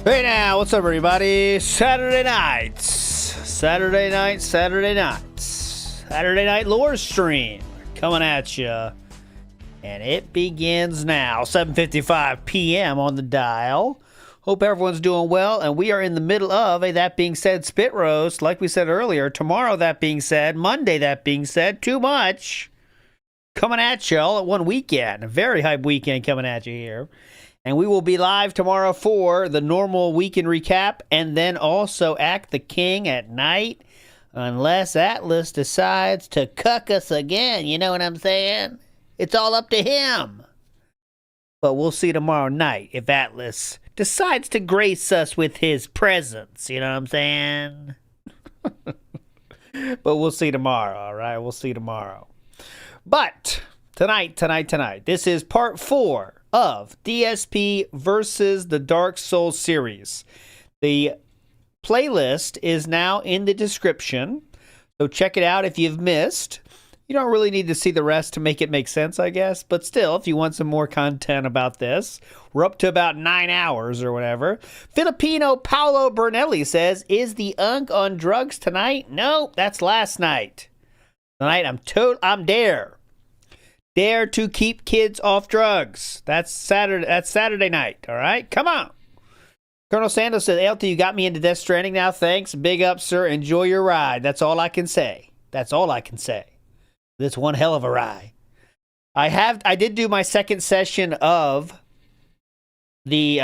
Hey now, what's up everybody? Saturday night lore stream coming at you. And it begins now, 7:55 p.m. on the dial. Hope everyone's doing well, and we are in the middle of a That Being Said spit roast, like we said earlier. Tomorrow, that being said, Monday, that being said, too much. Coming at you all at one weekend. A very hype weekend coming at you here. And we will be live tomorrow for the normal weekend recap, and then also Act the King at night, unless Atlas decides to cuck us again. You know what I'm saying? It's all up to him. But we'll see tomorrow night if Atlas decides to grace us with his presence. You know what I'm saying? But we'll see tomorrow, all right? We'll see tomorrow. But tonight, this is part 4 of DSP versus the Dark Souls series. The playlist is now in the description, so check it out if you've missed. You don't really need to see the rest to make it make sense, I guess, but still, if you want some more content about this, we're up to about 9 hours or whatever. Filipino Paolo Bernelli says, is the Unk on drugs tonight? No, that's last night. Tonight, I'm dare to keep kids off drugs. That's Saturday night, all right? Come on. Colonel Santos says, ALT, you got me into Death Stranding now. Thanks. Big up, sir. Enjoy your ride. That's all I can say. That's one hell of a ride. I did do my second session of the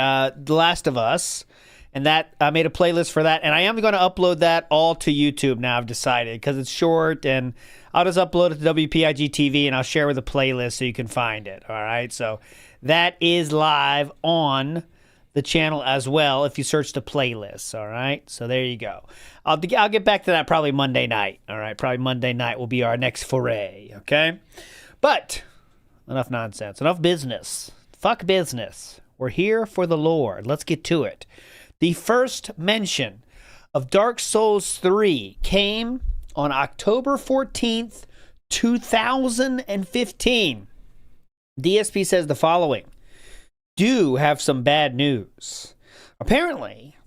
Last of Us, and that I made a playlist for that, and I am going to upload that all to YouTube now, I've decided, because it's short, and I'll just upload it to WPIG TV, and I'll share with a playlist so you can find it, all right? So that is live on the channel as well if you search the playlists, all right? So there you go. I'll get back to that probably Monday night, all right? Probably Monday night will be our next foray, okay? But enough nonsense, enough business. Fuck business. We're here for the Lord. Let's get to it. The first mention of Dark Souls 3 came on October 14th, 2015. DSP says the following. Do have some bad news. Apparently,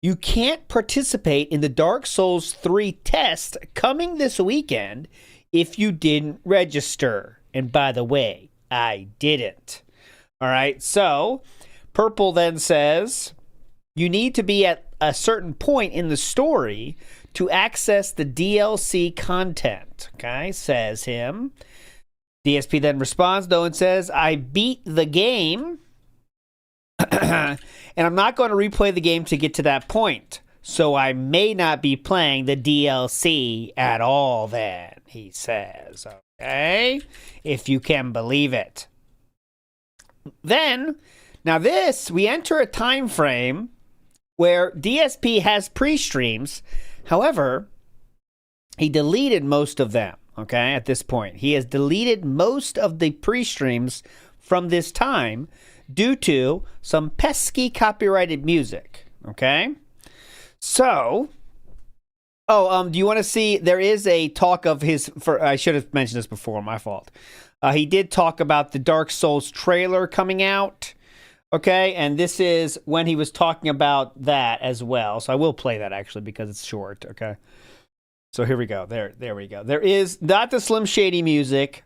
you can't participate in the Dark Souls 3 test coming this weekend if you didn't register. And by the way, I didn't. All right, so Purple then says, you need to be at a certain point in the story to access the DLC content, okay, says him. DSP then responds, though, and says, I beat the game, and I'm not going to replay the game to get to that point, so I may not be playing the DLC at all then, he says, okay, if you can believe it. Then, now this, we enter a time frame where DSP has pre-streams. However, he deleted most of them, okay, at this point. He has deleted most of the pre-streams from this time due to some pesky copyrighted music, okay? So, do you want to see, there is a talk of his, I should have mentioned this before, my fault. He did talk about the Dark Souls trailer coming out. Okay, and this is when he was talking about that as well. So I will play that actually because it's short, okay? So here we go. There we go. There is not the Slim Shady music.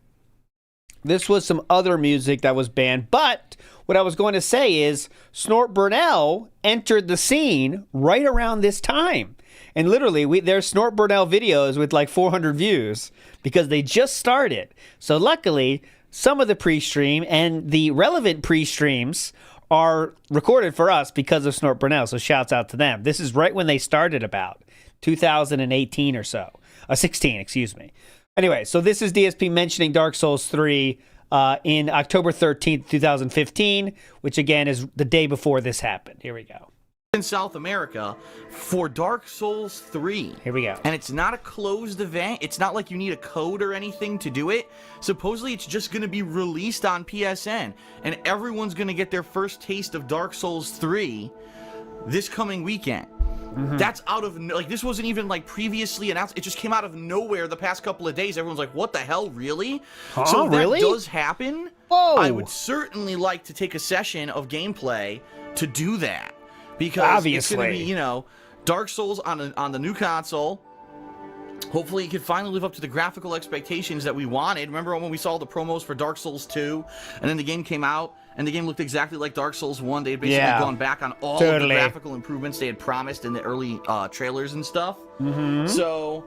This was some other music that was banned. But what I was going to say is Snort Burnell entered the scene right around this time. And literally, there's Snort Burnell videos with like 400 views because they just started. So luckily, some of the pre-stream and the relevant pre-streams are recorded for us because of Snort Burnell, so shouts out to them. This is right when they started, about 2018 or so. 16, excuse me. Anyway, so this is DSP mentioning Dark Souls 3 in October 13th, 2015, which again is the day before this happened. Here we go. In South America for Dark Souls 3. Here we go. And it's not a closed event. It's not like you need a code or anything to do it. Supposedly it's just going to be released on PSN. And everyone's going to get their first taste of Dark Souls 3 this coming weekend. Mm-hmm. That's out of, like, this wasn't even, like, previously announced. It just came out of nowhere the past couple of days. Everyone's like, what the hell, really? Huh, so if really? that does happen, Whoa. I would certainly like to take a session of gameplay to do that. because it's going to Obviously. be, you know, Dark Souls on the new console. Hopefully, it can finally live up to the graphical expectations that we wanted. Remember when we saw the promos for Dark Souls 2, and then the game came out, and the game looked exactly like Dark Souls 1? They had basically gone back on all of the graphical improvements they had promised in the early trailers and stuff. So,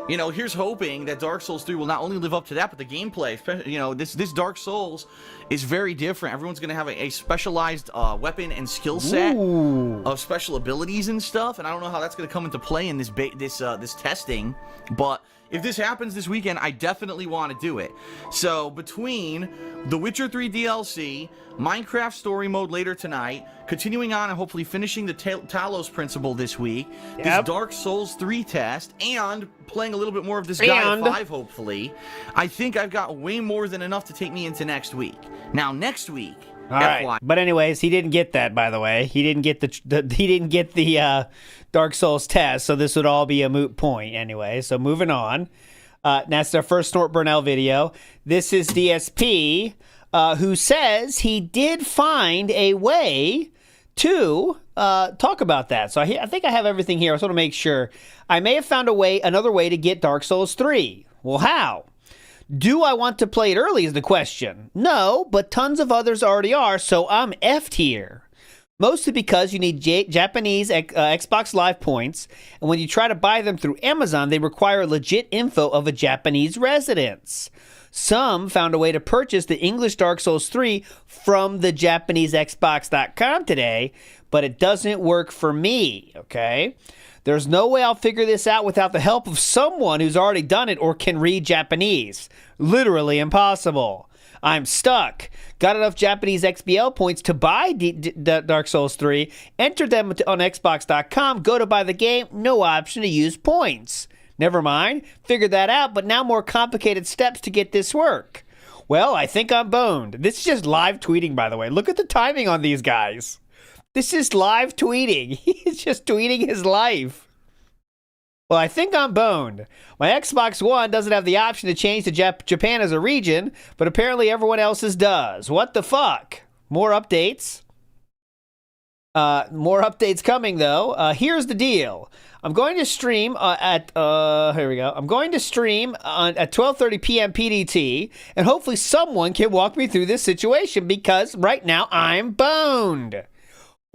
you know, here's hoping that Dark Souls 3 will not only live up to that, but the gameplay, especially, you know, this Dark Souls is very different. Everyone's going to have a specialized weapon and skill set of special abilities and stuff, and I don't know how that's going to come into play in this testing, but if this happens this weekend, I definitely want to do it. So between The Witcher 3 DLC, Minecraft Story Mode later tonight, continuing on and hopefully finishing the Talos Principle this week, this Dark Souls 3 test, and playing a little bit more of this Gaia 5, hopefully, I think I've got way more than enough to take me into next week. Now, next week, all right. But anyways, he didn't get that, by the way. He didn't get the Dark Souls test, so this would all be a moot point anyway. So moving on. That's our first Snort Burnell video. This is DSP, who says he did find a way to talk about that. So I think I have everything here. I just want to make sure. I may have found another way to get Dark Souls 3. Well, how? Do I want to play it early is the question. No, but tons of others already are, so I'm effed here. Mostly because you need Japanese Xbox Live points, and when you try to buy them through Amazon, they require legit info of a Japanese residence. Some found a way to purchase the English Dark Souls 3 from the Japanese Xbox.com today, but it doesn't work for me, okay? There's no way I'll figure this out without the help of someone who's already done it or can read Japanese. Literally impossible. I'm stuck. Got enough Japanese XBL points to buy Dark Souls 3, entered them on Xbox.com, go to buy the game, no option to use points. Never mind, figured that out, but now more complicated steps to get this work. Well, I think I'm boned. This is just live tweeting, by the way. Look at the timing on these guys. This is live tweeting. He's just tweeting his life. Well, I think I'm boned. My Xbox One doesn't have the option to change to Japan as a region, but apparently everyone else's does. What the fuck? More updates. More updates coming, though. Here's the deal. I'm going to stream here we go. I'm going to stream at 12:30 p.m. PDT, and hopefully someone can walk me through this situation because right now I'm boned.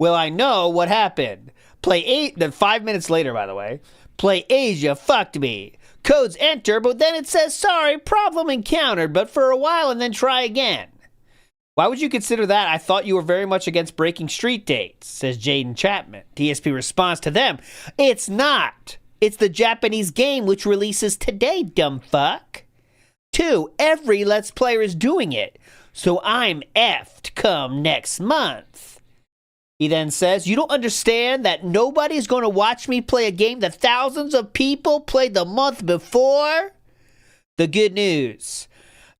Well, I know what happened. Then 5 minutes later, by the way, Play Asia fucked me. Codes enter, but then it says, sorry, problem encountered, but for a while and then try again. Why would you consider that? I thought you were very much against breaking street dates, says Jaden Chapman. DSP responds to them, it's not. It's the Japanese game which releases today, dumb fuck. 2, every Let's Player is doing it, so I'm effed come next month. He then says, you don't understand that nobody's going to watch me play a game that thousands of people played the month before? The good news.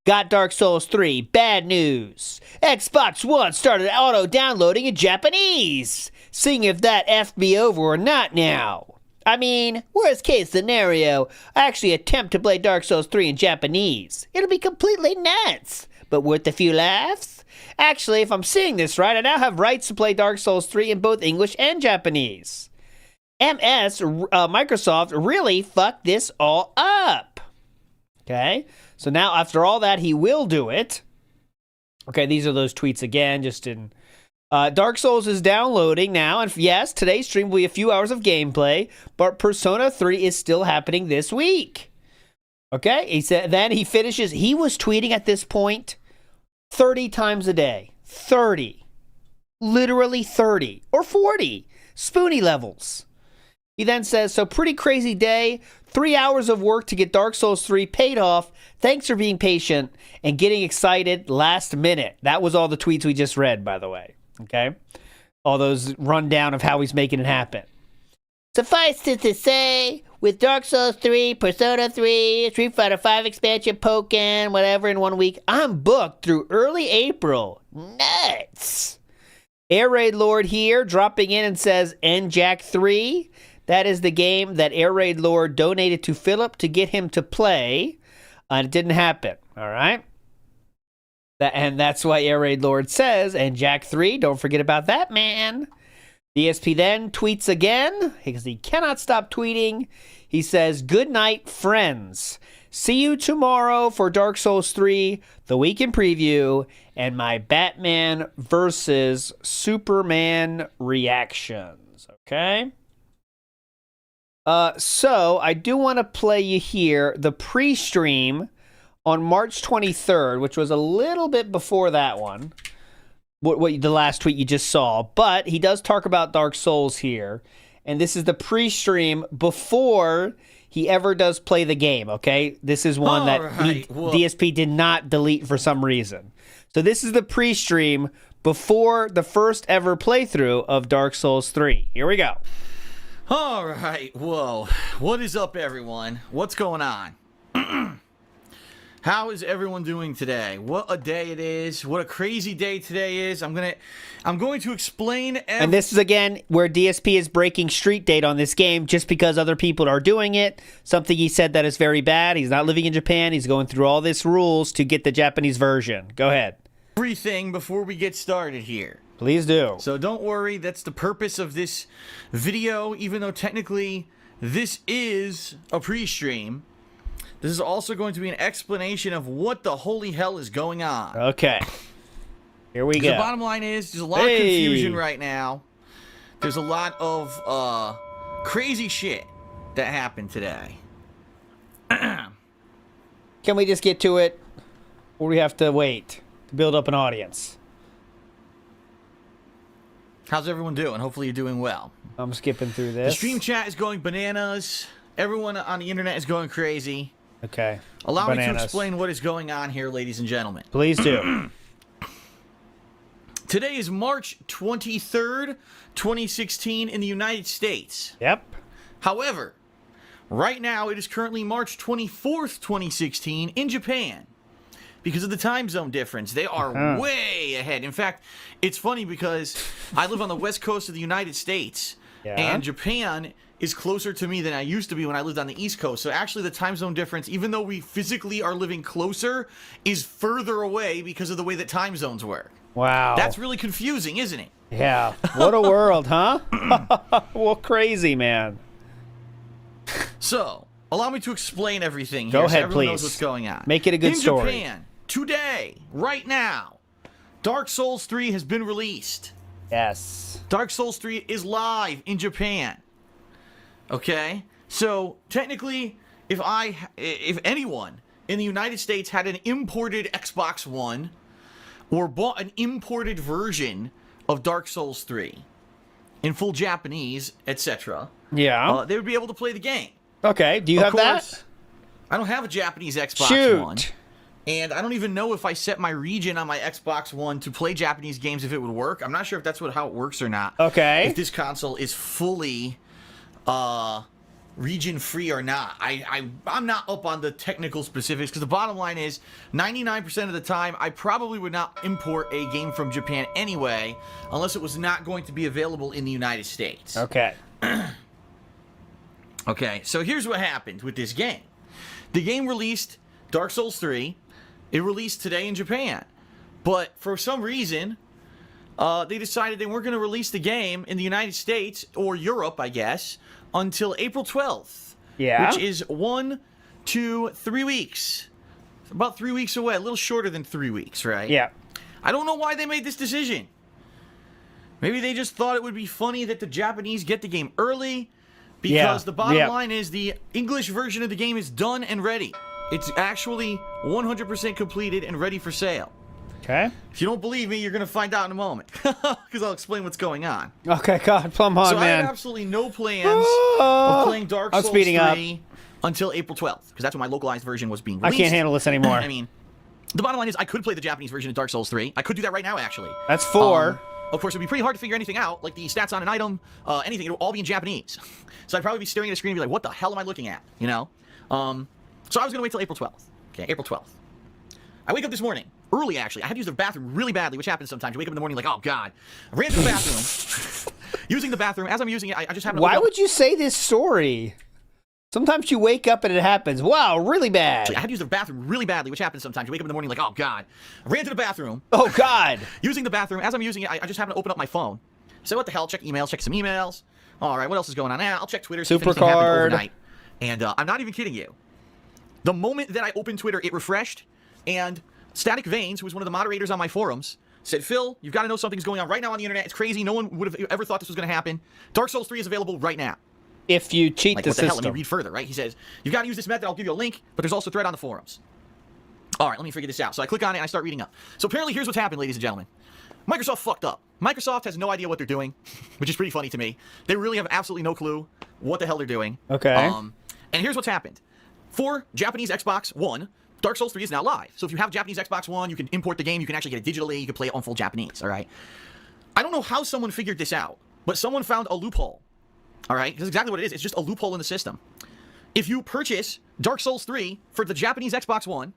Got Dark Souls 3. Bad news. Xbox One started auto-downloading in Japanese. Seeing if that effed me over or not now. I mean, worst case scenario, I actually attempt to play Dark Souls 3 in Japanese. It'll be completely nuts, but worth a few laughs. Actually, if I'm seeing this right, I now have rights to play Dark Souls 3 in both English and Japanese. Microsoft really fucked this all up. Okay, so now after all that, he will do it. Okay, these are those tweets again, just in... Dark Souls is downloading now, and yes, today's stream will be a few hours of gameplay, but Persona 3 is still happening this week. Okay, he said. Then he finishes. He was tweeting at this point 30 times a day. 30. Literally 30. Or 40. Spoonie levels. He then says, so pretty crazy day. 3 hours of work to get Dark Souls 3 paid off. Thanks for being patient and getting excited last minute. That was all the tweets we just read, by the way. Okay? All those rundown of how he's making it happen. Suffice it to say, with Dark Souls 3, Persona 3, Street Fighter 5 expansion, Pokken, whatever in 1 week, I'm booked through early April. Nuts! Air Raid Lord here, dropping in and says, NJack 3. That is the game that Air Raid Lord donated to Philip to get him to play. And it didn't happen, all right? And that's why Air Raid Lord says, NJack 3, don't forget about that, man. DSP then tweets again because he cannot stop tweeting. He says, "Good night, friends. See you tomorrow for Dark Souls 3, the weekend preview, and my Batman versus Superman reactions." Okay? So I do want to play you here the pre-stream on March 23rd, which was a little bit before that one. What the last tweet you just saw, but he does talk about Dark Souls here, and this is the pre-stream before he ever does play the game. Okay, this is one that DSP did not delete for some reason. So this is the pre-stream before the first ever playthrough of Dark Souls 3. Here we go. All right, whoa, what is up, everyone? What's going on? How is everyone doing today? What a day it is. What a crazy day today is. I'm going to explain and this is again where DSP is breaking street date on this game just because other people are doing it. Something he said that is very bad. He's not living in Japan. He's going through all these rules to get the Japanese version. Go ahead. Everything before we get started here. Please do. So don't worry, that's the purpose of this video, even though technically this is a pre-stream. This is also going to be an explanation of what the holy hell is going on. Okay. Here we go. The bottom line is there's a lot of confusion right now. There's a lot of crazy shit that happened today. Can we just get to it? Or do we have to wait to build up an audience? How's everyone doing? Hopefully you're doing well. I'm skipping through this. The stream chat is going bananas. Everyone on the internet is going crazy. Okay. Allow me to explain what is going on here, ladies and gentlemen. Please do. Today is March 23rd, 2016 in the United States. Yep. However, right now it is currently March 24th, 2016 in Japan. Because of the time zone difference, they are way ahead. In fact, it's funny because I live on the west coast of the United States, and Japan is closer to me than I used to be when I lived on the East Coast. So actually the time zone difference, even though we physically are living closer, is further away because of the way that time zones work. Wow. That's really confusing, isn't it? Yeah. What a world, huh? Well, crazy, man. So, allow me to explain everything here. Go ahead, so everyone please. knows what's going on. Make it a good story. In Japan, today, right now, Dark Souls 3 has been released. Yes. Dark Souls 3 is live in Japan. Okay? So, technically, if anyone in the United States had an imported Xbox One or bought an imported version of Dark Souls 3 in full Japanese, etc., yeah, they would be able to play the game. Okay, do you have that? I don't have a Japanese Xbox One. And I don't even know if I set my region on my Xbox One to play Japanese games if it would work. I'm not sure if that's how it works or not. Okay. If this console is fully region free or not. I'm not up on the technical specifics because the bottom line is 99% of the time I probably would not import a game from Japan anyway unless it was not going to be available in the United States. Okay. Okay, so here's what happened with this game. The game released, Dark Souls 3, it released today in Japan. But for some reason, they decided they weren't going to release the game in the United States, or Europe, I guess, until April 12th. Yeah. Which is 1, 2, 3 weeks. About 3 weeks away, a little shorter than 3 weeks, right? Yeah. I don't know why they made this decision. Maybe they just thought it would be funny that the Japanese get the game early. Because the bottom line is the English version of the game is done and ready. It's actually 100% completed and ready for sale. Okay. If you don't believe me, you're going to find out in a moment. Because I'll explain what's going on. Okay, God, plumb on, so man. I had absolutely no plans of playing Dark Souls 3 until April 12th. Because that's when my localized version was being released. I can't handle this anymore. I mean, the bottom line is I could play the Japanese version of Dark Souls 3. I could do that right now, actually. That's 4. Of course, it would be pretty hard to figure anything out, like the stats on an item, anything. It would all be in Japanese. So I'd probably be staring at a screen and be like, what the hell am I looking at? You know? So I was going to wait till April 12th. Okay, April 12th. I wake up this morning, early actually. I had to use the bathroom really badly, which happens sometimes. You wake up in the morning like, oh, God. I ran to the bathroom. Using the bathroom. As I'm using it, I just happened to Why would you say this story? Sometimes you wake up and it happens. Wow, really bad. I had to use the bathroom really badly, which happens sometimes. You wake up in the morning like, oh, God. I ran to the bathroom. Oh, God. Using the bathroom. As I'm using it, I just happened to open up my phone. So what the hell? Check emails, check some emails. All right, what else is going on now? I'll check Twitter, see if anything happened overnight. And I'm not even kidding you. The moment that I opened Twitter, it refreshed, and Static Veins, who was one of the moderators on my forums, said, Phil, you've got to know something's going on right now on the internet. It's crazy. No one would have ever thought this was going to happen. Dark Souls 3 is available right now. If you cheat like, the what the system. hell? Let me read further, right? He says, you've got to use this method. I'll give you a link, but there's also a thread on the forums. All right, let me figure this out. So I click on it and I start reading up. So apparently here's what's happened, ladies and gentlemen. Microsoft fucked up. Microsoft has no idea what they're doing, which is pretty funny to me. They really have absolutely no clue what the hell they're doing. Okay. And here's what's happened. For Japanese Xbox One, Dark Souls 3 is now live. So if you have Japanese Xbox One, you can import the game. You can actually get it digitally. You can play it on full Japanese, all right? I don't know how someone figured this out, but someone found a loophole, all right? That's exactly what it is. It's just a loophole in the system. If you purchase Dark Souls 3 for the Japanese Xbox One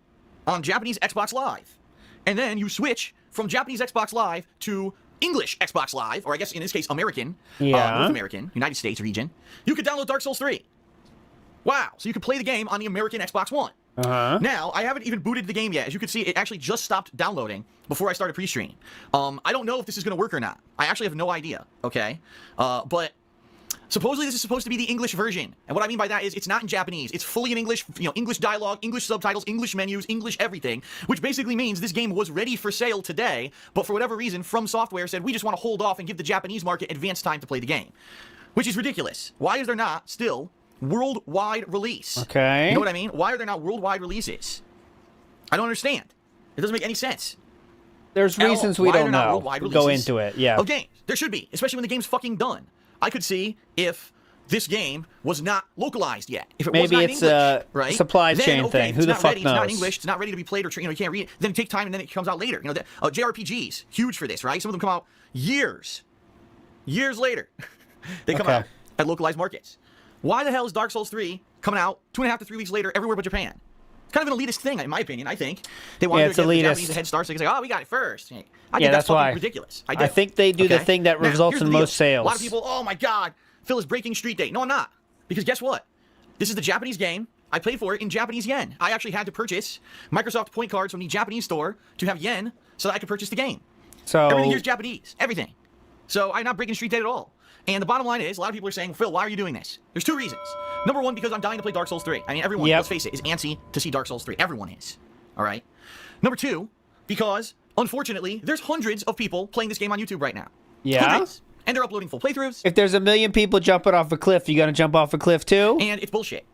on Japanese Xbox Live, and then you switch from Japanese Xbox Live to English Xbox Live, or I guess in this case, American, North American, United States region, you could download Dark Souls 3. Wow. So you can play the game on the American Xbox One. Now, I haven't even booted the game yet. As you can see, it actually just stopped downloading before I started pre-stream. I don't know if this is going to work or not. I actually have no idea, okay? But supposedly this is supposed to be the English version. And what I mean by that is it's not in Japanese. It's fully in English, English dialogue, English subtitles, English menus, English everything, which basically means this game was ready for sale today, but for whatever reason, From Software said, we just want to hold off and give the Japanese market advance time to play the game, which is ridiculous. Why is there not still worldwide release? Okay. You know what I mean? Why are there not worldwide releases? I don't understand. It doesn't make any sense. There's reasons we don't know. Go into it, yeah. Of games. There should be, especially when the game's fucking done. I could see if this game was not localized yet. If it was not in English, a right? supply chain thing. Who the fuck knows? It's not in English. It's not ready to be played, or you can't read it. Then it takes time, and then it comes out later. JRPGs, huge for this, right? Some of them come out years later. They come out at localized markets. Why the hell is Dark Souls 3 coming out 2.5 to 3 weeks later everywhere but Japan? It's kind of an elitist thing, in my opinion. I think they want to give the Japanese a head start, so they can say, "Oh, we got it first." I think that's fucking ridiculous. I think they do the thing that results in most sales. A lot of people, oh my god, Phil is breaking Street Date. No, I'm not. Because guess what? This is the Japanese game. I paid for it in Japanese yen. I actually had to purchase Microsoft point cards from the Japanese store to have yen so that I could purchase the game. So everything here is Japanese. Everything. So I'm not breaking Street Date at all. And the bottom line is, a lot of people are saying, Phil, why are you doing this? There's two reasons. Number one, because I'm dying to play Dark Souls 3. I mean, everyone, let's face it, is antsy to see Dark Souls 3. Everyone is. All right? Number two, because, unfortunately, there's hundreds of people playing this game on YouTube right now. Yeah? Hundreds. And they're uploading full playthroughs. If there's 1 million people jumping off a cliff, you gonna jump off a cliff too? And it's bullshit.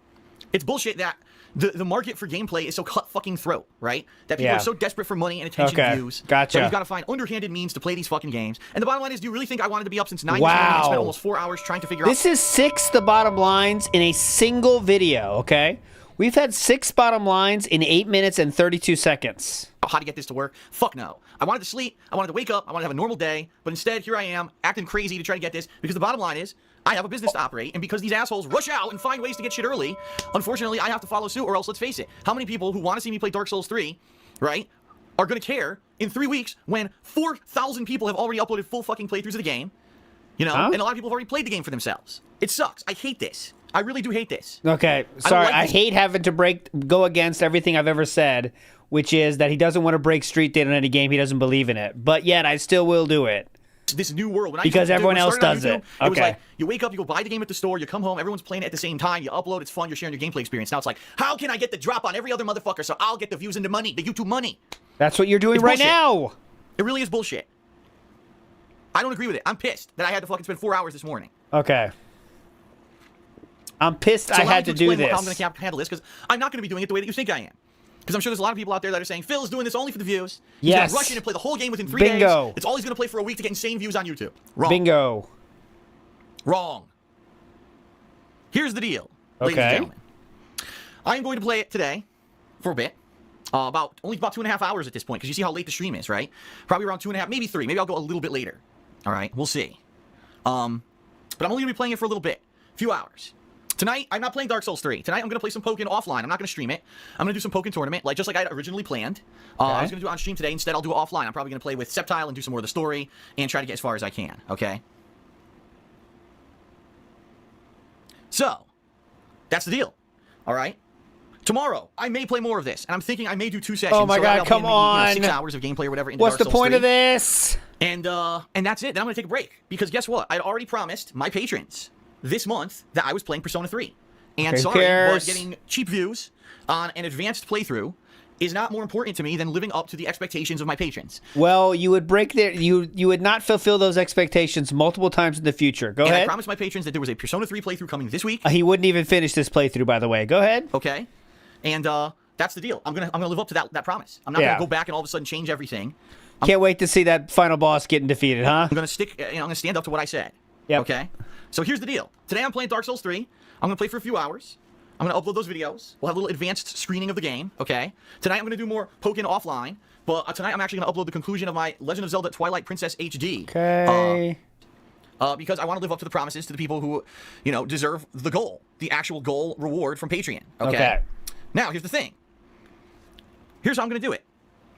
It's bullshit that the market for gameplay is so cut fucking throat, right? That people are so desperate for money and attention and views. Gotcha. So you've got to find underhanded means to play these fucking games. And the bottom line is, do you really think I wanted to be up since 9 years old and spent almost 4 hours trying to figure out... This is 6 the bottom lines in a single video, okay? We've had 6 bottom lines in 8 minutes and 32 seconds. How to get this to work? Fuck no. I wanted to sleep, I wanted to wake up, I wanted to have a normal day, but instead, here I am, acting crazy to try to get this, because the bottom line is, I have a business to operate, and because these assholes rush out and find ways to get shit early, unfortunately, I have to follow suit, or else, let's face it, how many people who want to see me play Dark Souls 3, right, are going to care in 3 weeks when 4,000 people have already uploaded full fucking playthroughs of the game, and a lot of people have already played the game for themselves. It sucks. I hate this. I really do hate this. Okay, sorry, I hate having to go against everything I've ever said, which is that he doesn't want to break Street Date on any game he doesn't believe in it. But yet, I still will do it. This new world. Because everyone else does it. It was like, you wake up, you go buy the game at the store, you come home, everyone's playing it at the same time, you upload, it's fun, you're sharing your gameplay experience. Now it's like, how can I get the drop on every other motherfucker so I'll get the views and the money, the YouTube money? That's what you're doing right now. It really is bullshit. I don't agree with it. I'm pissed that I had to fucking spend 4 hours this morning. Okay. I'm pissed I had to do this. How I'm going to handle this, because I'm not going to be doing it the way that you think I am. Because I'm sure there's a lot of people out there that are saying, Phil is doing this only for the views. He's going to rush in and play the whole game within 3 days. It's all he's going to play for a week to get insane views on YouTube. Wrong. Bingo. Wrong. Here's the deal, ladies and gentlemen. I'm going to play it today for a bit. Only about 2.5 hours at this point, because you see how late the stream is, right? Probably around 2.5, maybe 3. Maybe I'll go a little bit later. All right, we'll see. But I'm only going to be playing it for a little bit, a few hours. Tonight, I'm not playing Dark Souls 3. Tonight, I'm going to play some Pokken offline. I'm not going to stream it. I'm going to do some Pokken tournament, just like I had originally planned. I was going to do it on stream today. Instead, I'll do it offline. I'm probably going to play with Sceptile and do some more of the story and try to get as far as I can, okay? So, that's the deal, all right? Tomorrow, I may play more of this, and I'm thinking I may do 2 sessions. Oh my god, come on! 6 hours of gameplay or whatever. What's the point of this? And that's it. Then I'm going to take a break. Because guess what? I'd already promised my patrons this month that I was playing Persona 3. And sorry, but getting cheap views on an advanced playthrough is not more important to me than living up to the expectations of my patrons. Well, you would break their you would not fulfill those expectations multiple times in the future. Go ahead. I promised my patrons that there was a Persona 3 playthrough coming this week. He wouldn't even finish this playthrough, by the way. Go ahead. Okay. And that's the deal. I'm gonna live up to that promise. I'm not gonna go back and all of a sudden change everything. Can't wait to see that final boss getting defeated, huh? I'm gonna stick. I'm gonna stand up to what I said. Yep. Okay. So here's the deal. Today I'm playing Dark Souls 3. I'm gonna play for a few hours. I'm going to upload those videos. We'll have a little advanced screening of the game, okay? Tonight I'm going to do more poking offline, but tonight I'm actually going to upload the conclusion of my Legend of Zelda Twilight Princess HD. Okay. Because I want to live up to the promises to the people who, deserve the goal, the actual goal reward from Patreon, okay? Now, here's the thing. Here's how I'm going to do it.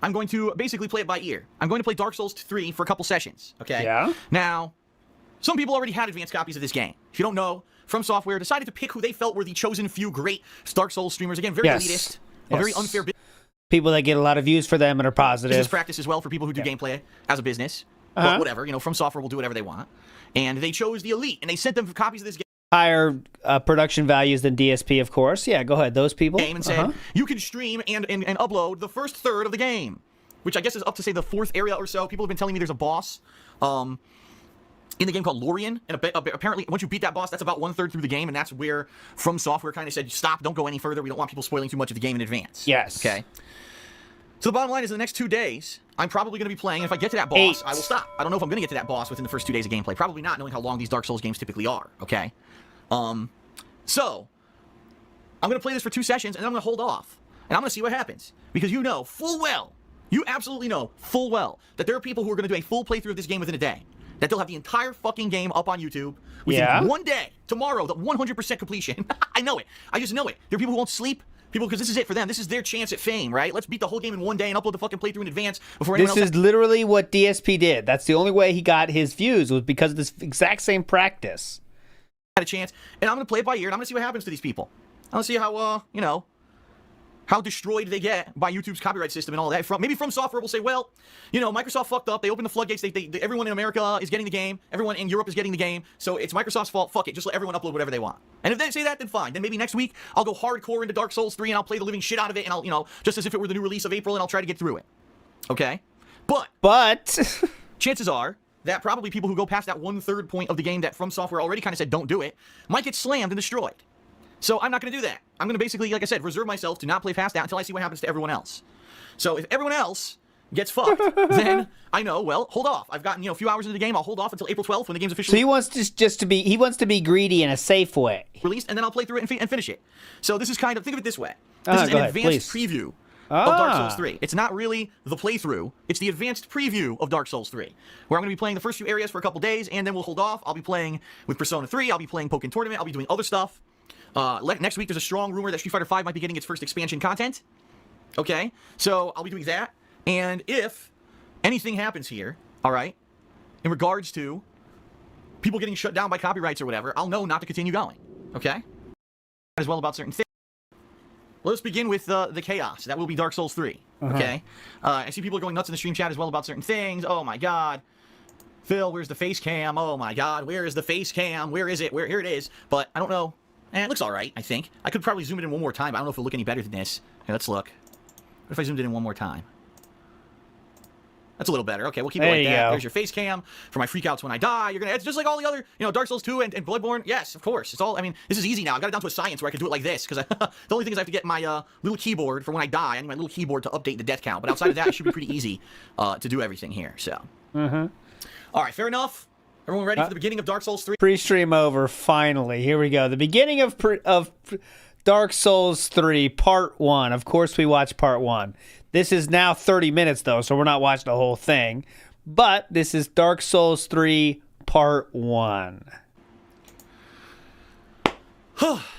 I'm going to basically play it by ear. I'm going to play Dark Souls 3 for a couple sessions, okay? Yeah. Now, some people already had advanced copies of this game. If you don't know, From Software decided to pick who they felt were the chosen few great Dark Souls streamers. Again, very elitist, a very unfair business. People that get a lot of views for them and are positive. Business practice as well for people who do gameplay as a business. But whatever, From Software will do whatever they want. And they chose the elite, and they sent them copies of this game. Higher production values than DSP, of course. Yeah, go ahead. Those people. And said, you can stream and upload the first third of the game, which I guess is up to, say, the fourth area or so. People have been telling me there's a boss in the game called Lorien, and apparently once you beat that boss, that's about 1/3 through the game, and that's where From Software kind of said, stop, don't go any further. We don't want people spoiling too much of the game in advance. Yes. Okay. So the bottom line is, in the next 2 days, I'm probably going to be playing, and if I get to that boss, I will stop. I don't know if I'm going to get to that boss within the first 2 days of gameplay. Probably not, knowing how long these Dark Souls games typically are, okay? So, I'm going to play this for 2 sessions, and then I'm going to hold off. And I'm going to see what happens. Because you know full well, you absolutely know full well, that there are people who are going to do a full playthrough of this game within a day. That they'll have the entire fucking game up on YouTube within 1 day. Tomorrow, the 100% completion. I know it. I just know it. There are people who won't sleep. People, because this is it for them. This is their chance at fame, right? Let's beat the whole game in 1 day and upload the fucking playthrough in advance before anyone else. This is literally what DSP did. That's the only way he got his views, was because of this exact same practice. Had a chance, and I'm going to play it by ear, and I'm going to see what happens to these people. I'm going to see how, how destroyed they get by YouTube's copyright system and all that. Maybe From Software will say, well, Microsoft fucked up. They opened the floodgates. Everyone in America is getting the game. Everyone in Europe is getting the game. So it's Microsoft's fault. Fuck it. Just let everyone upload whatever they want. And if they say that, then fine. Then maybe next week I'll go hardcore into Dark Souls 3 and I'll play the living shit out of it, and I'll, just as if it were the new release of April, and I'll try to get through it. Okay? But chances are that probably people who go past that 1/3 point of the game that From Software already kind of said don't do it might get slammed and destroyed. So I'm not going to do that. I'm going to basically, like I said, reserve myself to not play past that until I see what happens to everyone else. So if everyone else gets fucked, then I know, well, hold off. I've gotten, a few hours into the game. I'll hold off until April 12th when the game's officially So he wants he wants to be greedy in a safe way. Released, and then I'll play through it and finish it. So this is kind of, think of it this way. This is an advanced preview of Dark Souls 3. It's not really the playthrough. It's the advanced preview of Dark Souls 3, where I'm going to be playing the first few areas for a couple days, and then we'll hold off. I'll be playing with Persona 3. I'll be playing Pokken Tournament. I'll be doing other stuff. Next week, there's a strong rumor that Street Fighter V might be getting its first expansion content. Okay? So I'll be doing that. And if anything happens here, all right, in regards to people getting shut down by copyrights or whatever, I'll know not to continue going. Okay? As well about certain things. Let's begin with the chaos. That will be Dark Souls 3. Okay? I see people are going nuts in the stream chat as well about certain things. Oh my god. Phil, where's the face cam? Oh my god, where is the face cam? Where is it? Here it is. But I don't know. It looks alright, I think. I could probably zoom it in one more time. I don't know if it'll look any better than this. Here, let's look. What if I zoomed it in one more time? That's a little better. Okay, we'll keep it like that. There's your face cam for my freakouts when I die. It's just like all the other, Dark Souls 2 and Bloodborne. Yes, of course. It's all, this is easy now. I've got it down to a science where I can do it like this, because the only thing is I have to get my little keyboard for when I die. I need my little keyboard to update the death count. But outside of that, it should be pretty easy to do everything here, so. All right, fair enough. Everyone ready for the beginning of Dark Souls 3? Pre-stream over, finally. Here we go. The beginning of Dark Souls 3, Part 1. Of course, we watched Part 1. This is now 30 minutes, though, so we're not watching the whole thing. But this is Dark Souls 3, Part 1.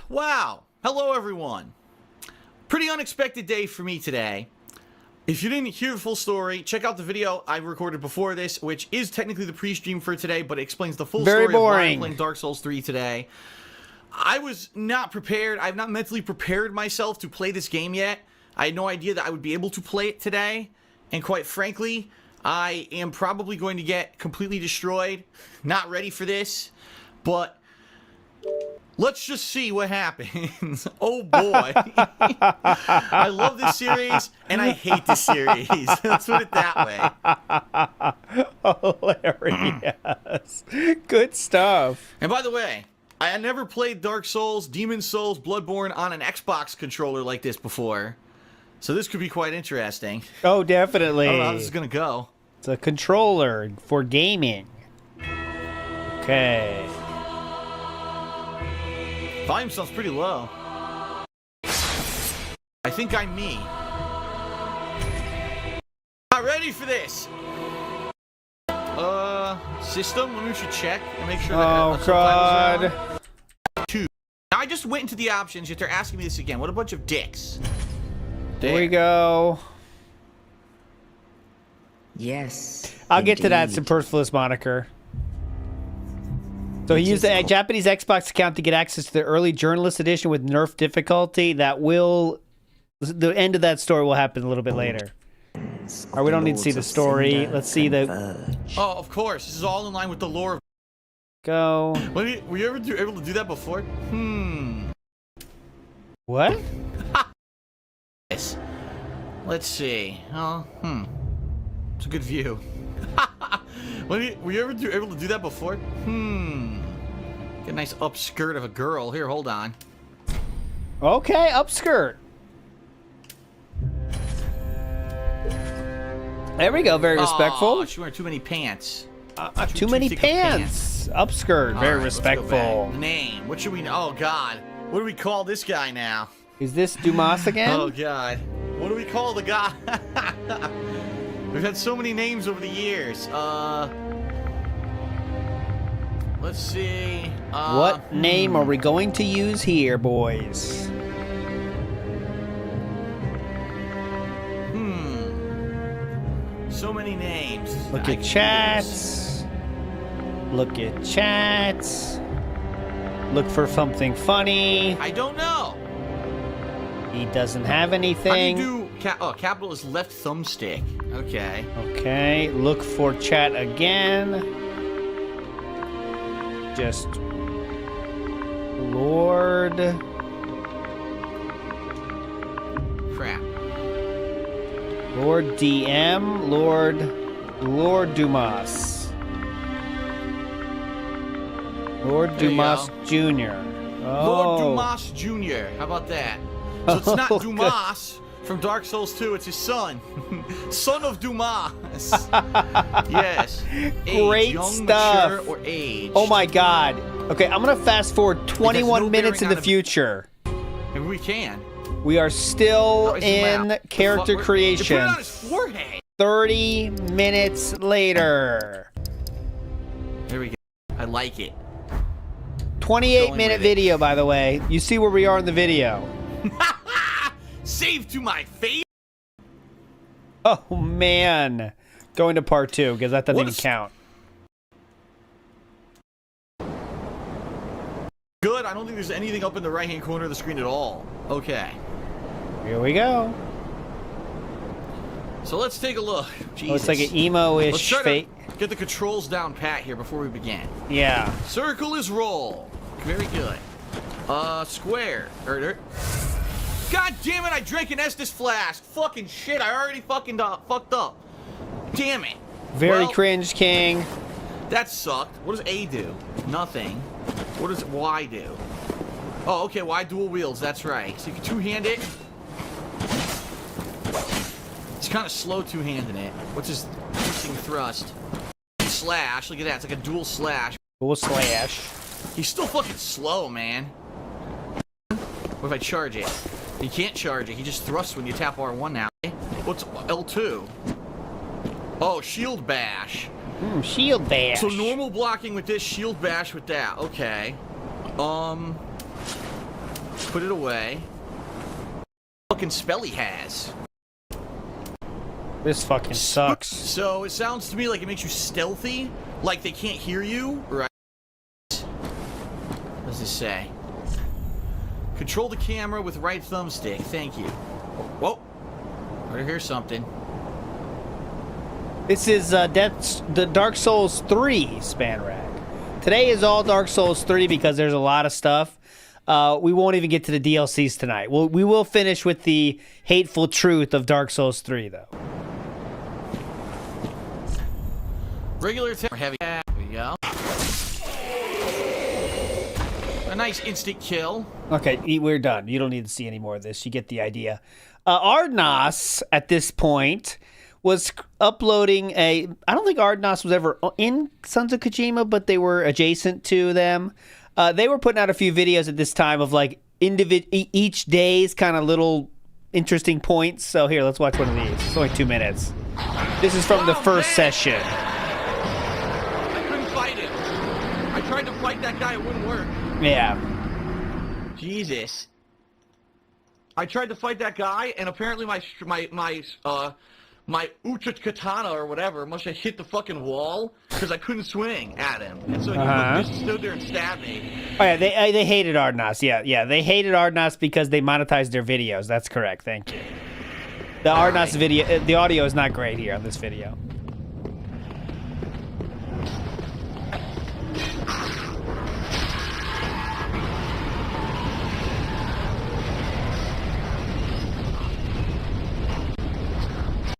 Wow. Hello, everyone. Pretty unexpected day for me today. If you didn't hear the full story, check out the video I recorded before this, which is technically the pre-stream for today, but it explains the full story of why I'm playing Dark Souls 3 today. I was not prepared. I've not mentally prepared myself to play this game yet. I had no idea that I would be able to play it today. And quite frankly, I am probably going to get completely destroyed. Not ready for this, but let's just see what happens. Oh boy. I love this series, and I hate this series. Let's put it that way. Hilarious. Good stuff. And by the way, I never played Dark Souls, Demon Souls, Bloodborne on an Xbox controller like this before. So this could be quite interesting. Oh, definitely. I don't know how this is going to go. It's a controller for gaming. Okay. Volume sounds pretty low. I think I'm me. Not ready for this. System, let me just check and make sure that Oh, God. Two. Now I just went into the options, yet they're asking me this again. What a bunch of dicks. There we go. Yes. I'll get to that superfluous moniker. So he used a Japanese Xbox account to get access to the early journalist edition with nerf difficulty. The end of that story will happen a little bit later. All right, we don't need to see the story. Let's see the... Oh, of course. This is all in line with the lore. Go. Were you ever able to do that before? What? Yes. Let's see. Oh, it's a good view. Were you ever able to do that before? Get a nice upskirt of a girl. Here, hold on. Okay, upskirt. There we go. Very respectful. She's wearing too many pants. Too many pants. Upskirt. Very respectful. Name. What should we know? Oh, God. What do we call this guy now? Is this Dumas again? Oh, God. What do we call the guy? We've had so many names over the years. Let's see. What name are we going to use here, boys? So many names. Look at chats. Look at chats. Look for something funny. I don't know. He doesn't have anything. How do you do capital is left thumbstick. Okay. Okay. Look for chat again. Just Lord. Crap. Lord DM. Lord Dumas. Lord Dumas Jr. Oh. Lord Dumas Jr. How about that? So it's not Oh, Dumas from Dark Souls 2, it's his son. Son of Dumas. Yes. Great young, stuff. Mature, or age. Oh my God. Okay, I'm gonna fast forward 21 minutes in the future. Maybe we can. We are still in character creation. Put it on his forehead. 30 minutes later. There we go. I like it. 28-minute video, by the way. You see where we are in the video. Save to my face. Oh, man. Going to part 2, because that doesn't even count. Good. I don't think there's anything up in the right-hand corner of the screen at all. Okay. Here we go. So let's take a look. Jesus. Looks like an emo-ish Let's try fate. to get the controls down pat here before we begin. Yeah. Circle is roll. Very good. Square. God damn it, I drank an Estus flask. Fucking shit, I already fucked up. Damn it. Very Well, cringe, King. That sucked. What does A do? Nothing. What does Y do? Oh, okay, Y dual wields, that's right. So you can two-hand it. It's kind of slow two-handing it. What's his piercing thrust? Slash, look at that, it's like a dual slash. Dual slash. He's still fucking slow, man. What if I charge it? You can't charge it, he just thrusts when you tap R1 now. What's L2? Oh, shield bash. Shield bash. So normal blocking with this, shield bash with that. Okay. Put it away. Fucking spell he has. This fucking sucks. So it sounds to me like it makes you stealthy, like they can't hear you, right? What does this say? Control the camera with right thumbstick. Thank you. Whoa. I hear something. This is the Dark Souls 3 span rack. Today is all Dark Souls 3 because there's a lot of stuff. We won't even get to the DLCs tonight. We will finish with the hateful truth of Dark Souls 3, though. Regular heavy. There we go. A nice instant kill. Okay, we're done. You don't need to see any more of this. You get the idea. Ardnos, at this point, was uploading a... I don't think Ardnos was ever in Sons of Kojima, but they were adjacent to them. They were putting out a few videos at this time of, like, each day's kind of little interesting points. So here, let's watch one of these. It's only 2 minutes. This is from the first session. I couldn't fight it. I tried to fight that guy. It wouldn't work. Yeah. Jesus. I tried to fight that guy, and apparently my Ucha Katana or whatever must have hit the fucking wall because I couldn't swing at him, and so he just stood there and stabbed me. Oh yeah, they hated Ardnos. Yeah, they hated Ardnos because they monetized their videos. That's correct. Thank you. The Ardnos video, the audio is not great here on this video.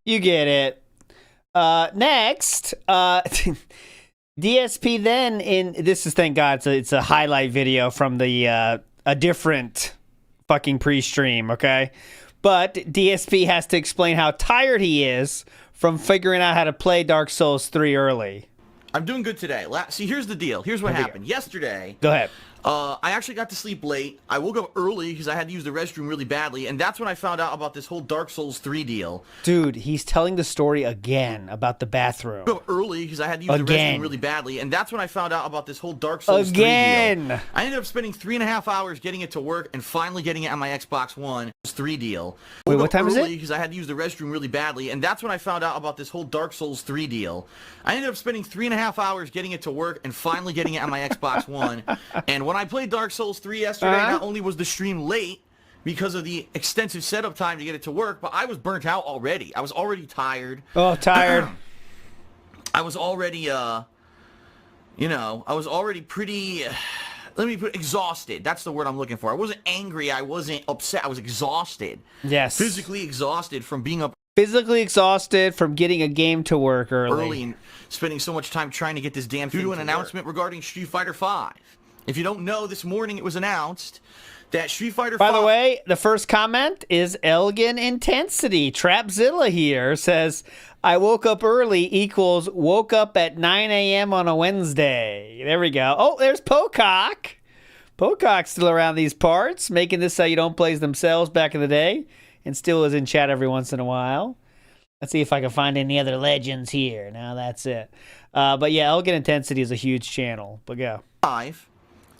You get it. Next, DSP then this is, thank God, it's a highlight video from the a different fucking pre-stream, okay? But DSP has to explain how tired he is from figuring out how to play Dark Souls 3 early. I'm doing good today. See, here's the deal. Here's what happened. Yesterday... Go ahead. I actually got to sleep late. I woke up early because I had to use the restroom really badly, and that's when I found out about this whole Dark Souls 3 deal. Dude, he's telling the story again about the bathroom. I woke up early because I had to use the restroom really badly, and that's when I found out about this whole Dark Souls 3 deal. I ended up spending 3.5 hours getting it to work and finally getting it on my Xbox One. 3 deal. Wait, what time is it? Because I had to use the restroom really badly, and that's when I found out about this whole Dark Souls 3 deal. I ended up spending 3.5 hours getting it to work and finally getting it on my Xbox One. And when I played Dark Souls 3 yesterday, not only was the stream late because of the extensive setup time to get it to work, but I was burnt out already. I was already tired. Oh, tired. I was already, I was already pretty... Let me put exhausted. That's the word I'm looking for. I wasn't angry. I wasn't upset. I was exhausted. Yes. Physically exhausted from being up. Physically exhausted from getting a game to work early and spending so much time trying to get this damn thing to an announcement regarding Street Fighter V. If you don't know, this morning it was announced that Street Fighter V... By the way, the first comment is Elgin Intensity. Trapzilla here says, I woke up early equals woke up at 9 a.m. on a Wednesday. There we go. Oh, there's Pocock. Pocock's still around these parts, making this how you don't plays themselves back in the day, and still is in chat every once in a while. Let's see if I can find any other legends here. Now that's it. But yeah, Elgin Intensity is a huge channel. But go.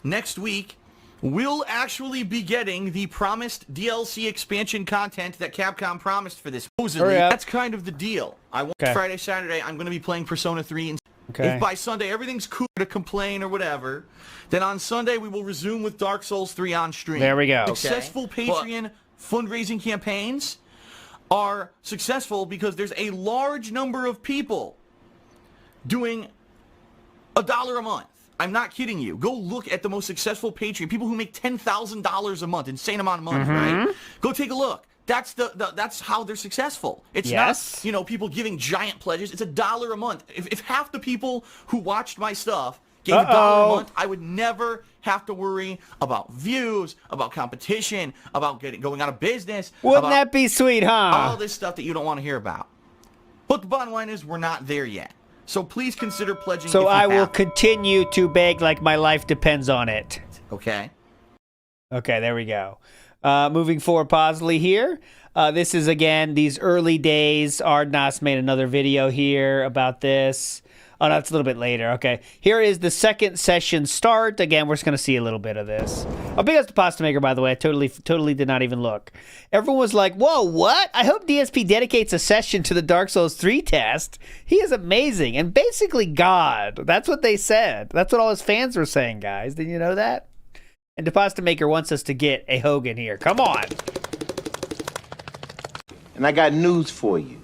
Next week, we'll actually be getting the promised DLC expansion content that Capcom promised for this. Supposedly, that's kind of the deal. Friday, Saturday, I'm going to be playing Persona 3. And if by Sunday everything's cool to complain or whatever, then on Sunday we will resume with Dark Souls 3 on stream. There we go. Successful Patreon fundraising campaigns are successful because there's a large number of people doing $1 a month. I'm not kidding you. Go look at the most successful Patreon. People who make $10,000 a month, insane amount of money, right? Go take a look. That's that's how they're successful. It's not, people giving giant pledges. It's $1 a month. If half the people who watched my stuff gave $1 a month, I would never have to worry about views, about competition, about going out of business. Wouldn't that be sweet, huh? All this stuff that you don't want to hear about. But the bottom line is we're not there yet. So please consider pledging. So I will continue to beg like my life depends on it. Okay. Okay, there we go. Moving forward positively here. This is, again, these early days. Ardnos made another video here about this. Oh, no, it's a little bit later. Okay. Here is the second session start. Again, we're just going to see a little bit of this. Oh, big ups to Pasta Maker, by the way. I totally did not even look. Everyone was like, whoa, what? I hope DSP dedicates a session to the Dark Souls 3 test. He is amazing and basically God. That's what they said. That's what all his fans were saying, guys. Did you know that? And Pasta Maker wants us to get a Hogan here. Come on. And I got news for you.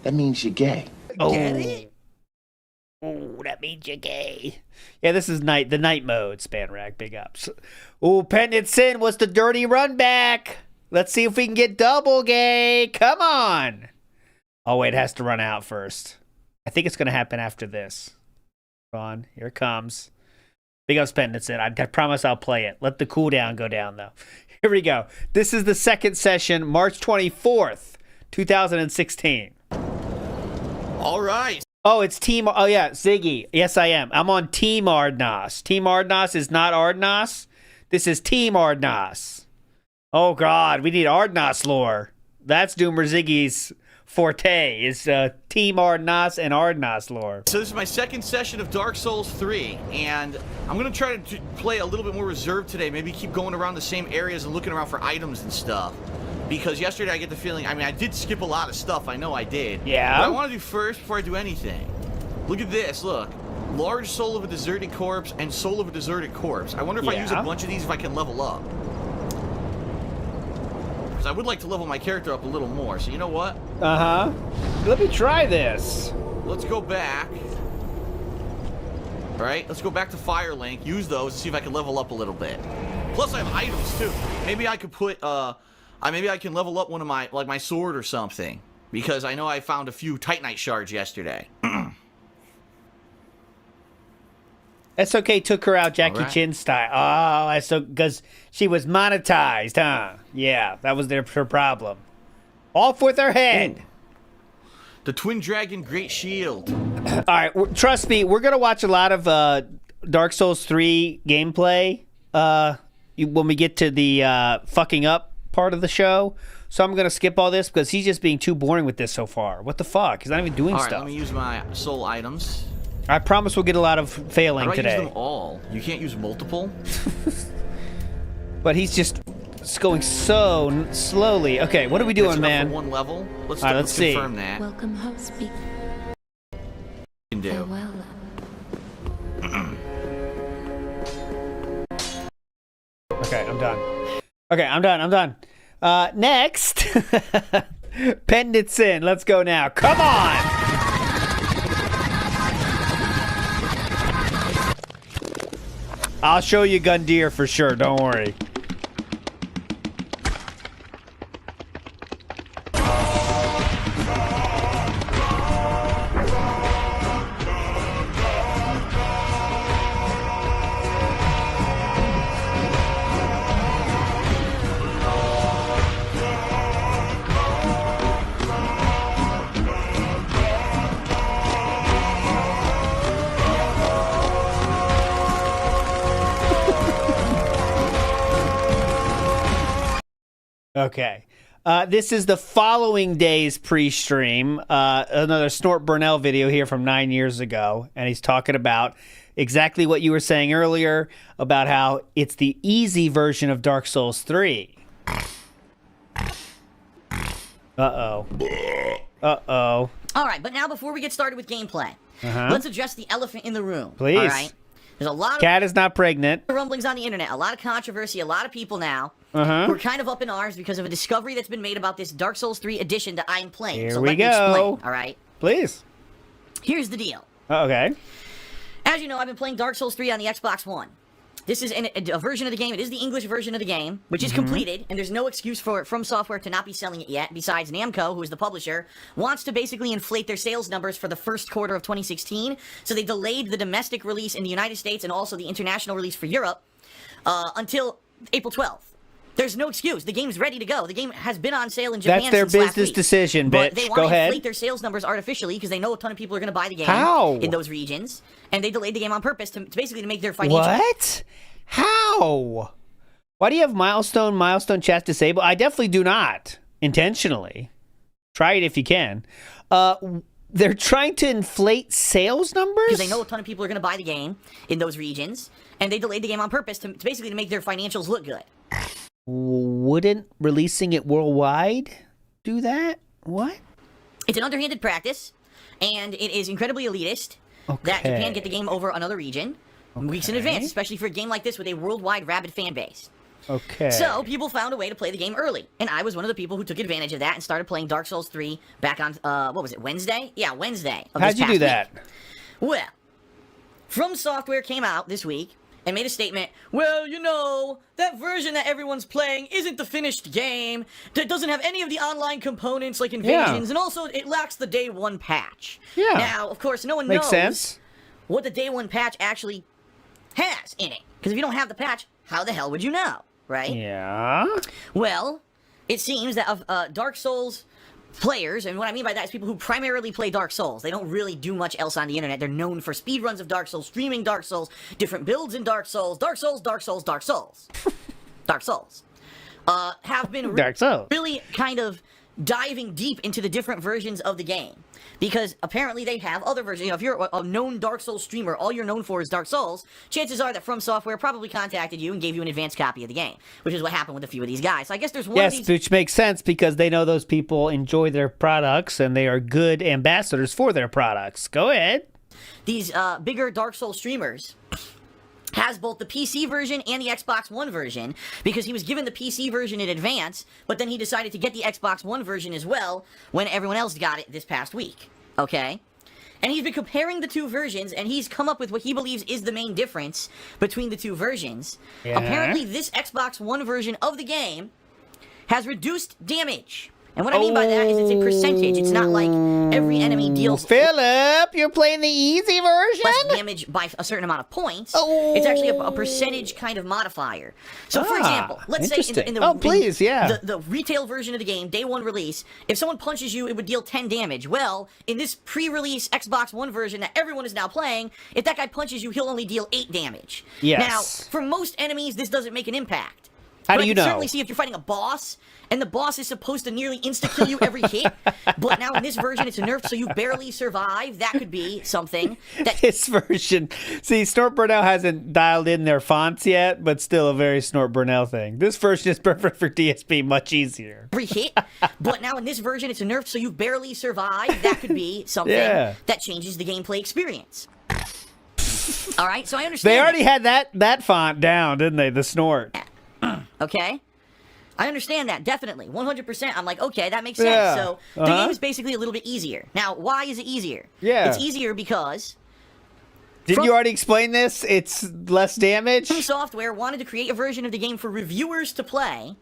That means you're gay. Get it? Oh, that means you're gay. Yeah, this is the night mode, Spanrag, big ups. Oh, Pendant Sin, what's the dirty run back? Let's see if we can get double gay. Come on. Oh, wait, it has to run out first. I think it's going to happen after this. Hold on, here it comes. Big ups, Pendant Sin. I promise I'll play it. Let the cooldown go down, though. Here we go. This is the second session, March 24th, 2016. All right. Oh, it's Team... Oh, yeah, Ziggy. Yes, I am. I'm on Team Ardnos. Team Ardnos is not Ardnos. This is Team Ardnos. Oh, God. We need Ardnos lore. That's Doomer Ziggy's forte, is Team Ardnos and Ardnos lore. So this is my second session of Dark Souls 3, and I'm going to try to play a little bit more reserved today. Maybe keep going around the same areas and looking around for items and stuff. Because yesterday I get the feeling, I mean, I did skip a lot of stuff. I know I did. Yeah. What I want to do first, before I do anything, look at this. Look. Large Soul of a Deserted Corpse and Soul of a Deserted Corpse. I wonder if I use a bunch of these, if I can level up. Because I would like to level my character up a little more. So you know what? Uh-huh. Let me try this. Let's go back. All right, let's go back to Firelink. Use those and see if I can level up a little bit. Plus, I have items, too. Maybe I could put, maybe I can level up one of my, like my sword or something. Because I know I found a few Titanite shards yesterday. SOK took her out Jackie Chan style. Oh, so because she was monetized, huh? Yeah, that was her problem. Off with her head. Ooh. The Twin Dragon Great Shield. All right, trust me, we're going to watch a lot of Dark Souls 3 gameplay when we get to the fucking up part of the show. So I'm going to skip all this because he's just being too boring with this so far. What the fuck? He's not even doing stuff. All right, let me use my soul items. I promise we'll get a lot of failing today. How do I use them all? You can't use multiple? But he's just going so slowly. Okay, what are we doing, man? For one level? Let's see. Confirm that. Welcome, host. Can do. Farewell. Okay, I'm done. Okay, I'm done. Next. Pendant Sin. Let's go now. Come on! I'll show you Gundyr for sure. Don't worry. Okay. This is the following day's pre-stream. Another Snort Burnell video here from 9 years ago. And he's talking about exactly what you were saying earlier about how it's the easy version of Dark Souls 3. Uh-oh. Uh-oh. All right, but now before we get started with gameplay, let's address the elephant in the room. Please. All right? There's a lot of Cat is not pregnant. rumblings on the internet, a lot of controversy, a lot of people now who are kind of up in arms because of a discovery that's been made about this Dark Souls 3 edition that I'm playing. Here so we let me go. explain, all right? Please. Here's the deal. Okay. As you know, I've been playing Dark Souls 3 on the Xbox One. This is a version of the game. It is the English version of the game, which is completed, and there's no excuse for From Software to not be selling it yet, besides Namco, who is the publisher, wants to basically inflate their sales numbers for the first quarter of 2016, so they delayed the domestic release in the United States and also the international release for Europe until April 12th. There's no excuse. The game's ready to go. The game has been on sale in Japan That's their since last business week. decision, But bitch. they want Go to ahead. inflate their sales numbers artificially because they know a ton of people are going to buy the game How? in those regions, and they delayed the game on purpose to basically to make their financial... What? How? Why do you have milestone chat disabled? I definitely do not. Intentionally. Try it if you can. They're trying to inflate sales numbers? Because they know a ton of people are going to buy the game in those regions, and they delayed the game on purpose to basically to make their financials look good. Wouldn't releasing it worldwide do that? What? It's an underhanded practice, and it is incredibly elitist that Japan Okay. get the game over another region weeks in advance, especially for a game like this with a worldwide rabid fan base. Okay. So people found a way to play the game early, and I was one of the people who took advantage of that and started playing Dark Souls 3 back on what was it, Wednesday? Yeah, Wednesday. How'd you do that? Well, From Software came out this week and made a statement. Well, you know, that version that everyone's playing isn't the finished game. It doesn't have any of the online components like invasions, and also it lacks the day one patch. Yeah. Now, of course, no one Makes knows sense. what the day one patch actually has in it. Because if you don't have the patch, how the hell would you know, right? Yeah. Well, it seems that of Dark Souls players, and what I mean by that is people who primarily play Dark Souls. They don't really do much else on the internet. They're known for speedruns of Dark Souls, streaming Dark Souls, different builds in Dark Souls, Dark Souls, Dark Souls, Dark Souls. Dark Souls. Have been Dark Souls. really kind of diving deep into the different versions of the game. Because apparently they have other versions. You know, if you're a known Dark Souls streamer, all you're known for is Dark Souls, chances are that From Software probably contacted you and gave you an advanced copy of the game, which is what happened with a few of these guys. So I guess there's one of these... which makes sense because they know those people enjoy their products and they are good ambassadors for their products. Go ahead. These bigger Dark Souls streamers has both the PC version and the Xbox One version, because he was given the PC version in advance, but then he decided to get the Xbox One version as well when everyone else got it this past week, okay? And he's been comparing the two versions, and he's come up with what he believes is the main difference between the two versions. Yeah. Apparently, this Xbox One version of the game has reduced damage. And what I mean by that is it's a percentage. It's not like every enemy deals... Philip, you're playing the easy version? less damage by a certain amount of points. It's actually a percentage kind of modifier. So, for example, let's say in the retail version of the game, day one release, if someone punches you, it would deal 10 damage. Well, in this pre-release Xbox One version that everyone is now playing, if that guy punches you, he'll only deal 8 damage. Yes. Now, for most enemies, this doesn't make an impact. How but do you I can know? certainly see if you're fighting a boss, and the boss is supposed to nearly insta-kill you every hit, but now in this version it's nerfed so you barely survive. That could be something that... This version... See, Snort Burnell hasn't dialed in their fonts yet, but still a very Snort Burnell thing. This version is perfect for DSP, much easier. Every hit, but now in this version it's nerfed so you barely survive. That could be something that changes the gameplay experience. All right, so I understand. They already had that font down, didn't they? The Snort. Okay? I understand that, definitely. 100%. I'm like, okay, that makes sense. So the game is basically a little bit easier. Now, why is it easier? Yeah. It's easier because... Didn't you already explain this? It's less damage? From Software wanted to create a version of the game for reviewers to play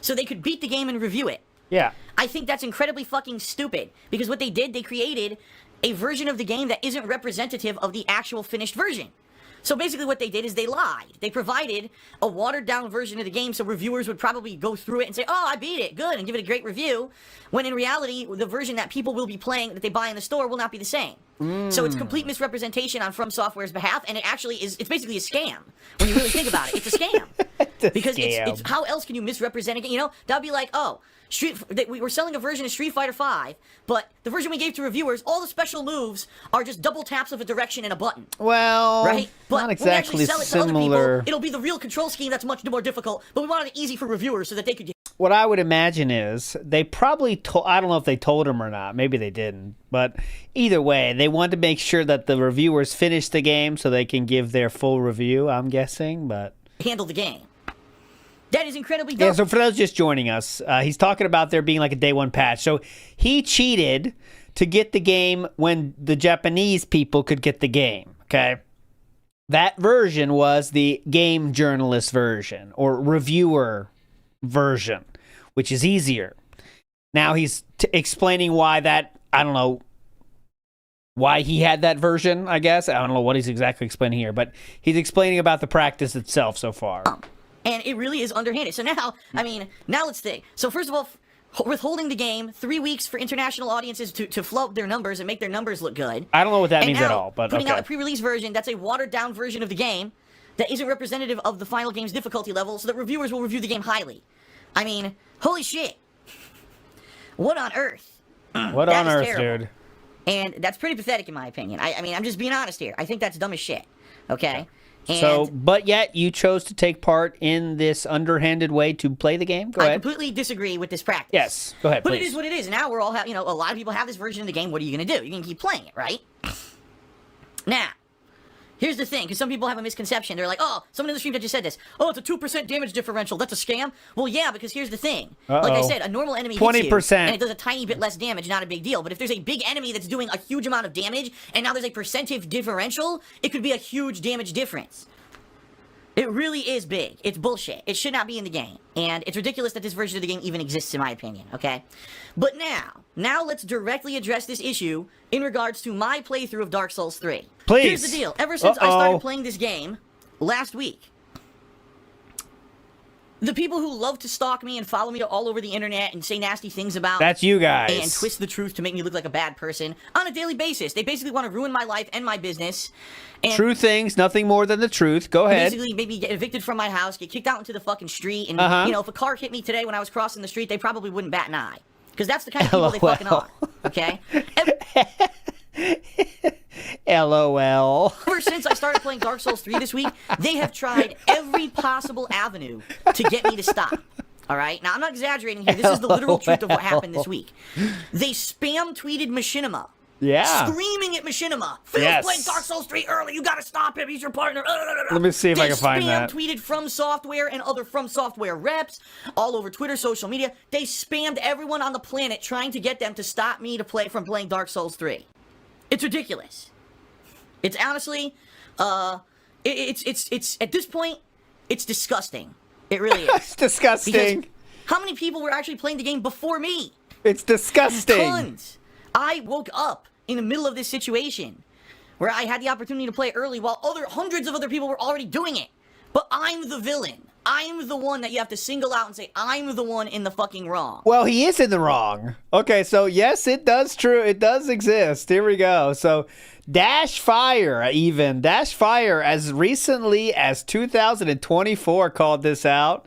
so they could beat the game and review it. Yeah. I think that's incredibly fucking stupid, because what they did, they created a version of the game that isn't representative of the actual finished version. So basically what they did is they lied. They provided a watered-down version of the game so reviewers would probably go through it and say, oh, I beat it, good, and give it a great review, when in reality, the version that people will be playing, that they buy in the store, will not be the same. So it's complete misrepresentation on From Software's behalf, and it actually is, it's basically a scam. When you really think about it, it's a scam. Because it's how else can you misrepresent it? You know, that would be like, oh, we were selling a version of Street Fighter V, but the version we gave to reviewers, all the special moves are just double taps of a direction and a button. Well, right? But not exactly when we actually sell it similar. to other people, it'll be the real control scheme that's much more difficult, but we wanted it easy for reviewers so that they could... What I would imagine is they probably told, I don't know if they told him or not, maybe they didn't, but either way, they wanted to make sure that the reviewers finish the game so they can give their full review, I'm guessing, but... handle the game. That is incredibly dumb. Yeah, so for those just joining us, he's talking about there being like a day one patch. So he cheated to get the game when the Japanese people could get the game, okay? That version was the game journalist version or reviewer version, which is easier. Now he's explaining why that, I don't know, why he had that version, I guess. I don't know what he's exactly explaining here, but he's explaining about the practice itself so far. And it really is underhanded. So now, I mean, now let's think. So first of all, withholding the game 3 weeks for international audiences to float their numbers and make their numbers look good. I don't know what that and means now, at all, but putting okay. out a pre-release version that's a watered-down version of the game that isn't representative of the final game's difficulty level, so that reviewers will review the game highly. I mean, holy shit. What on earth? What on earth, dude? And that's pretty pathetic in my opinion. I mean, I'm just being honest here. I think that's dumb as shit. Okay? And so, but yet you chose to take part in this underhanded way to play the game? Go ahead. I completely disagree with this practice. Yes, go ahead, But please. it is what it is. Now we're all, a lot of people have this version of the game. What are you going to do? You're going to keep playing it, right? Now, Here's the thing, because some people have a misconception. They're like, oh, someone in the stream that just said this. Oh, it's a 2% damage differential. That's a scam. Well, yeah, because here's the thing. Like I said, a normal enemy hits you, 20%. and it does a tiny bit less damage, not a big deal. But if there's a big enemy that's doing a huge amount of damage, and now there's a percentage differential, it could be a huge damage difference. It really is big. It's bullshit. It should not be in the game. And it's ridiculous that this version of the game even exists, in my opinion, okay? But now let's directly address this issue in regards to my playthrough of Dark Souls 3. Please. Here's the deal. Ever since I started playing this game last week, the people who love to stalk me and follow me all over the internet and say nasty things about That's you guys. and twist the truth to make me look like a bad person on a daily basis. They basically want to ruin my life and my business. And True things, nothing more than the truth. Go ahead. basically maybe get evicted from my house, get kicked out into the fucking street, and you know, if a car hit me today when I was crossing the street, they probably wouldn't bat an eye. Because that's the kind of people they fucking are. Okay? LOL. Ever since I started playing Dark Souls 3 this week, they have tried every possible avenue to get me to stop. All right? Now, I'm not exaggerating here. This is the literal truth of what happened this week. They spam tweeted Machinima. Yeah. Screaming at Machinima. Phil's playing Dark Souls 3 early. You gotta stop him. He's your partner. Let me see if I can find that. They spam tweeted From Software and other From Software reps all over Twitter, social media. They spammed everyone on the planet trying to get them to stop me from playing Dark Souls 3. It's ridiculous. It's honestly, it's at this point, it's disgusting. It really is. It's disgusting. Because how many people were actually playing the game before me? It's disgusting. Tons. I woke up in the middle of this situation where I had the opportunity to play early while hundreds of other people were already doing it. But I'm the villain. I'm the one that you have to single out and say, I'm the one in the fucking wrong. Well, he is in the wrong. Okay, so yes, it does it does exist. Here we go. So Dash Fire as recently as 2024 called this out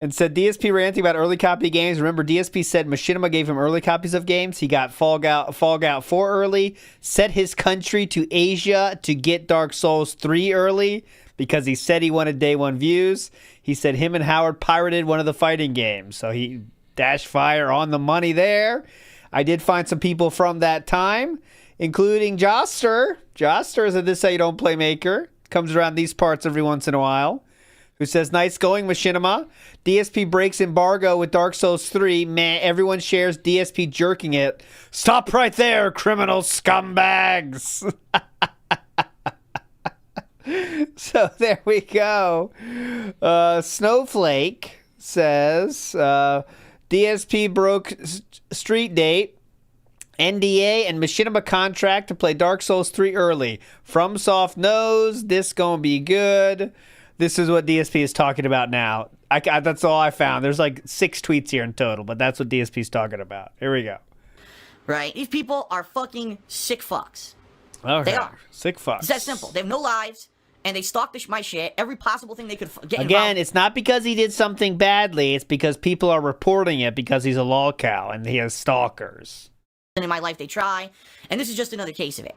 and said DSP ranting about early copy games. Remember, DSP said Machinima gave him early copies of games. He got Fall Out 4 early, set his country to Asia to get Dark Souls 3 early because he said he wanted day one views. He said him and Howard pirated one of the fighting games. So he Dash Fire on the money there. I did find some people from that time, including Joster. Joster is a This How You Don't Play maker. Comes around these parts every once in a while. Who says, nice going, Machinima. DSP breaks embargo with Dark Souls 3. Man, everyone shares DSP jerking it. Stop right there, criminal scumbags. So there we go. Snowflake says, DSP broke street date, NDA, and Machinima contract to play Dark Souls 3 early. FromSoft knows this gonna be good. This is what DSP is talking about now. That's all I found. There's like 6 tweets here in total, but that's what DSP is talking about. Here we go. Right? These people are fucking sick fucks. Okay. They are. Sick fucks. It's that simple. They have no lives, and they stalk my shit, every possible thing they could get involved. Again, it's not because he did something badly. It's because people are reporting it because he's a lolcow and he has stalkers. In my life, they try, and this is just another case of it.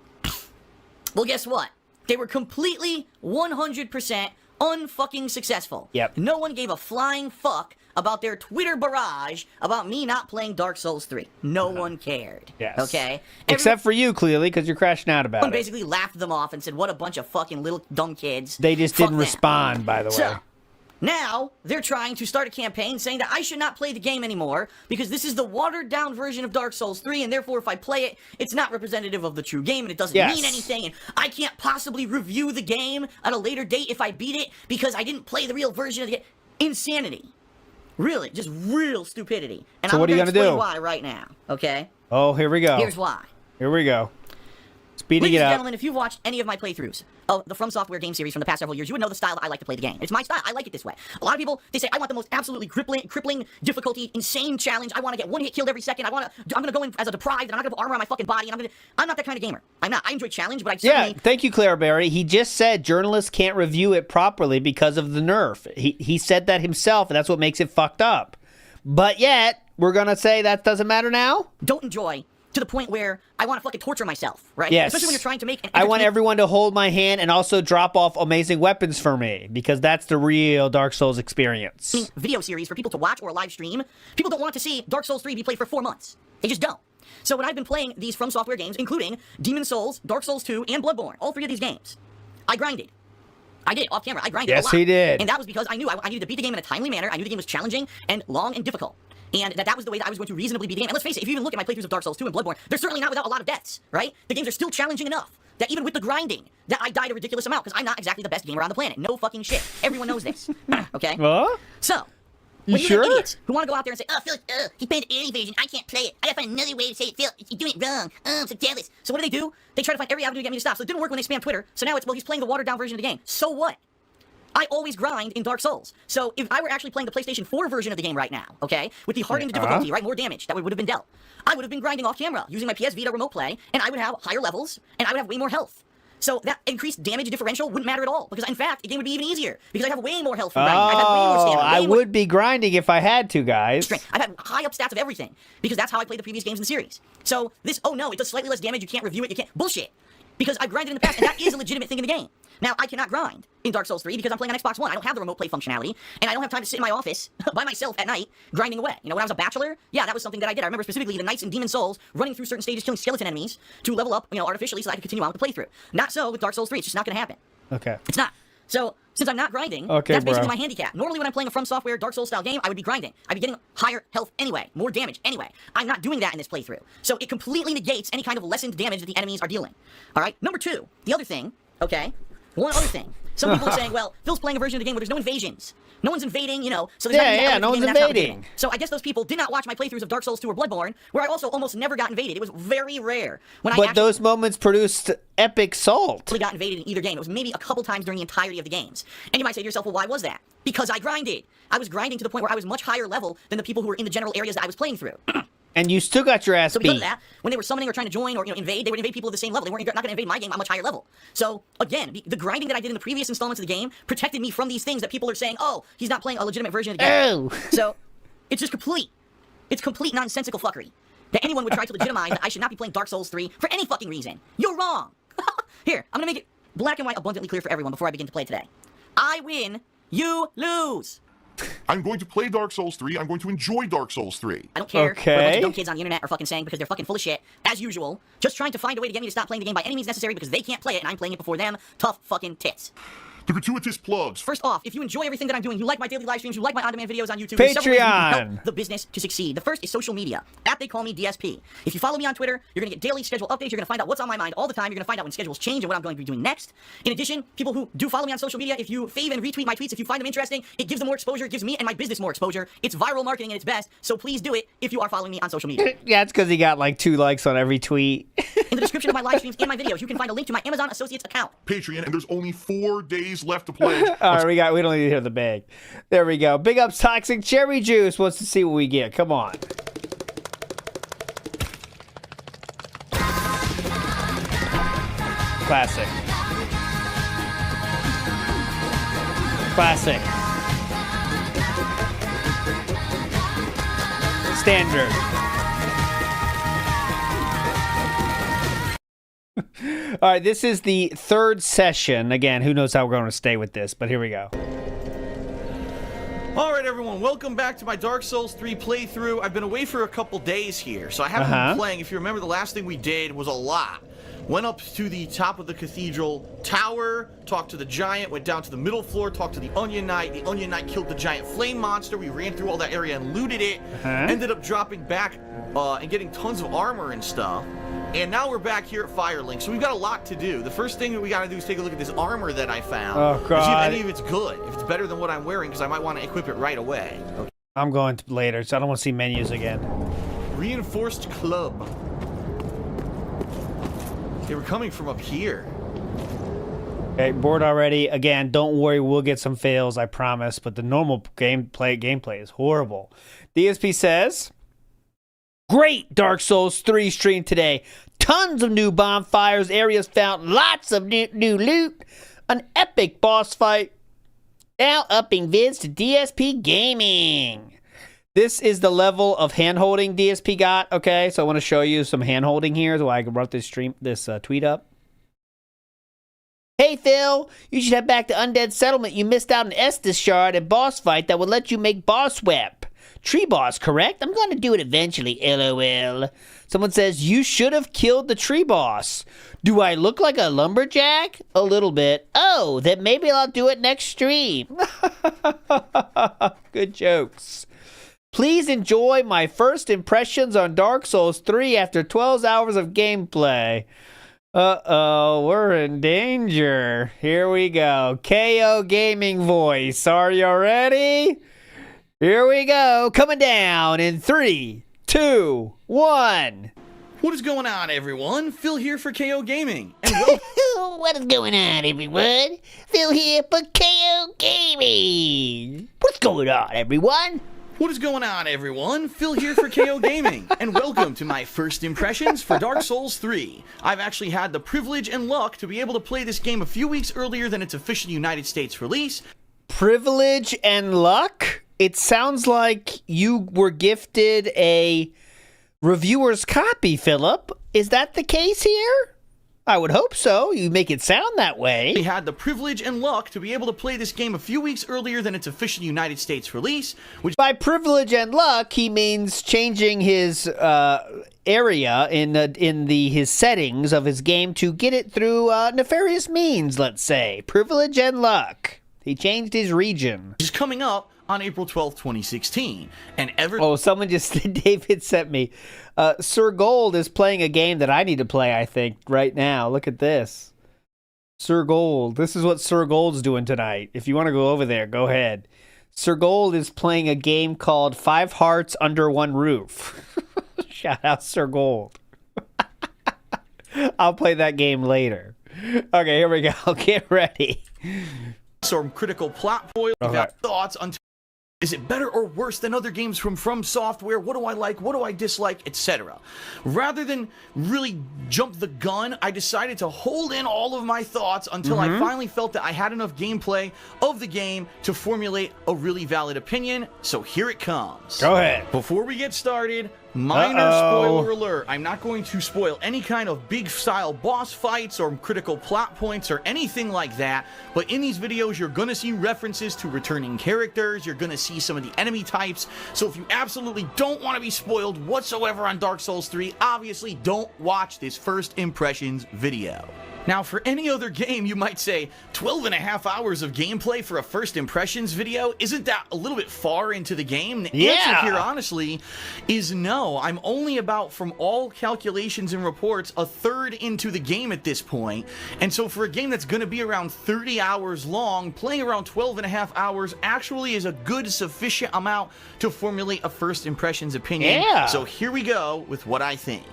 Well, guess what? They were completely 100% unfucking successful. Yep. No one gave a flying fuck about their Twitter barrage about me not playing Dark Souls 3. No one cared. Yes. Okay? Except for you, clearly, because you're crashing out about Everyone it. basically laughed them off and said, what a bunch of fucking little dumb kids. They just Fuck didn't them. respond, by the way. So, now, they're trying to start a campaign saying that I should not play the game anymore because this is the watered-down version of Dark Souls 3, and therefore if I play it, it's not representative of the true game, and it doesn't mean anything, and I can't possibly review the game at a later date if I beat it because I didn't play the real version of the game. Insanity. Really, just real stupidity. And So I'm what are you going to gonna explain do? why right now, okay? Oh, here we go. Here's why. Here we go. Speeding Ladies it and up. gentlemen, if you've watched any of my playthroughs of the From Software game series from the past several years, you would know the style that I like to play the game. It's my style. I like it this way. A lot of people, they say, I want the most absolutely crippling difficulty, insane challenge. I want to get one hit killed every second. I'm going to go in as a deprived, and I'm not going to put armor on my fucking body, and I'm not that kind of gamer. I'm not. I enjoy challenge, but I certainly... Yeah, thank you, Claire Berry. He just said journalists can't review it properly because of the nerf. He said that himself, and that's what makes it fucked up. But yet, we're going to say that doesn't matter now? Don't enjoy to the point where I want to fucking torture myself, right? Yes. Especially when you're trying to make an I want everyone to hold my hand and also drop off amazing weapons for me, because that's the real Dark Souls experience. video series for people to watch or a live stream. People don't want to see Dark Souls 3 be played for 4 months. They just don't. So when I've been playing these From Software games, including Demon Souls, Dark Souls 2, and Bloodborne, all 3 of these games, I grinded. I did, off camera. I grinded a lot. Yes, he did. And that was because I knew I needed to beat the game in a timely manner. I knew the game was challenging and long and difficult. And that was the way that I was going to reasonably beat the game. And let's face it, if you even look at my playthroughs of Dark Souls 2 and Bloodborne, they're certainly not without a lot of deaths, right? The games are still challenging enough that even with the grinding, that I died a ridiculous amount, because I'm not exactly the best gamer on the planet. No fucking shit. Everyone knows this. Okay? Huh? So, You when sure? idiots who want to go out there and say, oh, Phil, he played the early version, I can't play it. I gotta find another way to say it, Phil, you're doing it wrong. I'm so jealous. So what do? They try to find every avenue to get me to stop. So it didn't work when they spammed Twitter. So now it's, well, he's playing the watered down version of the game. So what? I always grind in Dark Souls. So if I were actually playing the PlayStation 4 version of the game right now, okay, with the hardened difficulty, right, more damage that would have been dealt, I would have been grinding off camera using my PS Vita remote play, and I would have higher levels, and I would have way more health. So that increased damage differential wouldn't matter at all, because in fact, the game would be even easier, because I'd have way more health from grinding. I'd have way more stamina. I would be grinding if I had to, guys. Strength. I've had high up stats of everything, because that's how I played the previous games in the series. So this, oh no, it does slightly less damage, you can't review it, you can't, bullshit. Because I've grinded in the past, and that is a legitimate thing in the game. Now, I cannot grind in Dark Souls 3 because I'm playing on Xbox One. I don't have the remote play functionality, and I don't have time to sit in my office by myself at night grinding away. You know, when I was a bachelor, yeah, that was something that I did. I remember specifically the Knights and Demon Souls running through certain stages, killing skeleton enemies to level up, you know, artificially so that I could continue on with the playthrough. Not so with Dark Souls 3. It's just not going to happen. Okay. It's not. So, since I'm not grinding, Okay, that's basically bro. my handicap. Normally when I'm playing a From Software Dark Souls style game, I would be grinding. I'd be getting higher health anyway, more damage anyway. I'm not doing that in this playthrough. So it completely negates any kind of lessened damage that the enemies are dealing. Alright? Number two, the other thing, okay? One other thing. Some people are saying, well, Phil's playing a version of the game where there's no invasions. No one's invading, you know, so there's not Yeah, no one's invading. So I guess those people did not watch my playthroughs of Dark Souls 2 or Bloodborne, where I also almost never got invaded. It was very rare when I But actually those moments produced epic salt. got invaded in either game. It was maybe a couple times during the entirety of the games. And you might say to yourself, well, why was that? Because I grinded. I was grinding to the point where I was much higher level than the people who were in the general areas that I was playing through. And you still got your ass So because beat. of that, when they were summoning or trying to join or invade, they would invade people at the same level. They weren't not going to invade my game at a much higher level. So again, the grinding that I did in the previous installments of the game protected me from these things that people are saying, oh, he's not playing a legitimate version of the game. Oh. So it's just it's complete nonsensical fuckery that anyone would try to legitimize that I should not be playing Dark Souls 3 for any fucking reason. You're wrong. Here, I'm going to make it black and white abundantly clear for everyone before I begin to play today. I win, you lose. I'm going to play Dark Souls 3. I'm going to enjoy Dark Souls 3. I don't care what a bunch Okay. of dumb kids on the internet are fucking saying because they're fucking full of shit, as usual. Just trying to find a way to get me to stop playing the game by any means necessary because they can't play it and I'm playing it before them. Tough fucking tits. The gratuitous plugs. First off, if you enjoy everything that I'm doing, you like my daily live streams, you like my on-demand videos on YouTube, there's several ways you can Patreon. help the business to succeed. The first is social media. They call me DSP. If you follow me on Twitter, you're going to get daily schedule updates. You're going to find out what's on my mind all the time. You're going to find out when schedules change and what I'm going to be doing next. In addition, people who do follow me on social media, if you fave and retweet my tweets, if you find them interesting, it gives them more exposure. It gives me and my business more exposure. It's viral marketing at its best, so please do it if you are following me on social media. Yeah, it's because he got like 2 likes on every tweet. In the description of my live streams and my videos, you can find a link to my Amazon Associates account. Patreon, and there's only 4 days left to play. All right, we don't need to hear the bag. There we go. Big ups, Toxic Cherry Juice wants to see what we get. Come on. Classic. Classic. Standard. All right, this is the third session. Again, who knows how we're going to stay with this, but here we go. Alright everyone, welcome back to my Dark Souls 3 playthrough. I've been away for a couple days here, so I haven't been playing. If you remember, the last thing we did was a lot. Went up to the top of the cathedral tower, talked to the giant, went down to the middle floor, talked to the Onion Knight. The Onion Knight killed the giant flame monster. We ran through all that area and looted it. Ended up dropping back and getting tons of armor and stuff. And now we're back here at Firelink, so we've got a lot to do. The first thing that we gotta do is take a look at this armor that I found. Oh, And see if God. any of it's good. If it's better than what I'm wearing, because I might want to equip it right away. Okay. I'm going to later, so I don't want to see menus again. Reinforced club. They were coming from up here. Okay, bored already. Again, don't worry, we'll get some fails, I promise. But the normal gameplay is horrible. DSP says, great Dark Souls 3 stream today. Tons of new bonfires, areas found, lots of new loot, an epic boss fight. Now upping vids to DSP gaming. This is the level of hand-holding DSP got, okay? So I want to show you some hand-holding here so I can write this tweet up. Hey Phil, you should head back to Undead Settlement. You missed out an Estus shard and boss fight that would let you make boss whip. Tree boss, correct? I'm going to do it eventually, LOL. Someone says, you should have killed the tree boss. Do I look like a lumberjack? A little bit. Oh, then maybe I'll do it next stream. Good jokes. Please enjoy my first impressions on Dark Souls 3 after 12 hours of gameplay. Uh-oh, we're in danger. Here we go. KO Gaming voice. Are you ready? Here we go. Coming down in 3, 2, 1. What is going on, everyone? Phil here for KO Gaming. And What is going on, everyone? Phil here for KO Gaming. What's going on, everyone? What is going on, everyone? Phil here for KO Gaming, and welcome to my first impressions for Dark Souls 3. I've actually had the privilege and luck to be able to play this game a few weeks earlier than its official United States release. Privilege and luck? It sounds like you were gifted a reviewer's copy, Philip. Is that the case here? I would hope so. You make it sound that way. We had the privilege and luck to be able to play this game a few weeks earlier than its official United States release, which By privilege and luck, he means changing his area in his settings of his game to get it through nefarious means, let's say. Privilege and luck. He changed his region. is coming up on April 12th, 2016. And Someone just, David sent me. Sir Gold is playing a game that I need to play, I think, right now. Look at this. Sir Gold. This is what Sir Gold's doing tonight. If you want to go over there, go ahead. Sir Gold is playing a game called 5 Hearts Under One Roof. Shout out Sir Gold. I'll play that game later. Okay, here we go. Get ready. some critical plot foil. We've got thoughts on is it better or worse than other games from Software? What do I like? What do I dislike? Etc. Rather than really jump the gun, I decided to hold in all of my thoughts until I finally felt that I had enough gameplay of the game to formulate a really valid opinion. So here it comes. Go ahead. Before we get started, minor spoiler alert. I'm not going to spoil any kind of big style boss fights or critical plot points or anything like that, but in these videos you're going to see references to returning characters, you're going to see some of the enemy types, so if you absolutely don't want to be spoiled whatsoever on Dark Souls 3, obviously don't watch this first impressions video. Now, for any other game, you might say, 12 and a half hours of gameplay for a first impressions video? Isn't that a little bit far into the game? The answer here, honestly, is no. I'm only about, from all calculations and reports, a third into the game at this point. And so for a game that's going to be around 30 hours long, playing around 12 and a half hours actually is a good, sufficient amount to formulate a first impressions opinion. So here we go with what I think.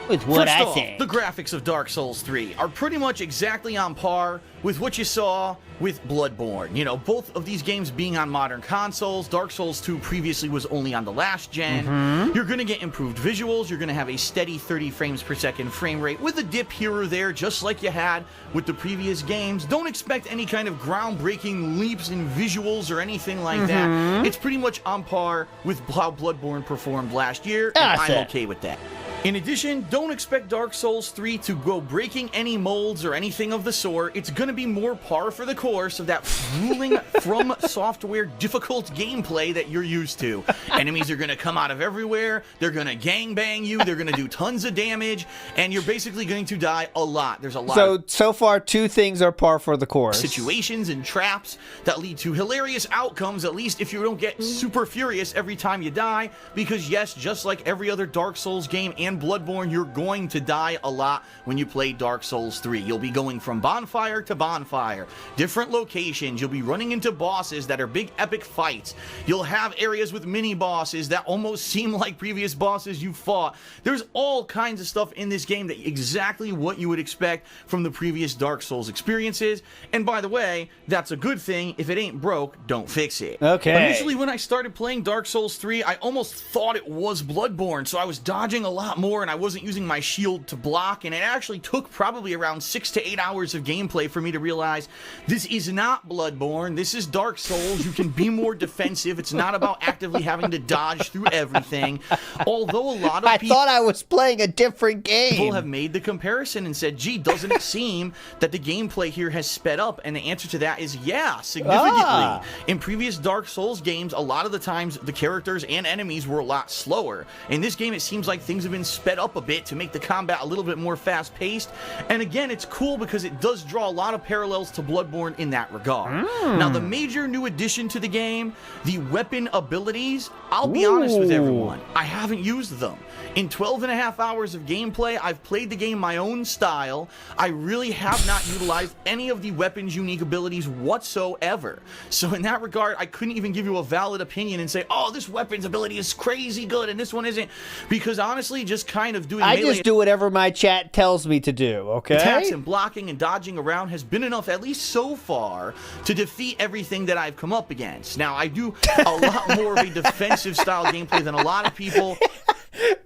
With what First I off, think. the graphics of Dark Souls 3 are pretty much exactly on par with what you saw with Bloodborne. You know, both of these games being on modern consoles. Dark Souls 2 previously was only on the last gen. You're going to get improved visuals. You're going to have a steady 30 frames per second frame rate with a dip here or there, just like you had with the previous games. Don't expect any kind of groundbreaking leaps in visuals or anything like that. It's pretty much on par with how Bloodborne performed last year, and I'm okay with that. In addition, don't expect Dark Souls 3 to go breaking any molds or anything of the sort. It's going to be more par for the course of that grueling From Software difficult gameplay that you're used to. Enemies are going to come out of everywhere, they're going to gangbang you, they're going to do tons of damage, and you're basically going to die a lot. There's a lot So far, two things are par for the course. Situations and traps that lead to hilarious outcomes, at least if you don't get super furious every time you die, because yes, just like every other Dark Souls game and Bloodborne, you're going to die a lot when you play Dark Souls 3. You'll be going from bonfire to bonfire, different locations, you'll be running into bosses that are big epic fights, you'll have areas with mini bosses that almost seem like previous bosses you fought. There's all kinds of stuff in this game that exactly what you would expect from the previous Dark Souls experiences, and by the way, that's a good thing. If it ain't broke, don't fix it. Okay. Initially when I started playing Dark Souls 3, I almost thought it was Bloodborne, so I was dodging a lot lot more, and I wasn't using my shield to block, and it actually took probably around 6 to 8 hours of gameplay for me to realize this is not Bloodborne, this is Dark Souls. You can be more defensive. It's not about actively having to dodge through everything. Although a lot of I thought I was playing a different game. people have made the comparison and said, gee, doesn't it seem that the gameplay here has sped up? And the answer to that is yeah, significantly. In previous Dark Souls games, a lot of the times the characters and enemies were a lot slower. In this game, it seems like things have been sped up a bit to make the combat a little bit more fast-paced. And again, it's cool because it does draw a lot of parallels to Bloodborne in that regard. Now, the major new addition to the game, the weapon abilities, I'll be honest with everyone, I haven't used them. In 12 and a half hours of gameplay, I've played the game my own style. I really have not utilized any of the weapon's unique abilities whatsoever. So in that regard, I couldn't even give you a valid opinion and say, oh, this weapon's ability is crazy good and this one isn't. Because honestly, just kind of doing I melee just do whatever my chat tells me to do, okay? attacks and blocking and dodging around has been enough, at least so far, to defeat everything that I've come up against. Now, I do a lot more of a defensive style gameplay than a lot of people.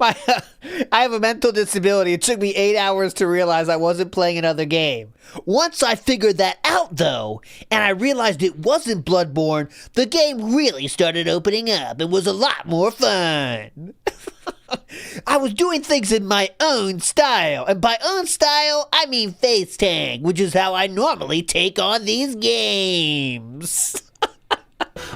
I have a mental disability. It took me 8 hours to realize I wasn't playing another game. Once I figured that out, though, and I realized it wasn't Bloodborne, the game really started opening up and was a lot more fun. I was doing things in my own style, and by own style, I mean face tag, which is how I normally take on these games.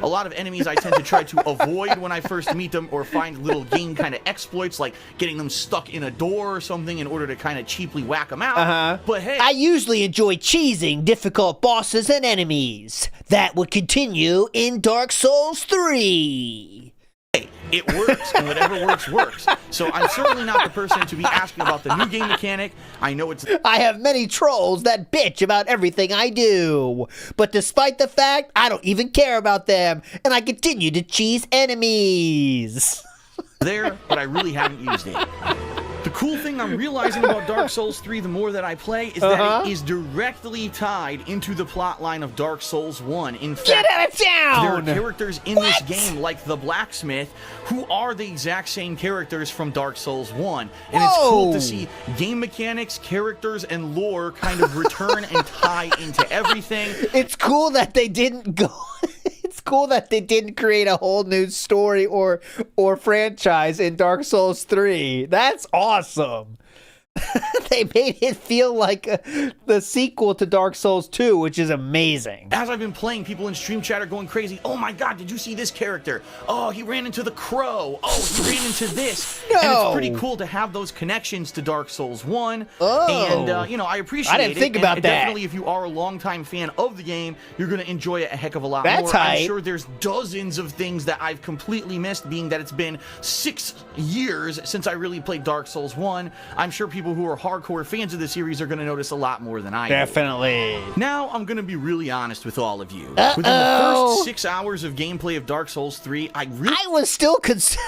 A lot of enemies I tend to try to avoid when I first meet them, or find little game kind of exploits like getting them stuck in a door or something in order to kind of cheaply whack them out. But hey, I usually enjoy cheesing difficult bosses and enemies. That would continue in Dark Souls 3. it works, and whatever works, works. So I'm certainly not the person to be asking about the new game mechanic. I know it's... I have many trolls that bitch about everything I do. But despite the fact, I don't even care about them, and I continue to cheese enemies. there, but I really haven't used it. The cool thing I'm realizing about Dark Souls 3 the more that I play is that it is directly tied into the plot line of Dark Souls 1. In fact, Get out of town! there are characters in this game, like the blacksmith, who are the exact same characters from Dark Souls 1. And it's cool to see game mechanics, characters, and lore kind of return and tie into everything. It's cool that they didn't go... It's cool that they didn't create a whole new story or franchise in Dark Souls 3. That's awesome. They made it feel like the sequel to Dark Souls 2, which is amazing. As I've been playing, people in stream chat are going crazy. Oh my god, did you see this character? Oh, he ran into the crow. Oh, he ran into this. No. And it's pretty cool to have those connections to Dark Souls 1. And, you know, I appreciate it. I didn't think about that. Definitely, if you are a longtime fan of the game, you're going to enjoy it a heck of a lot That's more. hype. I'm sure there's dozens of things that I've completely missed, being that it's been 6 years since I really played Dark Souls 1. I'm sure people who are hardcore fans of the series are going to notice a lot more than I do. Definitely. Now, I'm going to be really honest with all of you. Within the first 6 hours of gameplay of Dark Souls 3, I was still concerned.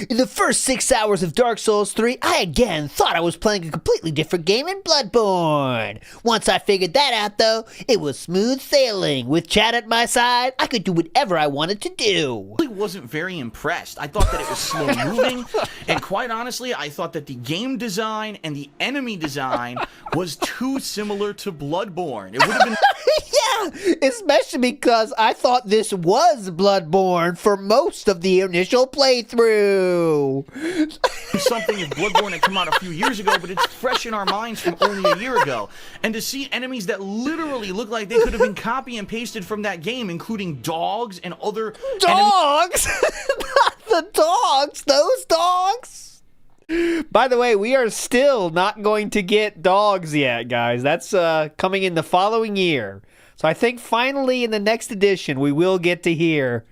In the first 6 hours of Dark Souls 3, I again thought I was playing a completely different game in Bloodborne. Once I figured that out, though, it was smooth sailing. With chat at my side, I could do whatever I wanted to do. I really wasn't very impressed. I thought that it was slow moving, and quite honestly, I thought that the game design and the enemy design was too similar to Bloodborne. It would have been... Yeah, especially because I thought this was Bloodborne for most of the initial playthrough. something if Bloodborne had come out a few years ago, but it's fresh in our minds from only a year ago. And to see enemies that literally look like they could have been copy and pasted from that game, including dogs and other dogs. Not the dogs. Those dogs. By the way, we are still not going to get dogs yet, guys. That's coming in the following year. So I think finally in the next edition we will get to hear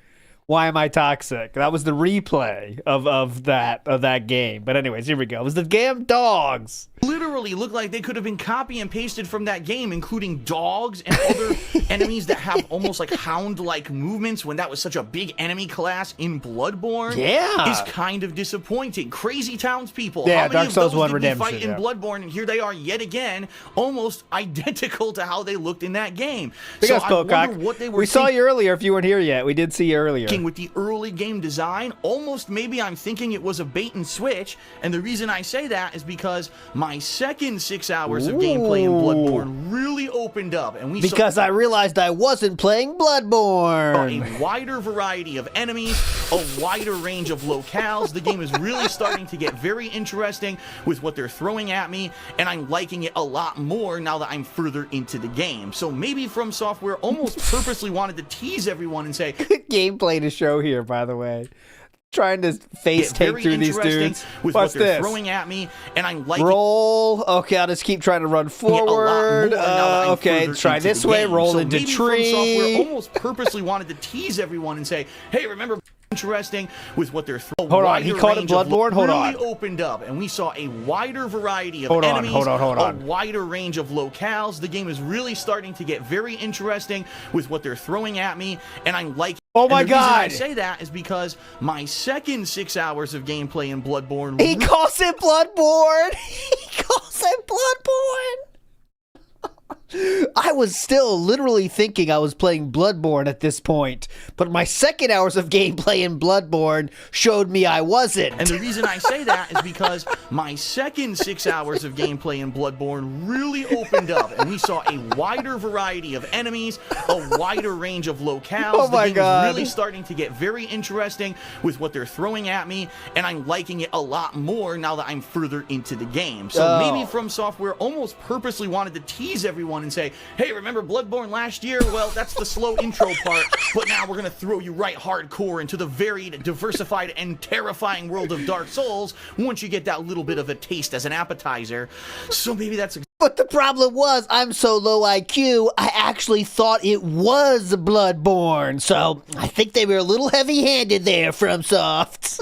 Why Am I Toxic? That was the replay of that game. But anyways, here we go. It was the damn dogs. Literally look like they could have been copy and pasted from that game, including dogs and other enemies that have almost like hound-like movements when that was such a big enemy class in Bloodborne. Yeah. Is kind of disappointing. Crazy townspeople. Yeah, how many Dark of Souls those 1 did Redemption, we fight in Bloodborne, and here they are yet again, almost identical to how they looked in that game. So I wonder what they were we saw you earlier if you weren't here yet. We did see you earlier. With the early early game design, almost maybe I'm thinking it was a bait and switch, and the reason I say that is because my second 6 hours of gameplay in Bloodborne really opened up, and because I realized I wasn't playing Bloodborne. A wider variety of enemies, a wider range of locales. The game is really starting to get very interesting with what they're throwing at me, and I'm liking it a lot more now that I'm further into the game. So maybe From Software almost purposely wanted to tease everyone and say, gameplay to show here, by the way. Trying to face take through these dudes. With Watch what they're this. throwing at me, and I'm liking roll. Okay, I'll just keep trying to run forward. Okay, try this way. Roll into tree. From Software almost purposely wanted to tease everyone and say, hey, remember interesting with what they're throwing. Hold on, he called it Bloodborne? Hold on. Really opened up, and we saw a wider variety of hold enemies, on. a wider range of locales. The game is really starting to get very interesting with what they're throwing at me, and I'm liking. Oh my and the God! reason I say that is because my second 6 hours of gameplay in Bloodborne. He calls it Bloodborne. He calls it Bloodborne. I was still literally thinking I was playing Bloodborne at this point, but my second hours of gameplay in Bloodborne showed me I wasn't. And the reason I say that is because my second 6 hours of gameplay in Bloodborne really opened up, and we saw a wider variety of enemies, a wider range of locales. Oh my God. Is really starting to get very interesting with what they're throwing at me, and I'm liking it a lot more now that I'm further into the game. So maybe From Software almost purposely wanted to tease everyone and say, hey, remember Bloodborne last year? Well, that's the slow intro part, but now we're going to throw you right hardcore into the varied, diversified, and terrifying world of Dark Souls once you get that little bit of a taste as an appetizer. So maybe that's... But the problem was, I'm so low IQ, I actually thought it was Bloodborne. So I think they were a little heavy-handed there, FromSoft.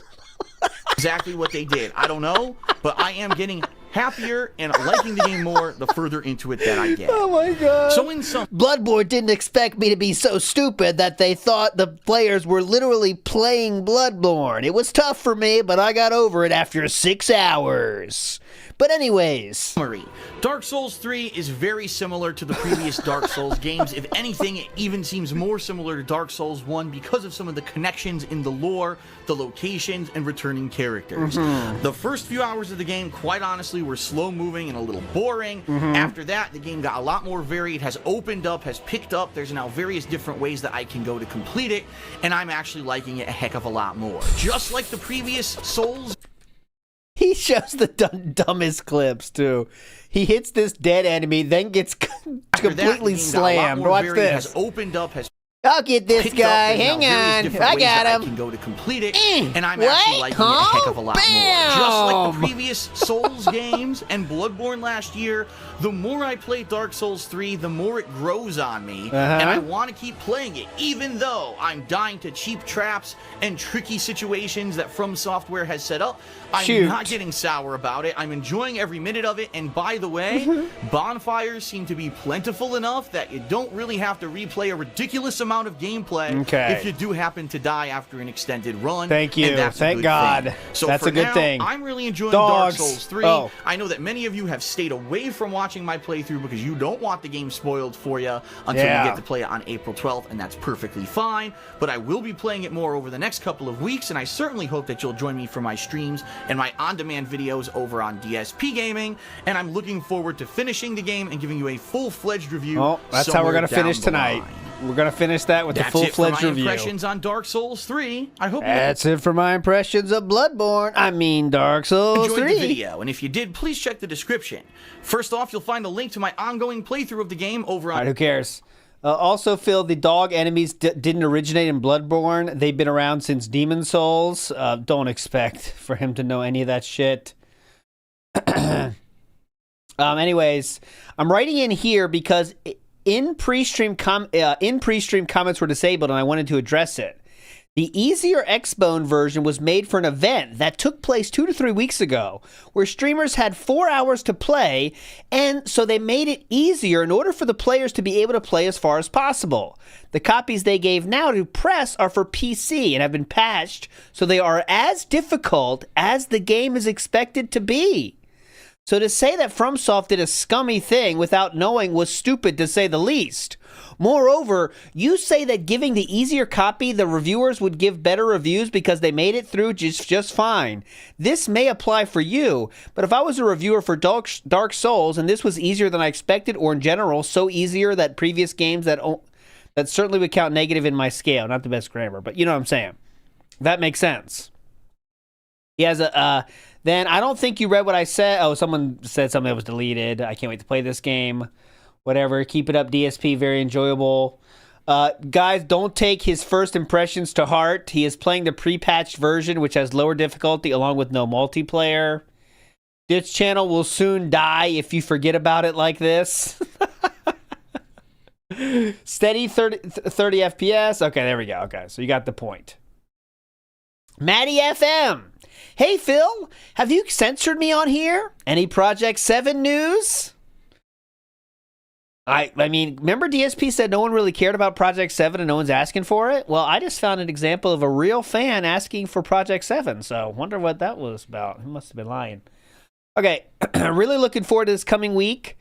exactly what they did. I don't know, but I am getting happier and liking the game more the further into it that I get. Oh my God. So in some... Bloodborne didn't expect me to be so stupid that they thought the players were literally playing Bloodborne. It was tough for me, but I got over it after 6 hours. But anyways, Dark Souls 3 is very similar to the previous Dark Souls games. If anything, it even seems more similar to Dark Souls 1 because of some of the connections in the lore, the locations, and returning characters. The first few hours of the game, quite honestly, were slow-moving and a little boring. After that, the game got a lot more varied, has opened up, has picked up. There's now various different ways that I can go to complete it, and I'm actually liking it a heck of a lot more. Just like the previous Souls... He shows the dumbest clips, too. He hits this dead enemy, then gets completely slammed. Watch this. Has opened up, has I'll get this guy. Hang on. I got him. I can go to complete it, and I'm actually liking it a heck of a lot more. Just like the previous Souls games and Bloodborne last year, the more I play Dark Souls 3, the more it grows on me, and I want to keep playing it, even though I'm dying to cheap traps and tricky situations that From Software has set up. I'm not getting sour about it. I'm enjoying every minute of it, and by the way, bonfires seem to be plentiful enough that you don't really have to replay a ridiculous amount of gameplay if you do happen to die after an extended run. Thank you. Thank God. So that's a good now, thing. I'm really enjoying Dark Souls 3. I know that many of you have stayed away from watching my playthrough because you don't want the game spoiled for you until you get to play it on April 12th, and that's perfectly fine. But I will be playing it more over the next couple of weeks, and I certainly hope that you'll join me for my streams and my on-demand videos over on DSP Gaming, and I'm looking forward to finishing the game and giving you a full-fledged review. Oh, that's how we're going to finish tonight. We're going to finish that with the full-fledged review. That's it for my impressions on Dark Souls 3. I hope that's it for my impressions of Bloodborne. I mean Dark Souls 3. Enjoyed the video, and if you did, please check the description. First off, you'll find a link to my ongoing playthrough of the game over on... All right, who cares? Also, Phil, the dog enemies didn't originate in Bloodborne. They've been around since Demon Souls. Don't expect for him to know any of that shit. Anyways, I'm writing in here because in pre-stream comments were disabled, and I wanted to address it. The easier X-Bone version was made for an event that took place 2 to 3 weeks ago, where streamers had 4 hours to play, and so they made it easier in order for the players to be able to play as far as possible. The copies they gave now to press are for PC and have been patched, so they are as difficult as the game is expected to be. So to say that FromSoft did a scummy thing without knowing was stupid, to say the least. Moreover, you say that giving the easier copy, the reviewers would give better reviews because they made it through just fine. This may apply for you, but if I was a reviewer for Dark Souls and this was easier than I expected, or in general, so easier that previous games that certainly would count negative in my scale. Not the best grammar, but you know what I'm saying. That makes sense. He has then I don't think you read what I said. Oh, someone said something that was deleted. I can't wait to play this game. Whatever. Keep it up, DSP. Very enjoyable. Guys, don't take his first impressions to heart. He is playing the pre-patched version, which has lower difficulty along with no multiplayer. This channel will soon die if you forget about it like this. Steady 30 FPS. Okay, there we go. Okay, so you got the point. Maddie FM. Hey, Phil, have you censored me on here? Any Project 7 news? I mean, remember DSP said no one really cared about Project 7 and no one's asking for it? Well, I just found an example of a real fan asking for Project 7, so wonder what that was about. He must have been lying. Okay, really looking forward to this coming week.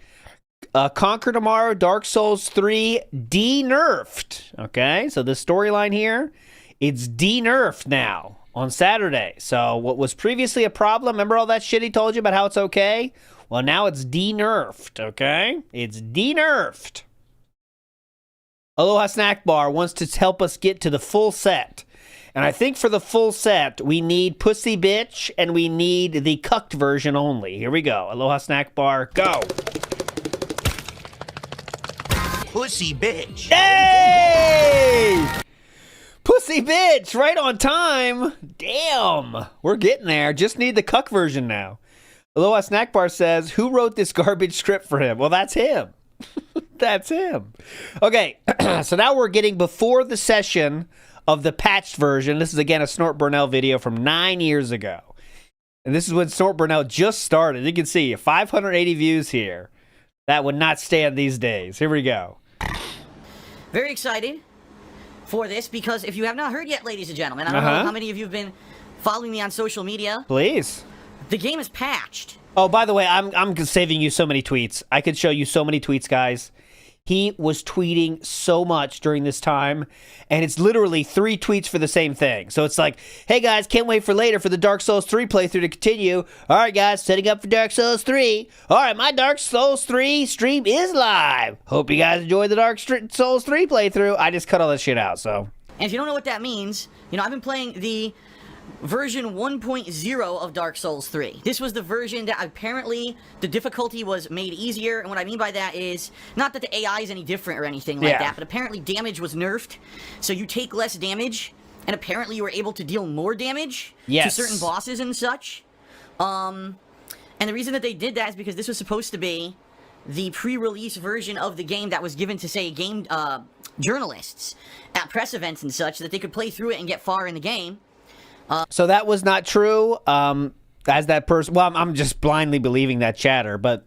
Conquer tomorrow, Dark Souls 3 de-nerfed. Okay, so the storyline here, it's de-nerfed now on Saturday. So what was previously a problem, remember all that shit he told you about how it's okay? Well, now it's de-nerfed, okay? It's de-nerfed. Aloha Snack Bar wants to help us get to the full set. And I think for the full set, we need Pussy Bitch and we need the cucked version only. Here we go. Aloha Snack Bar, go. Pussy Bitch. Hey! Pussy Bitch, right on time. Damn, we're getting there. Just need the cuck version now. Aloha Snack Bar says, who wrote this garbage script for him? Well, that's him. That's him. Okay, so now we're getting before the session of the patched version. This is, again, a Snort Burnell video from 9 years ago. And this is when Snort Burnell just started. You can see 580 views here. That would not stand these days. Here we go. Very excited for this because if you have not heard yet, ladies and gentlemen, I don't know how many of you have been following me on social media. Please. The game is patched. Oh, by the way, I'm saving you so many tweets. I could show you so many tweets, guys. He was tweeting so much during this time, and it's literally 3 tweets for the same thing. So it's like, hey, guys, can't wait for later for the Dark Souls 3 playthrough to continue. All right, guys, setting up for Dark Souls 3. All right, my Dark Souls 3 stream is live. Hope you guys enjoyed the Dark Souls 3 playthrough. I just cut all this shit out, so. And if you don't know what that means, you know, I've been playing the version 1.0 of Dark Souls 3. This was the version that apparently the difficulty was made easier, and what I mean by that is not that the AI is any different or anything like that, but apparently damage was nerfed, so you take less damage, and apparently you were able to deal more damage to certain bosses and such. And the reason that they did that is because this was supposed to be the pre-release version of the game that was given to, say, game journalists at press events and such, so that they could play through it and get far in the game. So that was not true. As that person, well, I'm just blindly believing that chatter, but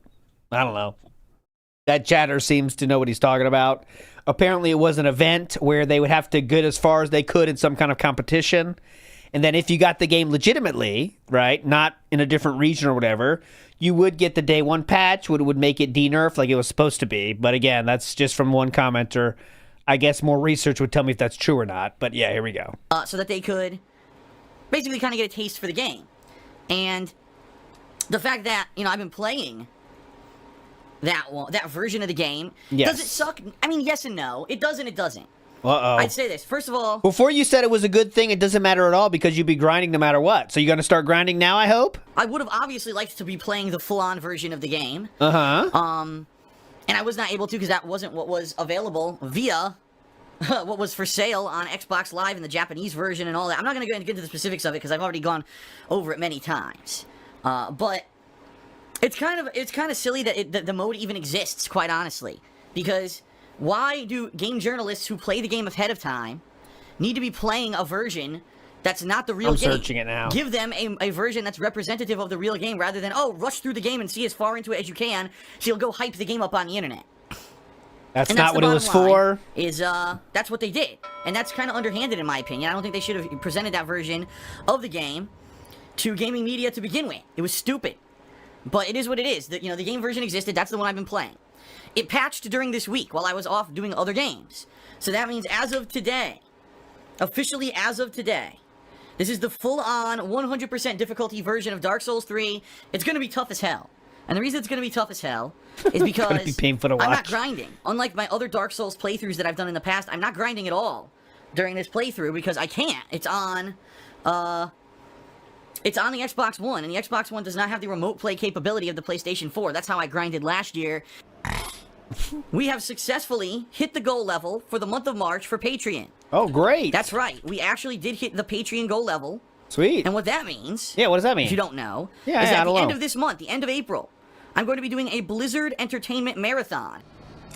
I don't know. That chatter seems to know what he's talking about. Apparently, it was an event where they would have to get as far as they could in some kind of competition. And then if you got the game legitimately, right, not in a different region or whatever, you would get the day one patch, would make it de-nerfed like it was supposed to be. But again, that's just from one commenter. I guess more research would tell me if that's true or not. But yeah, here we go. So that they could basically kind of get a taste for the game. And the fact that, you know, I've been playing that version of the game, does it suck? I mean, yes and no. It does and it doesn't. Uh-oh. I'd say this. First of all, before you said it was a good thing, it doesn't matter at all because you'd be grinding no matter what. So you're going to start grinding now, I hope? I would have obviously liked to be playing the full-on version of the game. Uh-huh. And I was not able to because that wasn't what was available via what was for sale on Xbox Live in the Japanese version and all that. I'm not going to get into the specifics of it because I've already gone over it many times. But it's kind of silly that the mode even exists, quite honestly. Because why do game journalists who play the game ahead of time need to be playing a version that's not the real game? I'm searching it now. Give them a version that's representative of the real game rather than, oh, rush through the game and see as far into it as you can so you'll go hype the game up on the internet. That's not what it was for. That's what they did. And that's kind of underhanded in my opinion. I don't think they should have presented that version of the game to gaming media to begin with. It was stupid. but it is what it is. The game version existed. That's the one I've been playing. It patched during this week while I was off doing other games. So that means as of today, officially as of today, this is the full-on 100% difficulty version of Dark Souls 3. It's going to be tough as hell. And the reason it's going to be tough as hell is because be painful to I'm not watch. grinding. Unlike my other Dark Souls playthroughs that I've done in the past, I'm not grinding at all during this playthrough because I can't. It's on the Xbox One, and the Xbox One does not have the remote play capability of the PlayStation 4. That's how I grinded last year. We have successfully hit the goal level for the month of March for Patreon. Oh, great. That's right. We actually did hit the Patreon goal level. Sweet. And what that means... Yeah, what does that mean? If you don't know... Yeah, is I at don't the know. end of this month, the end of April, I'm going to be doing a Blizzard Entertainment Marathon.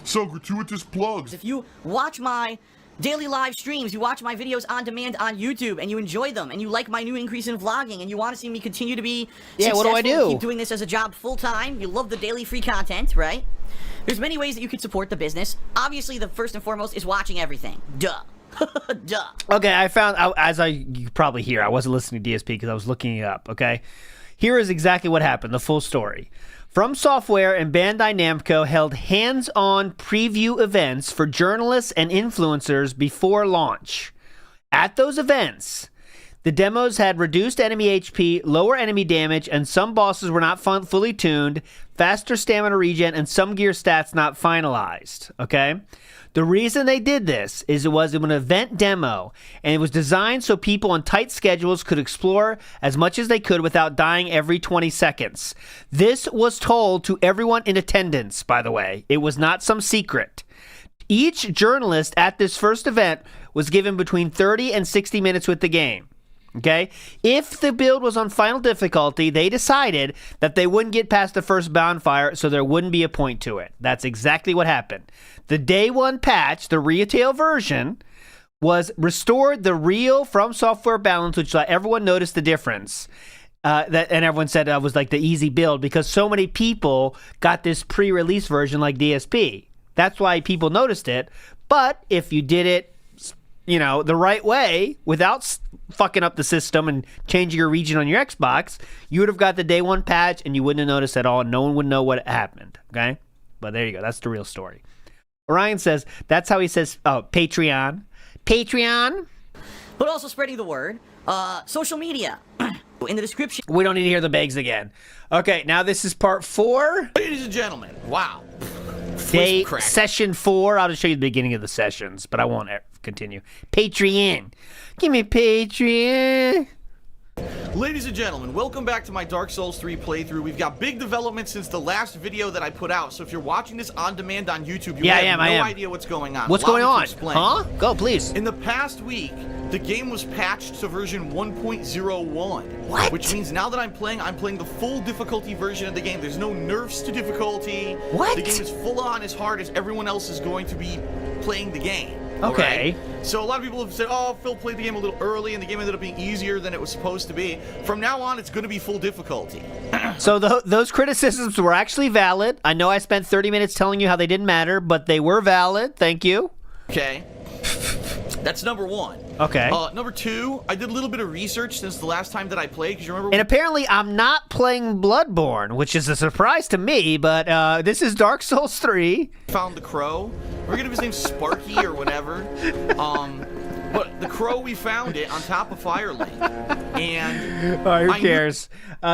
So gratuitous plugs. If you watch my daily live streams, you watch my videos on demand on YouTube, and you enjoy them, and you like my new increase in vlogging, and you want to see me continue to be what do I successful and do? keep doing this as a job full-time, you love the daily free content, right? There's many ways that you can support the business. Obviously, the first and foremost is watching everything. Duh. Duh. Okay, I found, you could probably hear, I wasn't listening to DSP because I was looking it up, okay? Here is exactly what happened, the full story. From Software and Bandai Namco held hands-on preview events for journalists and influencers before launch. At those events, the demos had reduced enemy HP, lower enemy damage, and some bosses were not fully tuned, faster stamina regen, and some gear stats not finalized, okay? The reason they did this is it was an event demo, and it was designed so people on tight schedules could explore as much as they could without dying every 20 seconds. This was told to everyone in attendance, by the way. It was not some secret. Each journalist at this first event was given between 30 and 60 minutes with the game. Okay? If the build was on final difficulty, they decided that they wouldn't get past the first bonfire, so there wouldn't be a point to it. That's exactly what happened. The day one patch, the retail version, was restored the real From Software balance, which let everyone notice the difference. And everyone said that was like the easy build because so many people got this pre-release version like DSP. That's why people noticed it. But if you did it, the right way without fucking up the system and changing your region on your Xbox, you would have got the day one patch and you wouldn't have noticed at all and no one would know what happened, okay? But there you go. That's the real story. Orion says, that's how he says, Patreon. Patreon? But also spreading the word. Social media. In the description. We don't need to hear the begs again. Okay, now this is part 4. Ladies and gentlemen, wow. Day Crack. session 4. I'll just show you the beginning of the sessions, but I won't continue. Patreon. Give me Patreon. Ladies and gentlemen, welcome back to my Dark Souls 3 playthrough. We've got big developments since the last video that I put out, so if you're watching this on demand on YouTube, you have no idea what's going on. What's going on? Huh? Go, please. In the past week, the game was patched to version 1.01. What? Which means now that I'm playing the full difficulty version of the game. There's no nerfs to difficulty. What? The game is full on as hard as everyone else is going to be playing the game. Okay. Right? So a lot of people have said, oh, Phil played the game a little early and the game ended up being easier than it was supposed to be. From now on, it's going to be full difficulty. So those criticisms were actually valid. I know I spent 30 minutes telling you how they didn't matter, but they were valid. Thank you. Okay. That's number 1. Okay. Number 2, I did a little bit of research since the last time that I played, because you remember... And apparently I'm not playing Bloodborne, which is a surprise to me, but this is Dark Souls 3. Found the crow. We're gonna his name Sparky or whatever. But the crow, we found it on top of Firelink. And... Who cares?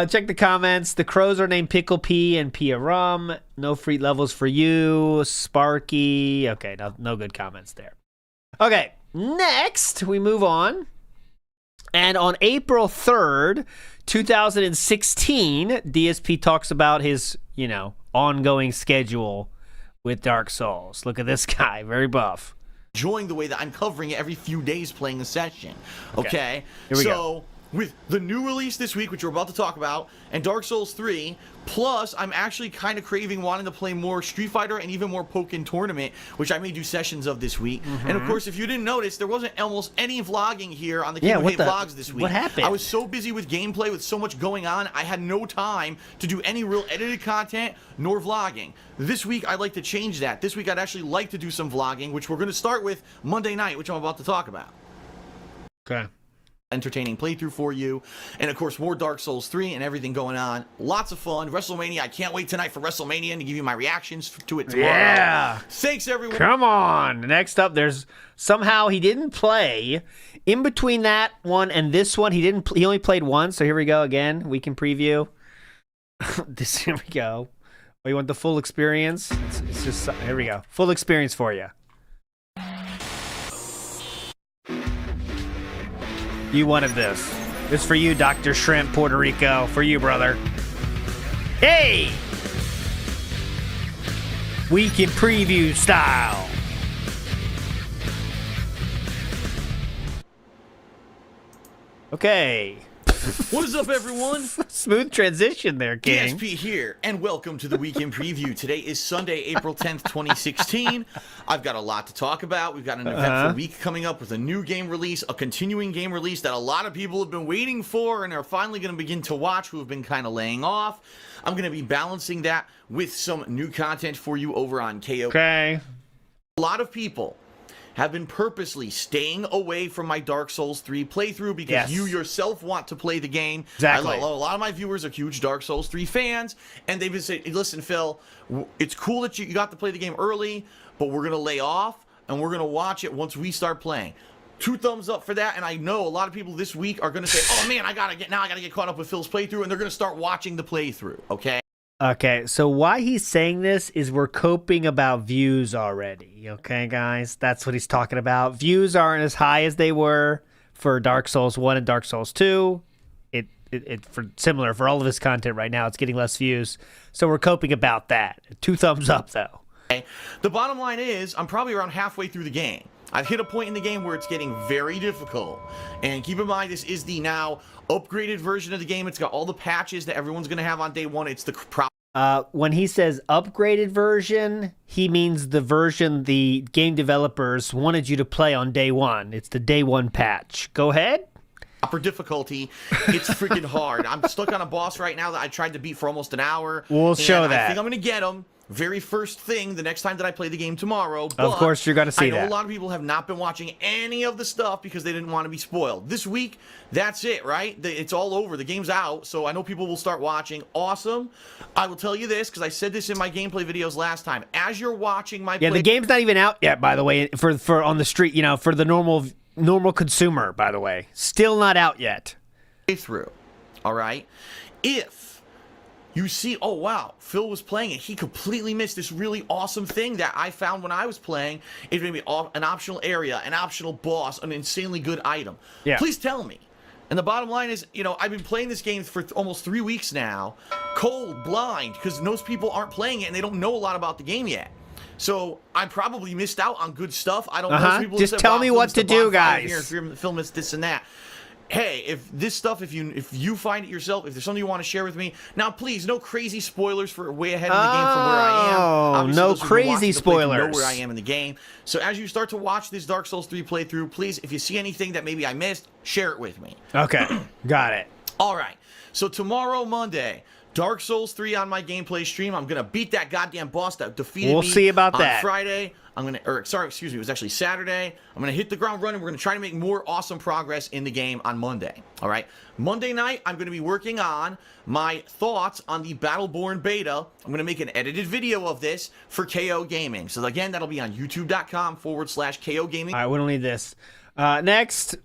Check the comments. The crows are named Pickle P and Pia Rum. No free levels for you. Sparky. Okay, no good comments there. Okay. Next, we move on. And on April 3rd, 2016, DSP talks about his, ongoing schedule with Dark Souls. Look at this guy, very buff. Enjoying the way that I'm covering it every few days playing a session. Okay? Here we go. With the new release this week, which we're about to talk about, and Dark Souls 3, plus I'm actually kind of craving wanting to play more Street Fighter and even more Pokken Tournament, which I may do sessions of this week. And of course, if you didn't notice, there wasn't almost any vlogging here on the King of Hate Vlogs this week. What happened? I was so busy with gameplay, with so much going on, I had no time to do any real edited content nor vlogging. This week, I'd like to change that. This week, I'd actually like to do some vlogging, which we're going to start with Monday night, which I'm about to talk about. Okay. entertaining playthrough for you. And of course, more Dark Souls 3 and everything going on. Lots of fun. WrestleMania. I can't wait tonight for WrestleMania and to give you my reactions to it tomorrow. Yeah. Thanks, everyone. Come on. Next up, there's somehow he didn't play in between that one and this one. He only played one. So here we go again. We can preview. Here we go. Oh, you want the full experience? It's just here we go. Full experience for you. You wanted this. This for you, Dr. Shrimp, Puerto Rico. For you, brother. Hey! Weekend preview style. Okay. What is up, everyone? Smooth transition there, King. DSP here, and welcome to the Weekend Preview. Today is Sunday, April 10th, 2016. I've got a lot to talk about. We've got an eventful week coming up with a new game release, a continuing game release that a lot of people have been waiting for and are finally going to begin to watch, who have been kind of laying off. I'm going to be balancing that with some new content for you over on KO. Okay. A lot of people have been purposely staying away from my Dark Souls 3 playthrough because you yourself want to play the game. Exactly. A lot of my viewers are huge Dark Souls 3 fans, and they've been saying, listen, Phil, it's cool that you got to play the game early, but we're going to lay off, and we're going to watch it once we start playing. 2 thumbs up for that, and I know a lot of people this week are going to say, oh man, I gotta get caught up with Phil's playthrough, and they're going to start watching the playthrough, okay? Okay, so why he's saying this is we're coping about views already, okay, guys? That's what he's talking about. Views aren't as high as they were for Dark Souls 1 and Dark Souls 2. Similar for all of his content right now, it's getting less views. So we're coping about that. 2 thumbs up, though. Okay. The bottom line is I'm probably around halfway through the game. I've hit a point in the game where it's getting very difficult. And keep in mind, this is the now upgraded version of the game. It's got all the patches that everyone's going to have on day one. It's the when he says upgraded version, he means the version the game developers wanted you to play on day one. It's the day one patch. Go ahead. proper difficulty. It's freaking hard. I'm stuck on a boss right now that I tried to beat for almost an hour. We'll show that. I think I'm going to get him. Very first thing the next time that I play the game tomorrow. But of course, you're going to see that. I know a lot of people have not been watching any of the stuff because they didn't want to be spoiled. This week, that's it, right? It's all over. The game's out, so I know people will start watching. Awesome. I will tell you this because I said this in my gameplay videos last time. As you're watching my the game's not even out yet, by the way, for on the street, for the normal consumer, by the way. Still not out yet. Through. All right? If you see, oh wow, Phil was playing it. He completely missed this really awesome thing that I found when I was playing. It's going to be an optional area, an optional boss, an insanely good item. Yeah. Please tell me. And the bottom line is, I've been playing this game for almost 3 weeks now, cold, blind, because most people aren't playing it and they don't know a lot about the game yet. So I probably missed out on good stuff. I don't know. Most people just tell me what to do, guys. Film is this and that. Hey, if this stuff, if you find it yourself, if there's something you want to share with me, now please, no crazy spoilers for way ahead of the game from where I am. Obviously, no those who've been watching crazy the playthrough spoilers. know where I am in the game. So as you start to watch this Dark Souls 3 playthrough, please, if you see anything that maybe I missed, share it with me. Okay, got it. All right. So tomorrow, Monday, Dark Souls 3 on my gameplay stream. I'm gonna beat that goddamn boss that defeated me. We'll see about on that. Friday. It was actually Saturday. I'm gonna hit the ground running. We're gonna try to make more awesome progress in the game on Monday. All right. Monday night, I'm gonna be working on my thoughts on the Battleborn beta. I'm gonna make an edited video of this for KO Gaming. So again, that'll be on youtube.com/KO Gaming. All right, we don't need this. Next,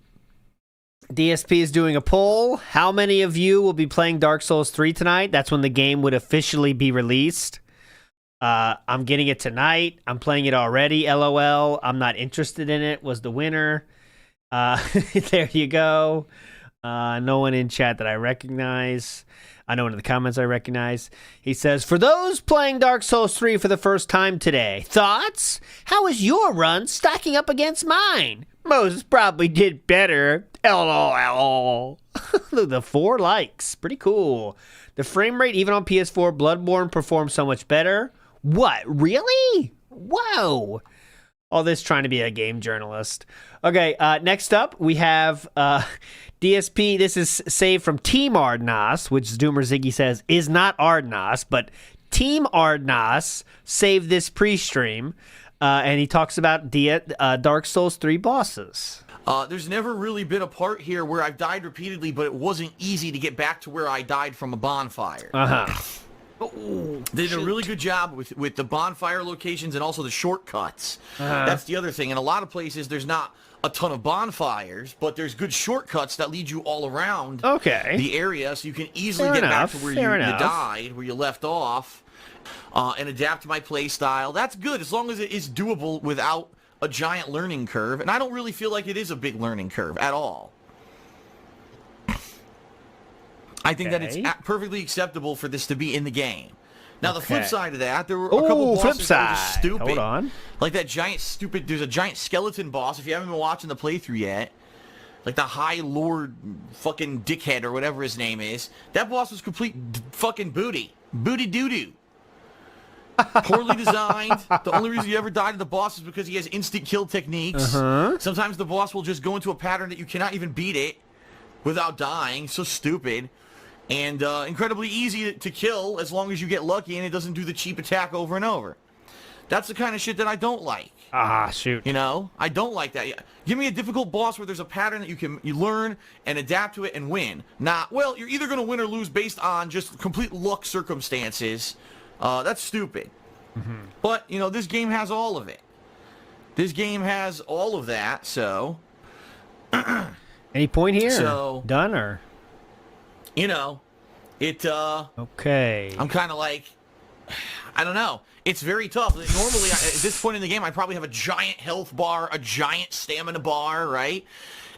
DSP is doing a poll. How many of you will be playing Dark Souls 3 tonight? That's when the game would officially be released. I'm getting it tonight. I'm playing it already. LOL. I'm not interested in it. Was the winner. There you go. No one in chat that I recognize. I know one in the comments I recognize. He says, for those playing Dark Souls 3 for the first time today, thoughts? How is your run stacking up against mine? Moses probably did better. LOL. Look, the 4 likes. Pretty cool. The frame rate, even on PS4, Bloodborne performs so much better. What? Really? Whoa. All this trying to be a game journalist. Okay, next up, we have DSP. This is saved from Team Ardnas, which Zoomer Ziggy says is not Ardnas, but Team Ardnas saved this pre-stream, and he talks about Dark Souls 3 bosses. There's never really been a part here where I've died repeatedly, but it wasn't easy to get back to where I died from a bonfire. They did a really good job with the bonfire locations and also the shortcuts. That's the other thing. In a lot of places, there's not a ton of bonfires, but there's good shortcuts that lead you all around the area, so you can easily get back to where you died, where you left off, and adapt to my play style. That's good, as long as it is doable without a giant learning curve, and I don't really feel like it is a big learning curve at all. I think that it's perfectly acceptable for this to be in the game. Now, the flip side of that, there were a couple bosses that were just stupid. Hold on. Like that giant there's a giant skeleton boss, if you haven't been watching the playthrough yet. Like the High Lord fucking dickhead or whatever his name is. That boss was complete fucking booty. Booty doo-doo. Poorly designed. The only reason you ever die to the boss is because he has instant kill techniques. Sometimes the boss will just go into a pattern that you cannot even beat it without dying. So stupid. And incredibly easy to kill as long as you get lucky and it doesn't do the cheap attack over and over. That's the kind of shit that I don't like. Shoot. You know? I don't like that. Give me a difficult boss where there's a pattern that you learn and adapt to it and win. Not, well, you're either going to win or lose based on just complete luck circumstances. That's stupid. But, you know, this game has all of it. This game has all of that, so... Any point here? So... Done, or...? You know, okay. I'm kind of like, I don't know. It's very tough. Normally, at this point in the game, I probably have a giant health bar, a giant stamina bar, right?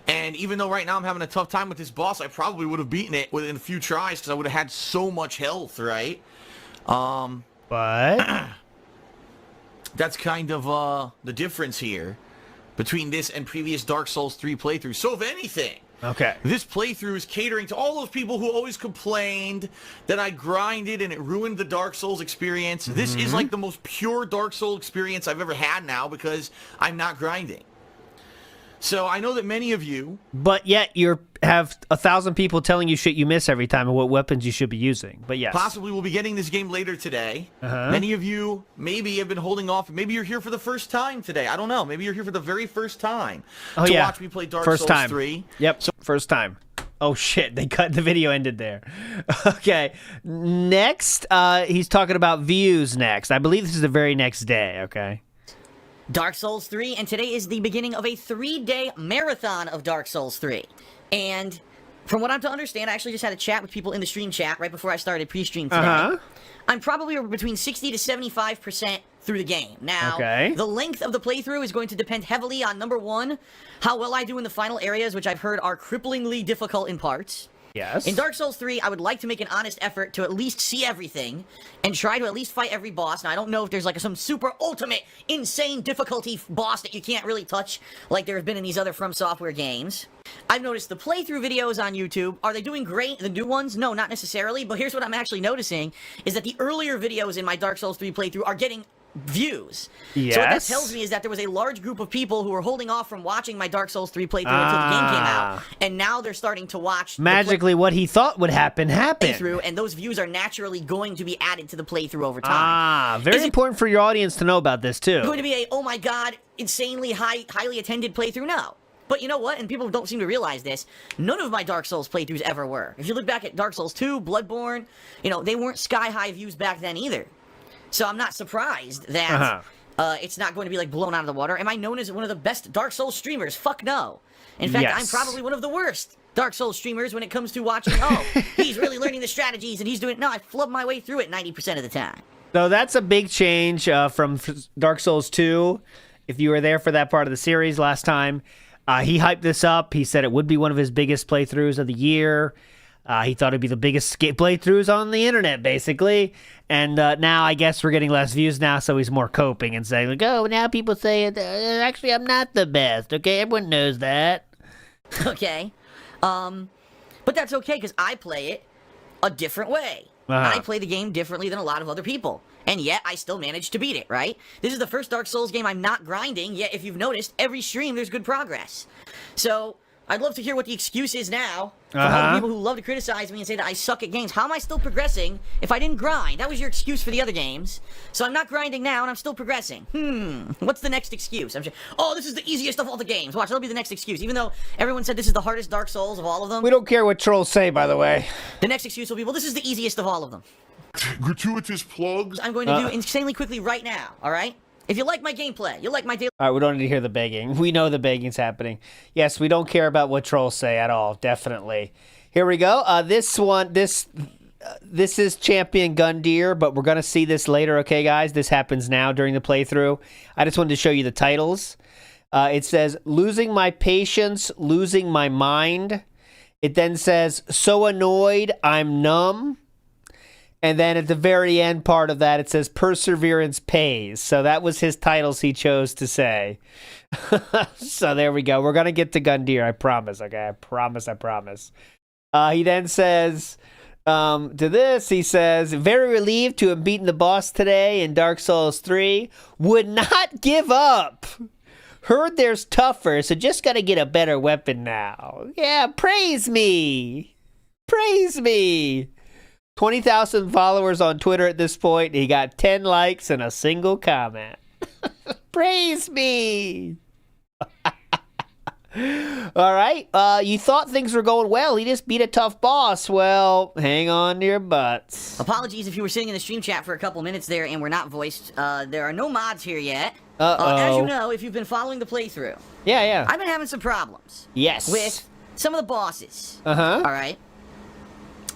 And even though right now I'm having a tough time with this boss, I probably would have beaten it within a few tries because I would have had so much health, right? But that's kind of the difference here between this and previous Dark Souls 3 playthroughs. So if anything... this playthrough is catering to all those people who always complained that I grinded and it ruined the Dark Souls experience. This is like the most pure Dark Souls experience I've ever had now because I'm not grinding. So I know that many of you... But yet you have 1,000 people telling you shit you miss every time and what weapons you should be using. But yes. Possibly we'll be getting this game later today. Many of you maybe have been holding off. Maybe you're here for the first time today. I don't know. Maybe you're here for the very first time to watch me play Dark Souls 3. Yep, so, first time. Oh shit, they cut the video ended there. Okay, next, he's talking about views next. I believe this is the very next day, okay? Dark Souls 3, and today is the beginning of a 3-day marathon of Dark Souls 3. And from what I'm to understand, I actually just had a chat with people in the stream chat right before I started pre-stream today. I'm probably between 60 to 75% through the game. Now, the length of the playthrough is going to depend heavily on, number one, how well I do in the final areas, which I've heard are cripplingly difficult in parts. Yes. In Dark Souls 3, I would like to make an honest effort to at least see everything and try to at least fight every boss. Now, I don't know if there's like some super ultimate insane difficulty boss that you can't really touch like there have been in these other From Software games. I've noticed the playthrough videos on YouTube. Are they doing great? The new ones? No, not necessarily. But here's what I'm actually noticing is that the earlier videos in my Dark Souls 3 playthrough are getting views. Yes. So what that tells me is that there was a large group of people who were holding off from watching my Dark Souls 3 playthrough until the game came out, and now they're starting to watch magically what he thought would happen playthrough, and those views are naturally going to be added to the playthrough over time. Very important for your audience to know about this too. Going to be a oh my god, insanely highly attended playthrough? No. But you know what? And people don't seem to realize this. None of my Dark Souls playthroughs ever were. If you look back at Dark Souls 2, Bloodborne, you know, they weren't sky-high views back then either. So I'm not surprised that it's not going to be like blown out of the water. Am I known as one of the best Dark Souls streamers? Fuck no. In fact, I'm probably one of the worst Dark Souls streamers when it comes to watching, oh, he's really learning the strategies and he's doing... No, I flub my way through it 90% of the time. So that's a big change from Dark Souls 2. If you were there for that part of the series last time, he hyped this up. He said it would be one of his biggest playthroughs of the year. He thought it'd be the biggest playthroughs on the internet, basically. And now I guess we're getting less views now, so he's more coping and saying, like, oh, now people say, actually, I'm not the best, okay? Everyone knows that. Okay. But that's okay, because I play it a different way. I play the game differently than a lot of other people. And yet, I still managed to beat it, right? This is the first Dark Souls game I'm not grinding, yet if you've noticed, every stream there's good progress. So... I'd love to hear what the excuse is now from all the people who love to criticize me and say that I suck at games. How am I still progressing if I didn't grind? That was your excuse for the other games. So I'm not grinding now, and I'm still progressing. What's the next excuse? I'm sure, oh, this is the easiest of all the games. Watch, that'll be the next excuse. Even though everyone said this is the hardest Dark Souls of all of them. We don't care what trolls say, by the way. The next excuse will be, well, this is the easiest of all of them. Gratuitous plugs. I'm going to do insanely quickly right now, all right? If you like my gameplay, you like my daily... All right, we don't need to hear the begging. We know the begging's happening. Yes, we don't care about what trolls say at all, definitely. Here we go. This is Champion Gundyr, but we're going to see this later, okay, guys? This happens now during the playthrough. I just wanted to show you the titles. It says, Losing My Patience, Losing My Mind. It then says, So Annoyed, I'm Numb. And then at the very end part of that, it says, Perseverance Pays. So that was his titles he chose to say. So there we go. We're going to get to Gundyr, I promise, okay? I promise. He then says, to this, he says, very relieved to have beaten the boss today in Dark Souls 3. Would not give up. Heard there's tougher, so just got to get a better weapon now. Yeah, praise me. Praise me. 20,000 followers on Twitter at this point. He got 10 likes and a single comment. Praise me. All right. You thought things were going well. He just beat a tough boss. Well, hang on to your butts. Apologies if you were sitting in the stream chat for a couple minutes there and were not voiced. There are no mods here yet. As you know, if you've been following the playthrough. Yeah. I've been having some problems. Yes. With some of the bosses. All right.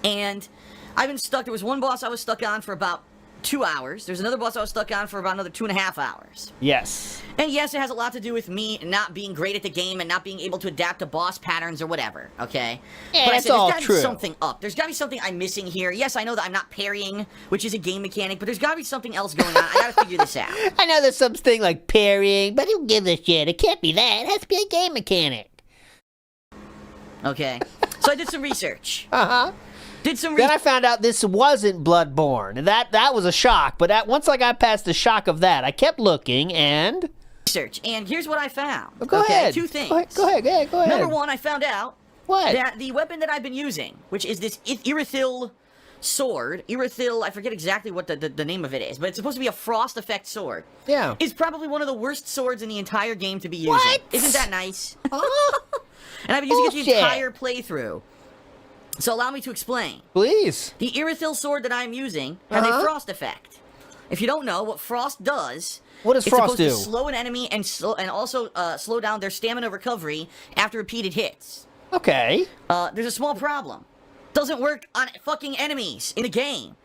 And I've been stuck. There was one boss I was stuck on for about 2 hours. There's another boss I was stuck on for about another 2.5 hours. Yes. And yes, it has a lot to do with me not being great at the game and not being able to adapt to boss patterns or whatever, okay? Yeah, but that's all there's gotta true. be something up. There's gotta be something I'm missing here. Yes, I know that I'm not parrying, which is a game mechanic, but there's gotta be something else going on. I gotta figure this out. I know there's something like parrying, but who gives a shit? It can't be that. It has to be a game mechanic. Okay. So I did some research. Then I found out this wasn't Bloodborne. That was a shock, but once I got past the shock of that, I kept looking and... Research, and here's what I found. Go ahead. 2 things. Go ahead. Number 1, I found out what? That the weapon that I've been using, which is this Irithyll sword, I forget exactly what the name of it is, but it's supposed to be a frost effect sword. Yeah. Is probably one of the worst swords in the entire game to be using. What? Isn't that nice? And I've been using it the entire playthrough. So allow me to explain. Please. The Irithyll sword that I'm using has a frost effect. If you don't know what frost does, what does frost do? It's supposed to slow an enemy and also slow down their stamina recovery after repeated hits. Okay. There's a small problem. Doesn't work on fucking enemies in the game.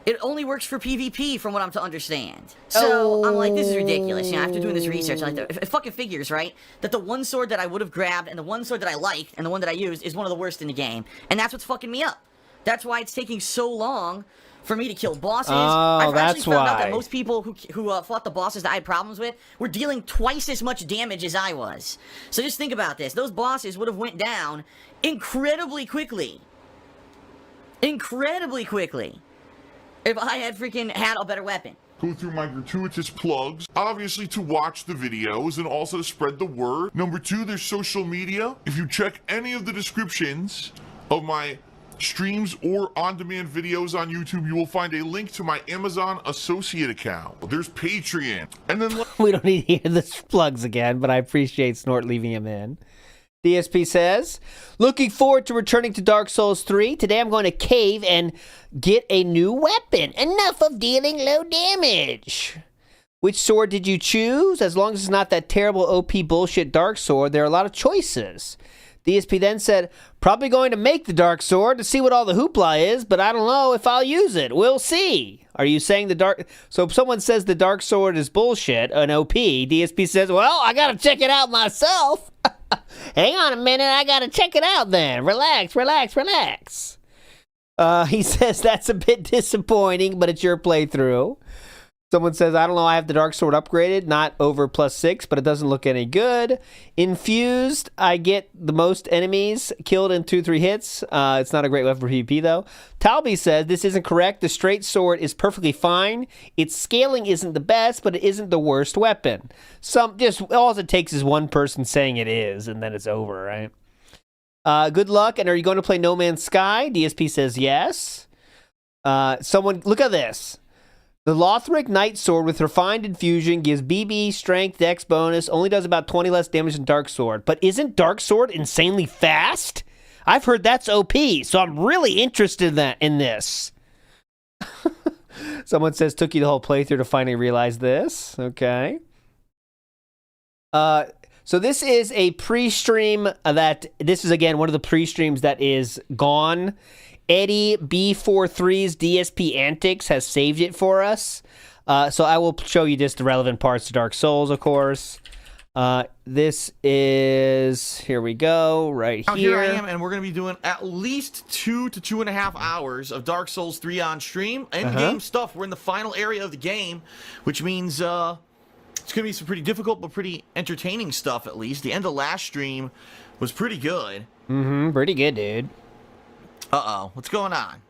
It only works for PvP, from what I'm to understand. So I'm like, this is ridiculous. You know, after doing this research, I'm like, it fucking figures, right? That the one sword that I would have grabbed and the one sword that I liked and the one that I used is one of the worst in the game, and that's what's fucking me up. That's why it's taking so long for me to kill bosses. I've actually found out that most people who fought the bosses that I had problems with were dealing twice as much damage as I was. So just think about this. Those bosses would have went down incredibly quickly. Incredibly quickly. If I had freaking had a better weapon. Go through my gratuitous plugs, obviously to watch the videos and also to spread the word. Number 2, there's social media. If you check any of the descriptions of my streams or on-demand videos on YouTube, you will find a link to my Amazon associate account. There's Patreon. And then we don't need to hear the plugs again, but I appreciate Snort leaving him in. DSP says, looking forward to returning to Dark Souls 3. Today I'm going to cave and get a new weapon. Enough of dealing low damage. Which sword did you choose? As long as it's not that terrible OP bullshit Dark Sword, there are a lot of choices. DSP then said, probably going to make the Dark Sword to see what all the hoopla is, but I don't know if I'll use it. We'll see. Are you saying the Dark... So if someone says the Dark Sword is bullshit, an OP, DSP says, well, I gotta check it out myself. Hang on a minute, I gotta check it out then. Relax. He says that's a bit disappointing, but it's your playthrough. Someone says, I don't know, I have the Dark Sword upgraded, not over +6, but it doesn't look any good. Infused, I get the most enemies killed in 2-3 hits. It's not a great weapon for PvP, though. Talby says, this isn't correct. The straight sword is perfectly fine. Its scaling isn't the best, but it isn't the worst weapon. All it takes is one person saying it is, and then it's over, right? Good luck. And are you going to play No Man's Sky? DSP says yes. Someone, look at this. The Lothric Night Sword with Refined Infusion gives BB, Strength, Dex bonus, only does about 20 less damage than Dark Sword. But isn't Dark Sword insanely fast? I've heard that's OP, so I'm really interested in this. Someone says, took you the whole playthrough to finally realize this. Okay. So this is a pre-stream this is, again, one of the pre-streams that is gone. Eddie B43's DSP Antics has saved it for us. So I will show you just the relevant parts to Dark Souls, of course. This is, here we go, right now, here. Here I am, and we're going to be doing at least 2 to 2.5 hours of Dark Souls 3 on stream. End-game stuff. We're in the final area of the game, which means it's going to be some pretty difficult but pretty entertaining stuff, at least. The end of last stream was pretty good. Pretty good, dude. Uh-oh. What's going on?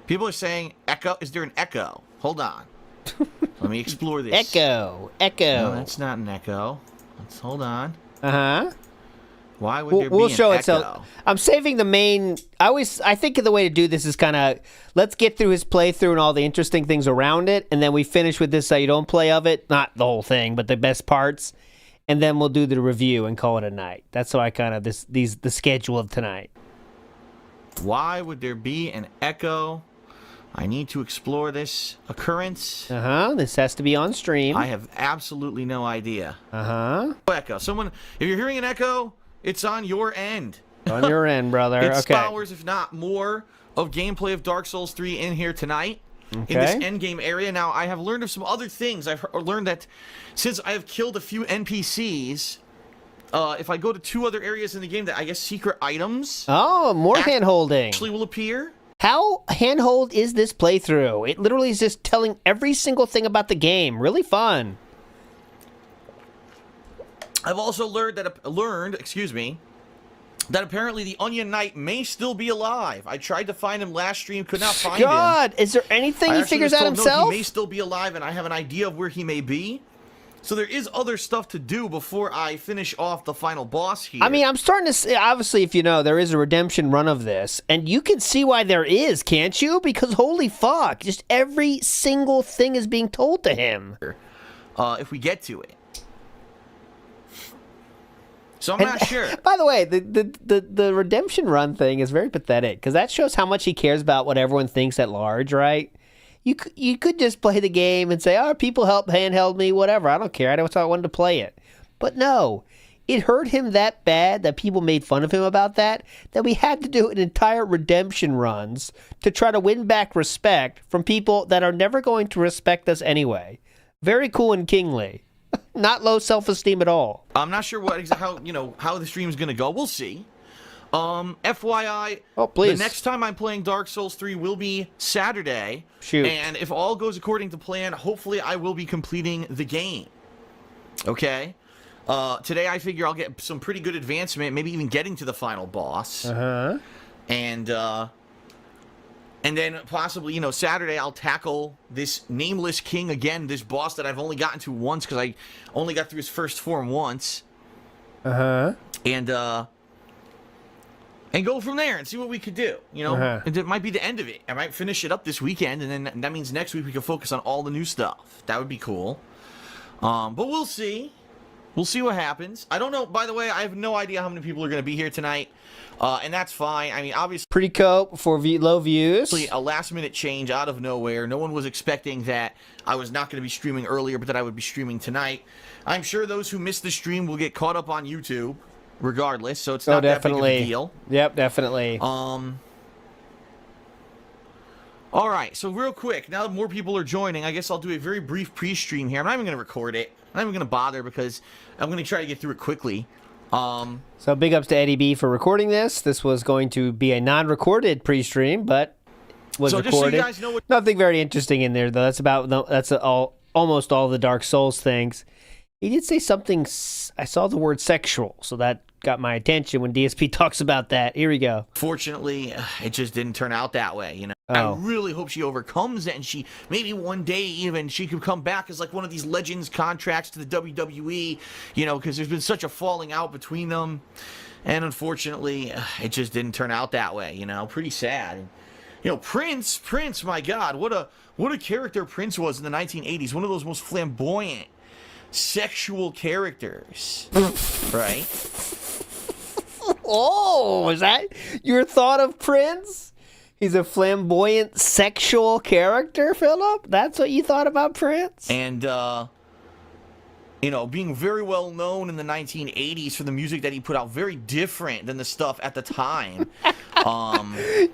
People are saying echo. Is there an echo? Hold on. Let me explore this. Echo. No, that's not an echo. Let's hold on. Why would there be we'll an show echo? it. So I'm saving the main. I think the way to do this is kind of, let's get through his playthrough and all the interesting things around it, and then we finish with this so you don't play of it. Not the whole thing, but the best parts, and then we'll do the review and call it a night. That's how I kind of the schedule of tonight. Why would there be an echo? I need to explore this occurrence. This has to be on stream. I have absolutely no idea. Echo. Someone, if you're hearing an echo, it's on your end. On your end, brother. It's okay. hours, if not more, of gameplay of Dark Souls 3 in here tonight. In this endgame area. Now, I have learned of some other things. I've learned that since I have killed a few NPCs, if I go to 2 other areas in the game, that I guess secret items. Oh, more hand-holding. Actually will appear. How handhold is this playthrough? It literally is just telling every single thing about the game. Really fun. I've also learned that apparently the Onion Knight may still be alive. I tried to find him last stream, could not find him. God, is there anything he figures out himself? No, he may still be alive, and I have an idea of where he may be. So there is other stuff to do before I finish off the final boss here. I mean, I'm starting to see, obviously, if you know, there is a redemption run of this, and you can see why there is, can't you? Because holy fuck, just every single thing is being told to him. If we get to it. So I'm not sure. By the way, the redemption run thing is very pathetic, because that shows how much he cares about what everyone thinks at large, right? You could just play the game and say, oh, people handheld me, whatever. I don't care. I just wanted to play it. But no, it hurt him that bad that people made fun of him about that we had to do an entire redemption runs to try to win back respect from people that are never going to respect us anyway. Very cool and kingly. Not low self-esteem at all. I'm not sure how the stream is going to go. We'll see. FYI, please. The next time I'm playing Dark Souls 3 will be Saturday. Shoot. And if all goes according to plan, hopefully I will be completing the game. Okay? Today I figure I'll get some pretty good advancement, maybe even getting to the final boss. And then possibly, Saturday I'll tackle this Nameless King again, this boss that I've only gotten to once because I only got through his first form once. And go from there and see what we could do. And it might be the end of it. I might finish it up this weekend, and then that means next week we can focus on all the new stuff. That would be cool. But we'll see. We'll see what happens. I don't know. By the way, I have no idea how many people are going to be here tonight. And that's fine. I mean, obviously, pretty cope for low views. A last-minute change out of nowhere. No one was expecting that I was not going to be streaming earlier, but that I would be streaming tonight. I'm sure those who missed the stream will get caught up on YouTube. Regardless, so it's not that big of a deal. Yep, definitely. All right, so real quick, now that more people are joining, I guess I'll do a very brief pre-stream here. I'm not even going to record it. I'm not even going to bother because I'm going to try to get through it quickly. So big ups to Eddie B for recording this. This was going to be a non-recorded pre-stream, but was recorded. Just so you guys know Nothing very interesting in there, though. That's almost all the Dark Souls things. He did say something. I saw the word sexual, so that got my attention when DSP talks about that. Here we go. Fortunately, it just didn't turn out that way, I really hope she overcomes it, and maybe one day even she could come back as like one of these Legends contracts to the WWE, because there's been such a falling out between them. And unfortunately, it just didn't turn out that way, you know, pretty sad. You know, Prince, my God, what a character Prince was in the 1980s. One of those most flamboyant, sexual characters, right? Oh, is that your thought of Prince? He's a flamboyant sexual character, Philip? That's what you thought about Prince? And, you know, being very well known in the 1980s for the music that he put out, very different than the stuff at the time.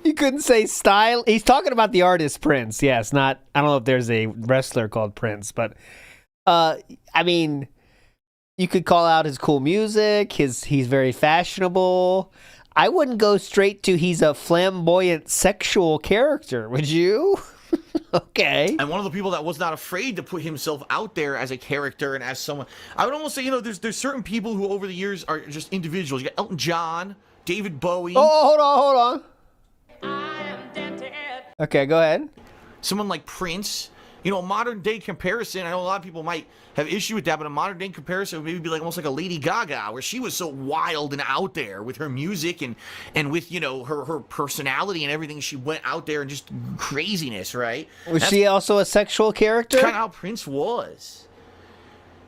You couldn't say style. He's talking about the artist Prince. Yes, not. I don't know if there's a wrestler called Prince, but I mean, you could call out his cool music. He's very fashionable. I wouldn't go straight to he's a flamboyant sexual character. Would you? Okay. And one of the people that was not afraid to put himself out there as a character and as someone. I would almost say, you know, there's certain people who over the years are just individuals. You got Elton John, David Bowie. Oh, hold on. Okay, go ahead. Someone like Prince. You know, a modern day comparison, I know a lot of people might have issue with that, but a modern day comparison would maybe be like almost like a Lady Gaga, where she was so wild and out there with her music and with, you know, her personality and everything. She went out there and just craziness, right? Was she also a sexual character? That's kind of how Prince was.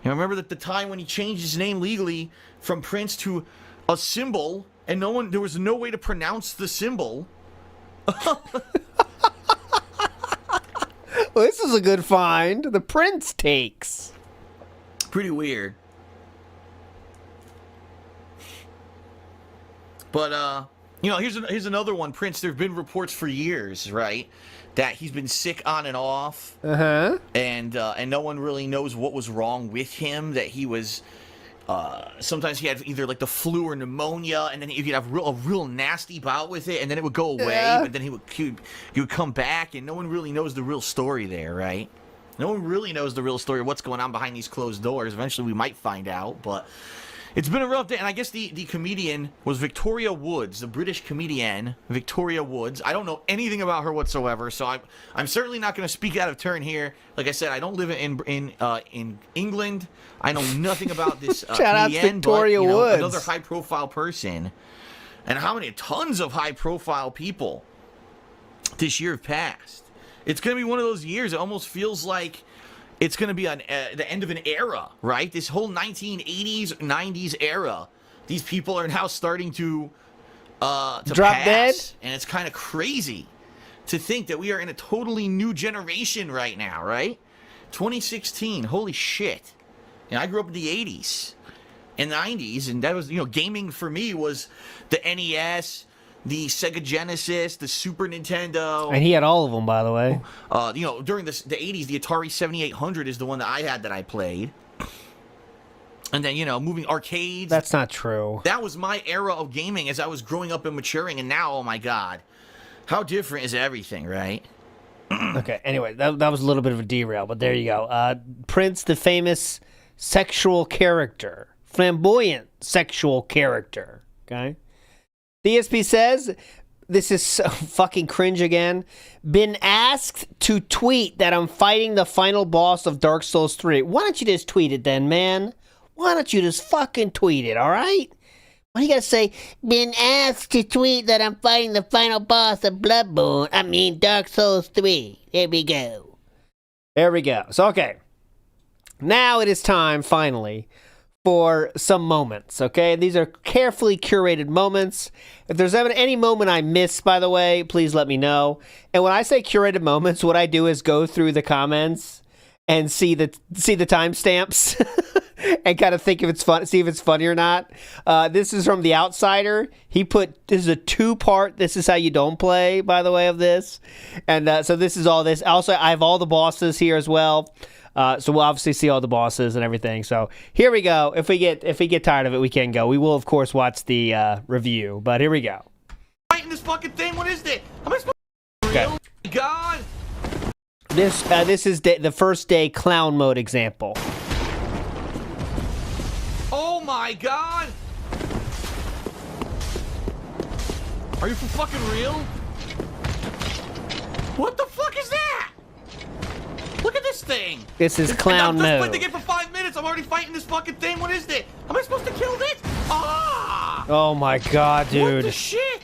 You know, remember that the time when he changed his name legally from Prince to a symbol, and there was no way to pronounce the symbol. Well, this is a good find. The Prince takes. Pretty weird. But, you know, here's another one. Prince, there have been reports for years, right, that he's been sick on and off. Uh-huh. And no one really knows what was wrong with him, that he was... sometimes he had either like the flu or pneumonia, and then he'd have a real nasty bout with it, and then it would go away, yeah. But then he would come back, and no one really knows the real story there, right? No one really knows the real story of what's going on behind these closed doors. Eventually we might find out, but it's been a rough day. And I guess the comedian was Victoria Woods, the British comedian Victoria Woods. I don't know anything about her whatsoever, so I'm certainly not going to speak out of turn here. Like I said, I don't live in England. I know nothing about this Shout out comedian, Victoria but, you know, Woods, another high-profile person. And how many tons of high-profile people this year have passed. It's going to be one of those years. It almost feels like it's going to be the end of an era, right? This whole 1980s, 90s era. These people are now starting to drop dead, and it's kind of crazy to think that we are in a totally new generation right now, right? 2016, holy shit! You know, I grew up in the 80s and 90s, and that was, you know, gaming for me was the NES, the Sega Genesis, the Super Nintendo. And he had all of them, by the way. You know, during the 80s, the Atari 7800 is the one that I had that I played. And then, you know, moving arcades. That's not true. That was my era of gaming as I was growing up and maturing. And now, oh my God, how different is everything, right? Okay, anyway, that was a little bit of a derail, but there you go. Prince, the famous sexual character. Flamboyant sexual character. Okay? DSP says, this is so fucking cringe again. Been asked to tweet that I'm fighting the final boss of Dark Souls 3. Why don't you just tweet it then, man? Why don't you just fucking tweet it, alright? Why you gotta say, been asked to tweet that I'm fighting the final boss of Dark Souls 3. There we go. There we go. So, okay. Now it is time, finally, for some moments, okay? These are carefully curated moments. If there's ever any moment I miss, by the way, please let me know. And when I say curated moments, what I do is go through the comments and see the timestamps and kind of think if it's fun, see if it's funny or not. This is from The Outsider. He put, this is a 2-part, this is how you don't play, by the way, of this. And so this is all this. Also, I have all the bosses here as well. So we'll obviously see all the bosses and everything. So here we go. If we get tired of it, we can go. We will, of course, watch the review. But here we go. Fighting this fucking thing. What is this? Am I supposed to? Okay. Oh my God. This is the first day clown mode example. Oh my God. Are you for fucking real? What the fuck is that? Look at this thing! This is clown mode. I've just played the game for 5 minutes. I'm already fighting this fucking thing. What is this? Am I supposed to kill this? Ah! Oh my god, dude. What the shit?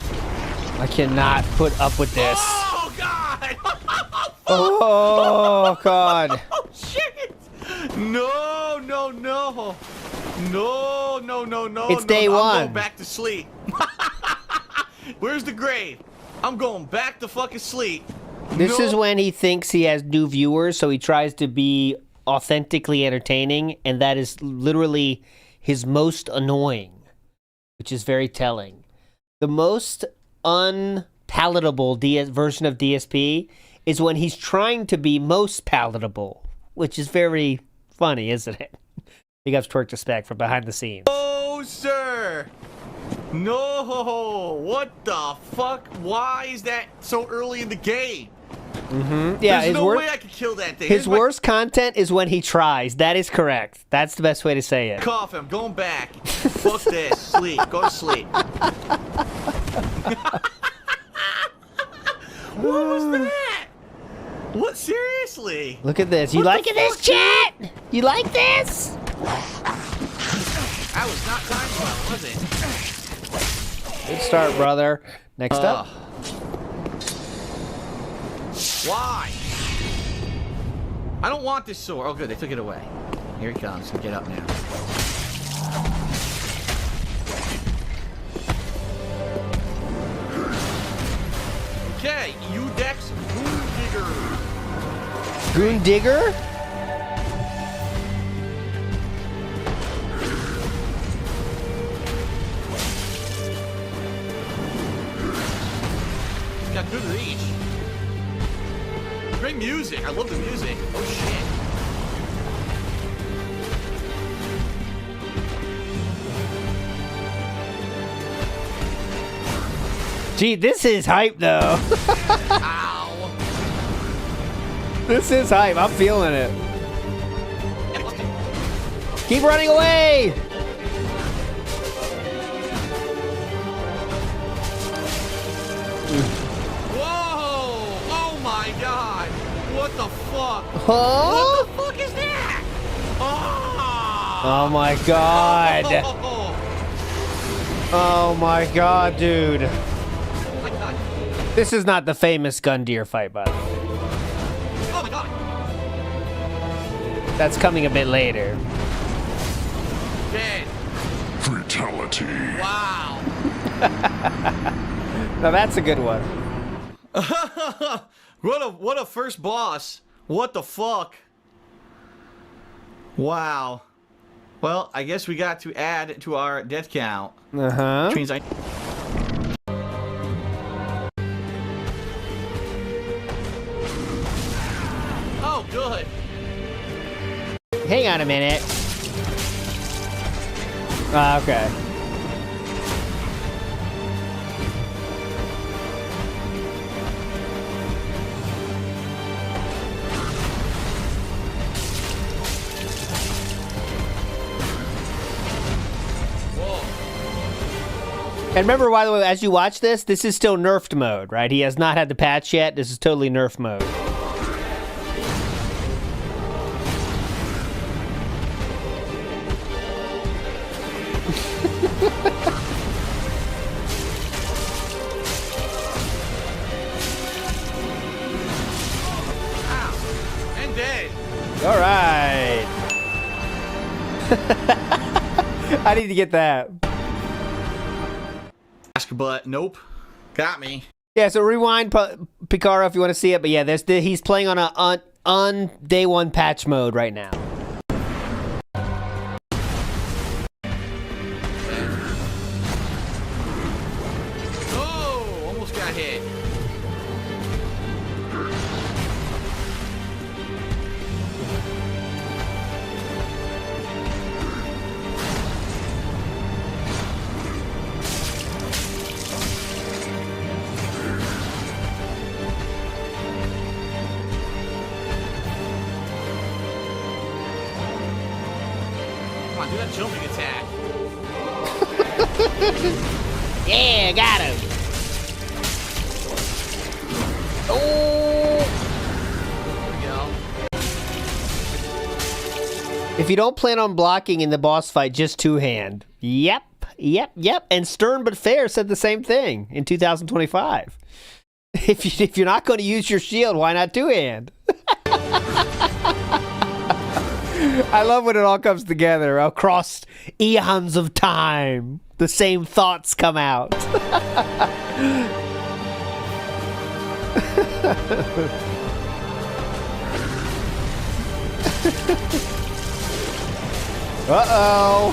I cannot put up with this. Oh god! Oh god. Oh shit! No, no, no. No, no, no, no. It's day one. I'm going back to sleep. Where's the grave? I'm going back to fucking sleep. This is when he thinks he has new viewers, so he tries to be authentically entertaining, and that is literally his most annoying, which is very telling. The most unpalatable version of DSP is when he's trying to be most palatable, which is very funny, isn't it? Big ups Twerk to Spec from behind the scenes. Oh, sir. No. What the fuck? Why is that so early in the game? Yeah, There's no way I could kill that thing. His worst content is when he tries. That is correct. That's the best way to say it. Cough, I'm going back. Fuck this. Sleep. Go to sleep. What was that? What? Seriously? Look at this. You like this, chat? You like this? That was not timed well, was it? Good start, brother. Next up. Why? I don't want this sword. Oh, good. They took it away. Here he comes. Get up now. Okay, Udex Goon Digger. Goon Digger? Got good reach. Great music. I love the music. Oh shit. Gee, this is hype though. Ow. This is hype. I'm feeling it. Keep running away. Whoa! Oh my god! What the fuck? Huh? What the fuck is that? Oh my god. Oh my god, dude. Oh my god. This is not the famous gun deer fight, by the way. Oh my god. That's coming a bit later. Dead. Fatality. Wow. Now that's a good one. What a first boss. What the fuck? Wow. Well, I guess we got to add to our death count. Uh-huh. Which means I... Oh, good. Hang on a minute. Okay. And remember, by the way, as you watch this, this is still nerfed mode, right? He has not had the patch yet. This is totally nerf mode. Ow. And dead. All right. I need to get that. Ask but nope. Got me. Yeah, so rewind, Picaro, if you want to see it. But yeah, he's playing on a on day one patch mode right now. Oh, almost got hit. Come on, do that jumping attack. Yeah, got him. Oh! There we go. If you don't plan on blocking in the boss fight, just two-hand. Yep, Yep. And Stern But Fair said the same thing in 2025. If you're not going to use your shield, why not two-hand? I love when it all comes together across eons of time. The same thoughts come out. Uh-oh.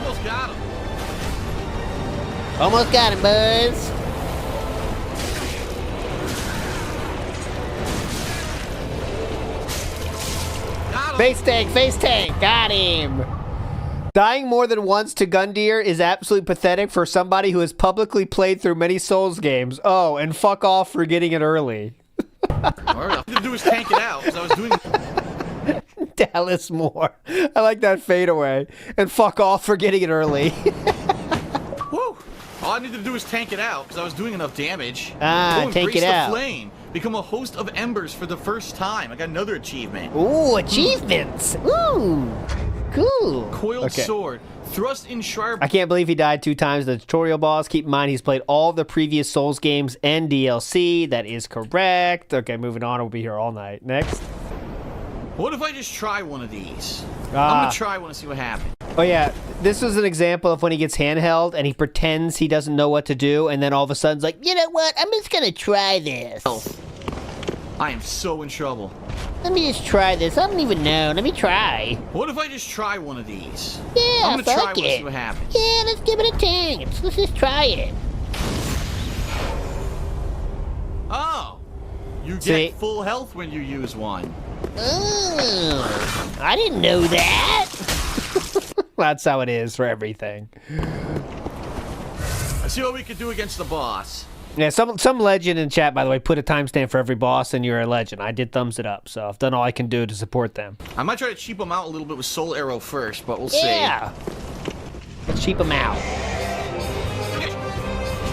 Almost got him. Almost got him, Buzz. Got him. Face tank, got him. Dying more than once to Gundyr is absolutely pathetic for somebody who has publicly played through many Souls games. Oh, and fuck off for getting it early. All I had to do was tank it out, because I was doing... Dallas Moore. I like that fadeaway. And fuck off for getting it early. Woo! All I needed to do was tank it out, because I was doing enough damage. Tank embrace it the out. Flame. Become a host of embers for the first time. I got another achievement. Ooh, achievements. Ooh, cool. Coiled sword. Thrust in sharp... I can't believe he died 2 times. The tutorial boss. Keep in mind he's played all the previous Souls games and DLC. That is correct. Okay, moving on. We'll be here all night. Next. What if I just try one of these? I'm Ah. gonna try one and see what happens. Oh yeah, this was an example of when he gets handheld and he pretends he doesn't know what to do, and then all of a sudden's like, you know what? I'm just gonna try this. I am so in trouble. Let me just try this. I don't even know. Let me try. What if I just try one of these? Yeah, I'm gonna try fuck one and it. see what happens. Yeah, let's give it a chance. Let's just try it. Oh! You See? get full health when you use one. Oh, I didn't know that. That's how it is for everything. Let's see what we can do against the boss. Yeah, some legend in chat, by the way, put a timestamp for every boss and you're a legend. I did thumbs it up, so I've done all I can do to support them. I might try to cheap them out a little bit with Soul Arrow first, but we'll Yeah. Let's cheap them out.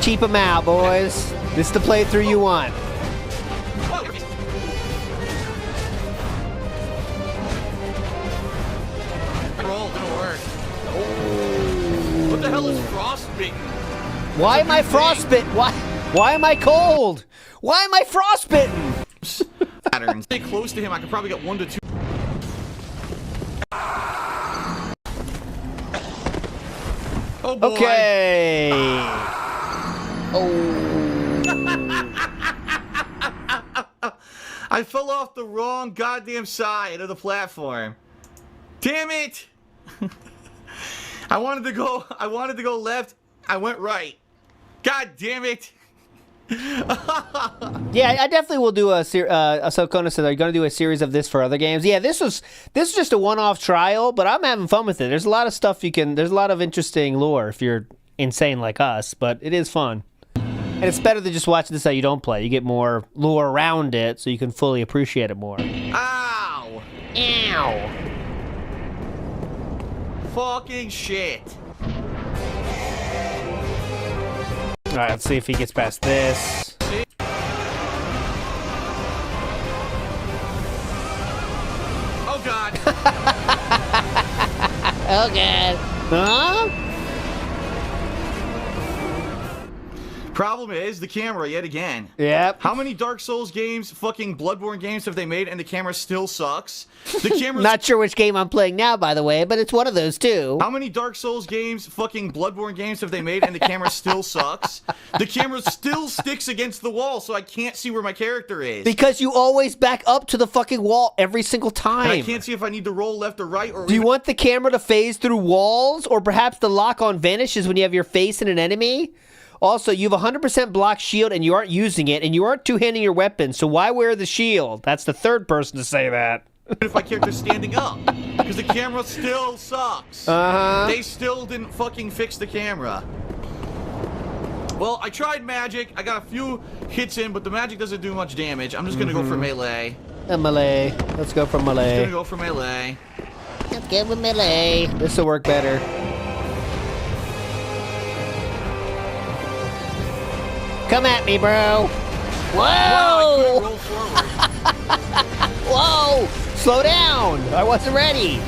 Cheap them out, boys. This is the playthrough you want. Roll, didn't work. What the hell is frostbitten? Why am I frostbitten? Why am I cold? Why am I frostbitten? Patterns. Stay close to him. I could probably get 1 to 2. Oh boy. Okay. Oh. I fell off the wrong goddamn side of the platform. Damn it! I wanted to go left. I went right. God damn it! Yeah, I definitely will do a so Kona said, are you going to do a series of this for other games? Yeah, this is just a one-off trial, but I'm having fun with it. There's a lot of stuff there's a lot of interesting lore if you're insane like us, but it is fun. And it's better than just watching this how you don't play. You get more lore around it so you can fully appreciate it more. Ow! Ow. Fucking shit. All right, let's see if he gets past this. Oh god. Oh, God. Huh? Problem is the camera yet again. Yep. How many Dark Souls games, fucking Bloodborne games have they made and the camera still sucks? The camera. Not sure which game I'm playing now, by the way, but it's one of those two. How many Dark Souls games, fucking Bloodborne games have they made and the camera still sucks? The camera still sticks against the wall so I can't see where my character is. Because you always back up to the fucking wall every single time. And I can't see if I need to roll left or right or... Do you want the camera to phase through walls? Or perhaps the lock-on vanishes when you have your face in an enemy? Also, you have 100% block shield and you aren't using it, and you aren't two-handing your weapon, so why wear the shield? That's the third person to say that. if my character's standing up. Because the camera still sucks. Uh-huh. They still didn't fucking fix the camera. Well, I tried magic. I got a few hits in, but the magic doesn't do much damage. I'm just gonna go for melee. Melee. Let's go for I'm melee. gonna go for melee. Let's go for melee. This will work better. Come at me, bro. Whoa! Wow, I couldn't roll forward. Whoa! Slow down! I wasn't ready.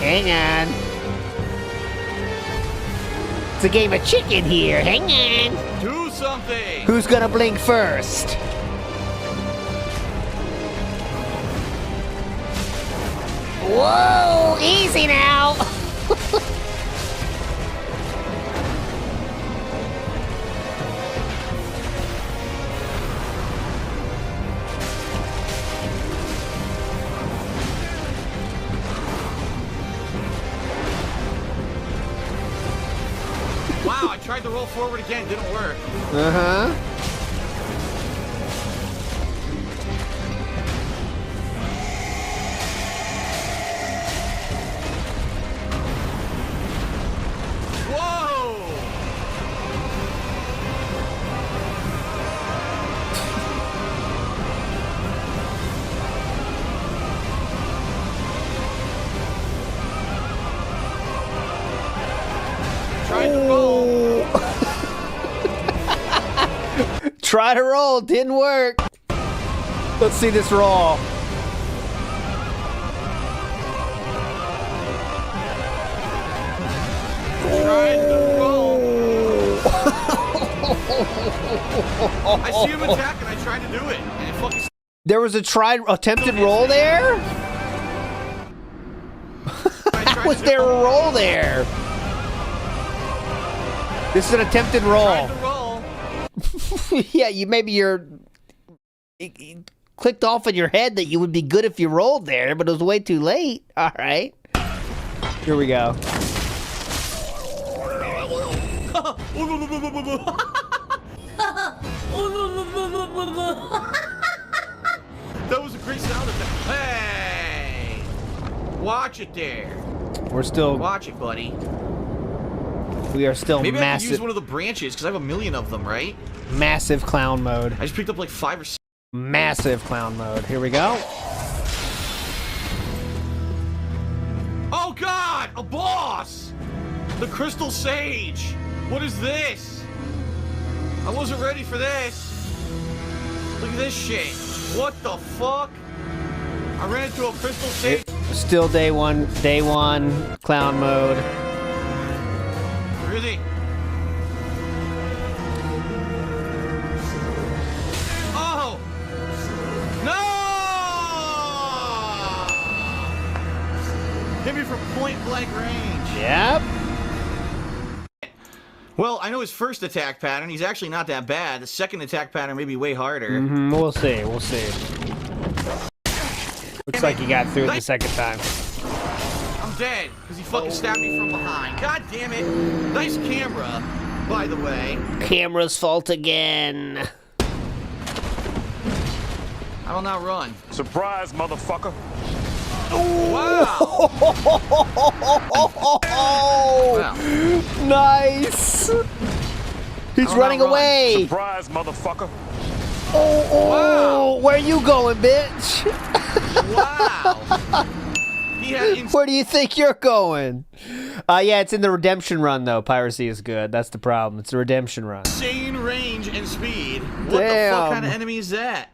Hang on. It's a game of chicken here. Hang on. Do something. Who's gonna blink first? Whoa! Easy now. Wow, I tried to roll forward again, didn't work. Uh-huh. Whoa! Tried to roll. Try to roll, didn't work. Let's see this roll. Tried to roll. I see him attack and I tried to do it. And it fucking There was a attempted roll there? How was there a roll there? This is an attempted roll. tried to roll. Yeah, it clicked off in your head that you would be good if you rolled there, but it was way too late. All right. Here we go. That was a great sound effect. Hey! Watch it there. We're still, Watch it, buddy. we are still Maybe I can use massive, one of the branches, because I have a million of them, right? massive clown mode. I just picked up like 5 or 6. Massive clown mode. Here we go. Oh god! A boss! The Crystal Sage! What is this? I wasn't ready for this. Look at this shit. What the fuck? I ran into a Crystal Sage. Still day one clown mode. Where is he? Oh! No! Hit me from point blank range. Yep. Well, I know his first attack pattern. He's actually not that bad. The second attack pattern may be way harder. We'll see. We'll see. Looks like he got through it the second time. I'm dead because he fucking stabbed me from behind. God damn it. Nice camera, by the way. Camera's fault again. I will now run. Surprise, motherfucker. Wow. Wow. Nice. He's I'll running not run. away. Surprise, motherfucker. Oh, where you going, bitch? Wow. He had Where do you think you're going? Yeah, it's in the redemption run, though. Piracy is good. That's the problem. It's a redemption run. insane range and speed. What the Damn. fuck kind of enemy is that?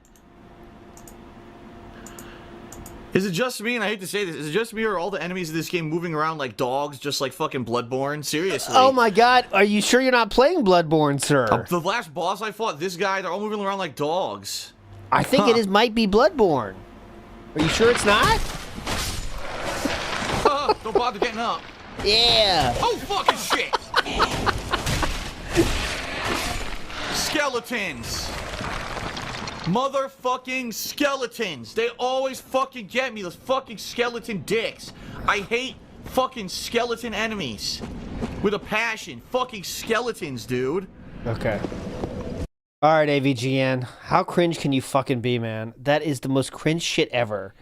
Is it just me, and I hate to say this, is it just me or are all the enemies of this game moving around like dogs, just like fucking Bloodborne? Seriously. Oh my god, are you sure you're not playing Bloodborne, sir? The last boss I fought, this guy, they're all moving around like dogs. I think it might be Bloodborne. Are you sure it's not? Don't bother getting up. Yeah. Oh, fucking shit! Skeletons. Motherfucking skeletons. They always fucking get me, those fucking skeleton dicks. I hate fucking skeleton enemies. With a passion. Fucking skeletons, dude. Okay. Alright, AVGN. How cringe can you fucking be, man? That is the most cringe shit ever.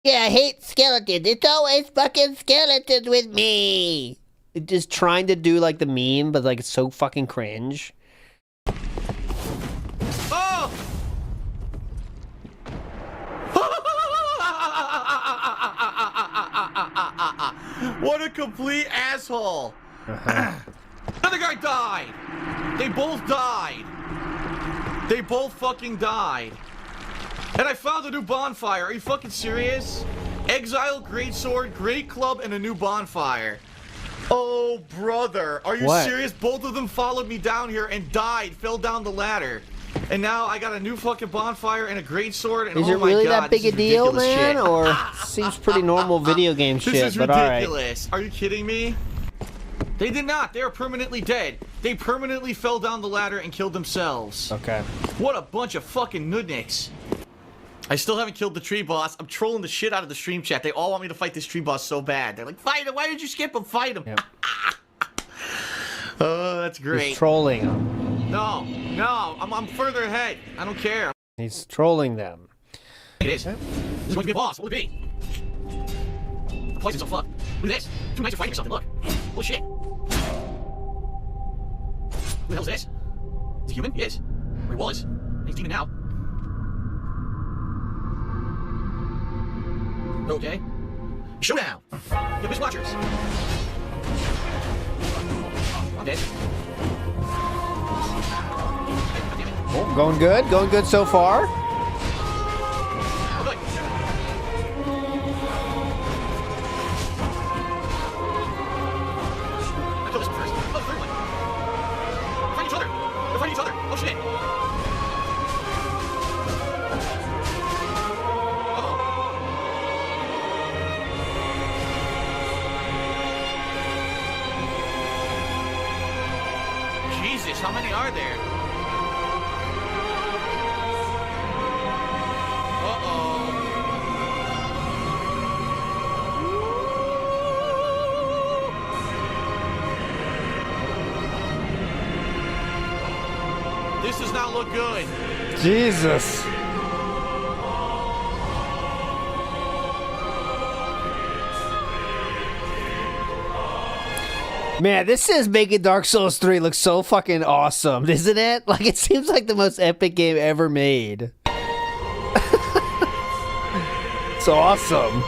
Yeah, I hate skeletons. It's always fucking skeletons with me. Just trying to do like the meme, but like it's so fucking cringe. Oh! What a complete asshole. Another guy died. They both died. They both fucking died. And I found a new bonfire. Are you fucking serious? Exile, great sword, great club, and a new bonfire. Oh, brother. Are you serious? Both of them followed me down here and died, fell down the ladder. And now I got a new fucking bonfire and a great sword. And is it really that big a deal, man? Shit. Or seems pretty normal video game shit, This is but ridiculous. All right. Are you kidding me? They did not. They are permanently dead. They permanently fell down the ladder and killed themselves. Okay. What a bunch of fucking nudniks. I still haven't killed the tree boss. I'm trolling the shit out of the stream chat. They all want me to fight this tree boss so bad. They're like, fight him. Why did you skip him? Fight him. Yep. Oh, that's great. He's trolling them. No, I'm further ahead. I don't care. He's trolling them. It is. This is going to be a boss. What will it be? The place is so fucked. Look at this. Two knights are fighting or something. Look. Holy shit. Who the hell is this? Is he human? He is. Or he was. He's demon now. Okay. Showdown! Get Miss Watchers! I'm dead. God damn it. Oh, going good so far. Oh, good. I killed this one first. Oh, the third one. They're fighting each other! They're fighting each other! Oh, shit! Jesus, how many are there? Uh-oh. This does not look good. Jesus. Man, this is making Dark Souls 3 look so fucking awesome, isn't it? Like, it seems like the most epic game ever made. It's awesome.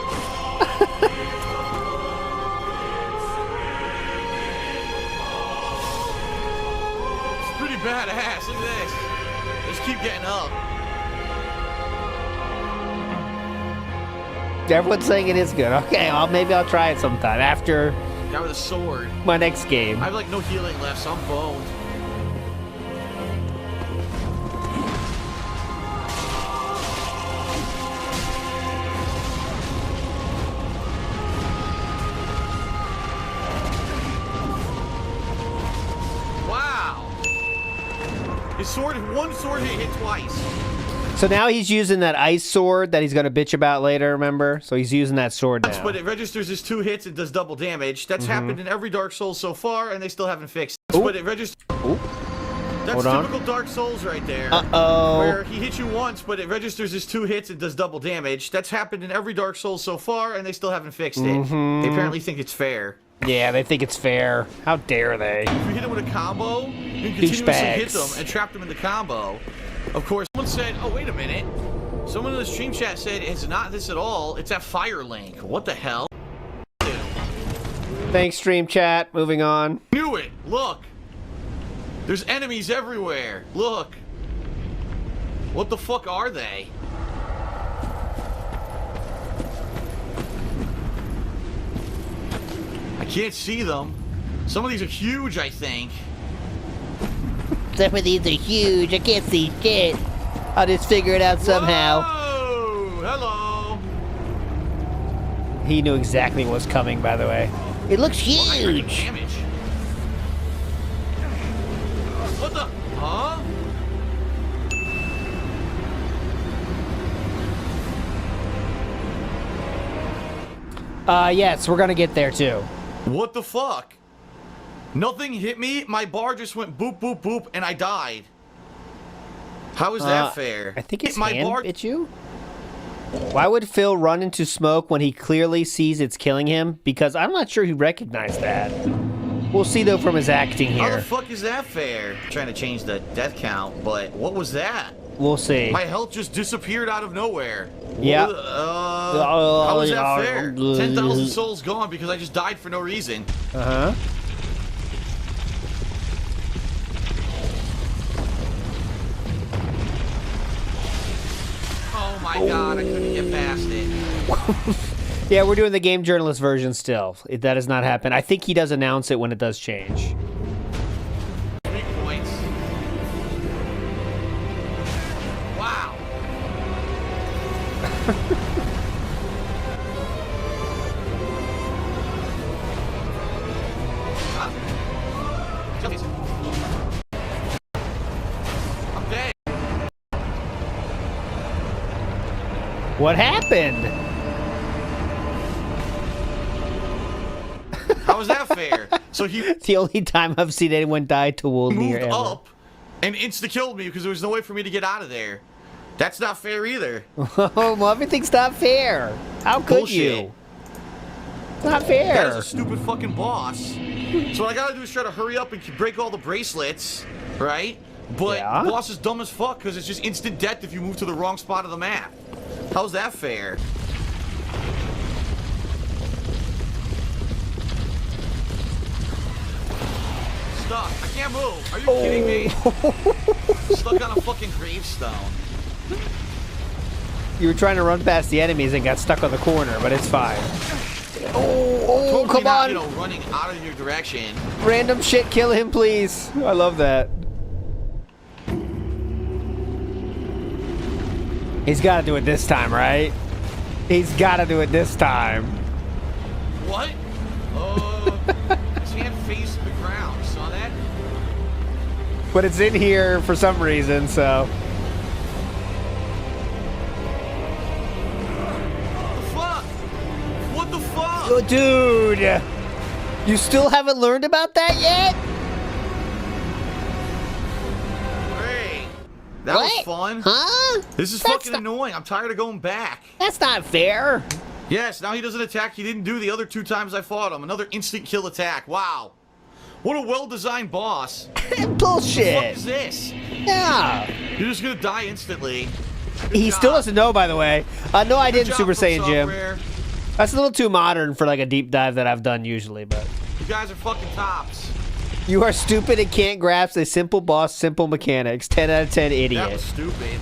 It's pretty badass. Look at this. Just keep getting up. Everyone's saying it is good. Okay, well, maybe I'll try it sometime after Guy with a sword. my next game. I have like no healing left, so I'm boned. Wow. His sword, one sword hit twice. So now he's using that ice sword that he's going to bitch about later, remember? So he's using that sword now. But it registers as 2 hits and does double damage. That's happened in every Dark Souls so far, and they still haven't fixed it. But it registers. That's Hold on. typical Dark Souls right there. Uh-oh. Where he hits you once, but it registers as 2 hits and does double damage. That's happened in every Dark Souls so far, and they still haven't fixed it. They apparently think it's fair. Yeah, they think it's fair. How dare they? If you hit him with a combo, you can continuously hit them and trap them in the combo. Of course, someone said, oh, wait a minute. Someone in the stream chat said it's not this at all. It's that fire link. What the hell? Thanks, stream chat. Moving on. Knew it. Look. There's enemies everywhere. Look. What the fuck are they? I can't see them. Some of these are huge, I think. Some of these are huge. I can't see shit. I'll just figure it out somehow. Whoa! Hello. He knew exactly what was coming, by the way. It looks huge. Damage. What the? Huh? Yes, we're gonna get there too. What the fuck? Nothing hit me. My bar just went boop, boop, boop, and I died. How is that fair? I think his my hand bar bit you? Why would Phil run into smoke when he clearly sees it's killing him? Because I'm not sure he recognized that. We'll see, though, from his acting How the here. fuck is that fair? I'm trying to change the death count, but what was that? We'll see. My health just disappeared out of nowhere. Yeah. How is that fair? 10,000 souls gone because I just died for no reason. Uh-huh. my god, I couldn't get past it. Yeah, we're doing the game journalist version still. That has not happened. I think he does announce it when it does change. 3 points. Wow. I'm dead. What happened? How was that fair? So he It's the only time I've seen anyone die to Wolnir moved ever. up and insta-killed me because there was no way for me to get out of there. That's not fair either. Oh, well, everything's not fair. How could Bullshit. you? It's not That fair. is a stupid fucking boss. So what I gotta do is try to hurry up and break all the bracelets, right? But Yeah. the boss is dumb as fuck because it's just instant death if you move to the wrong spot of the map. How's that fair? Stuck. I can't move. Are you kidding me? Stuck on a fucking gravestone. You were trying to run past the enemies and got stuck on the corner, but it's fine. Oh, Totally come not, on. you know, running out of your direction. Random shit, kill him, please. I love that. He's got to do it this time, right? He's got to do it this time. What? His hand faced the ground. You saw that? But it's in here for some reason, so. What the fuck? Oh, dude. You still haven't learned about that yet? Hey, that What? was fun. Huh? This is That's fucking not- annoying. I'm tired of going back. That's not fair. Yes, now he doesn't attack. He didn't do the other 2 times I fought him. Another instant kill attack. Wow. What a well-designed boss. What the fuck Bullshit. is this? Yeah. You're just gonna die instantly. Good He job. still doesn't know, by the way. No, I Good didn't job, Super From Saiyan Jim. Software. That's a little too modern for like a deep dive that I've done usually, but. You guys are fucking tops. You are stupid and can't grasp a simple boss, simple mechanics. 10 out of 10 That idiot. was stupid.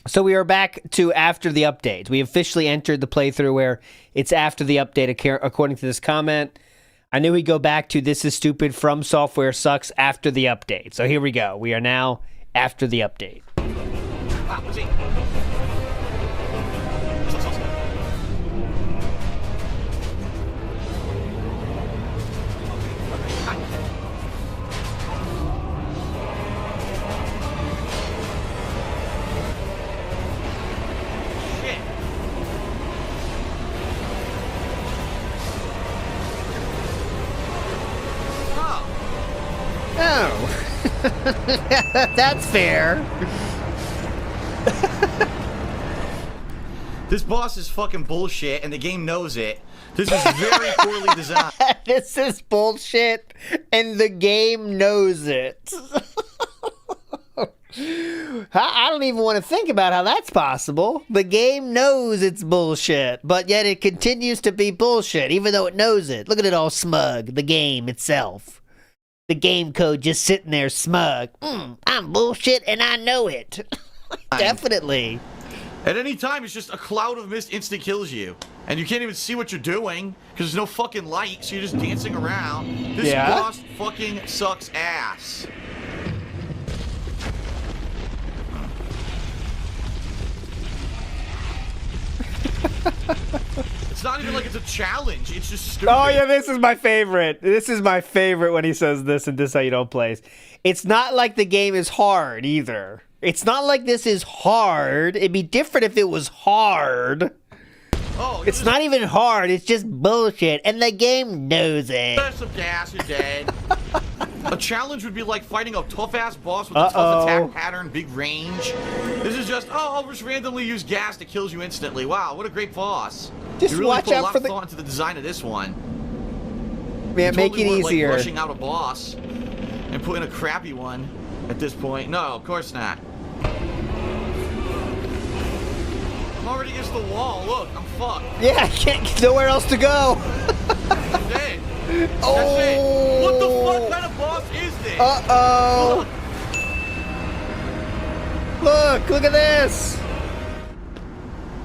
So we are back to after the update. We officially entered the playthrough where it's after the update, according to this comment. I knew we'd go back to this is stupid, From Software sucks after the update. So here we go. We are now after the update. Wow, let's see. Shit. Oh. That's fair. This boss is fucking bullshit, and the game knows it. This is very poorly designed. This is bullshit, and the game knows it. I don't even want to think about how that's possible. The game knows it's bullshit, but yet it continues to be bullshit, even though it knows it. Look at it all smug, the game itself. The game code just sitting there smug. I'm bullshit, and I know it. Definitely. At any time, it's just a cloud of mist instant kills you. And you can't even see what you're doing, because there's no fucking light, so you're just dancing around. This Yeah? boss fucking sucks ass. It's not even like it's a challenge, it's just stupid. Oh yeah, this is my favorite. This is my favorite when he says this and This How You Don't Plays. It's not like the game is hard either. It's not like this is hard. It'd be different if it was hard. Oh, It's not even hard. It's just bullshit, and the game knows it. There's some gas, you're dead. A challenge would be like fighting a tough-ass boss with a Uh-oh. tough attack pattern, big range. This is just, oh, I'll just randomly use gas that kills you instantly. Wow, what a great boss. Just you really watch put a out lot for of the- thought into the design of this one. Man, You make totally it weren't, easier. Like, rushing out a boss and putting a crappy one at this point. No, of course not. I'm already against the wall. Look, I'm fucked. Yeah, I can't. Nowhere else to go. I'm dead. Oh. That's it. What the fuck kind of boss is this? Uh-oh. Look at this.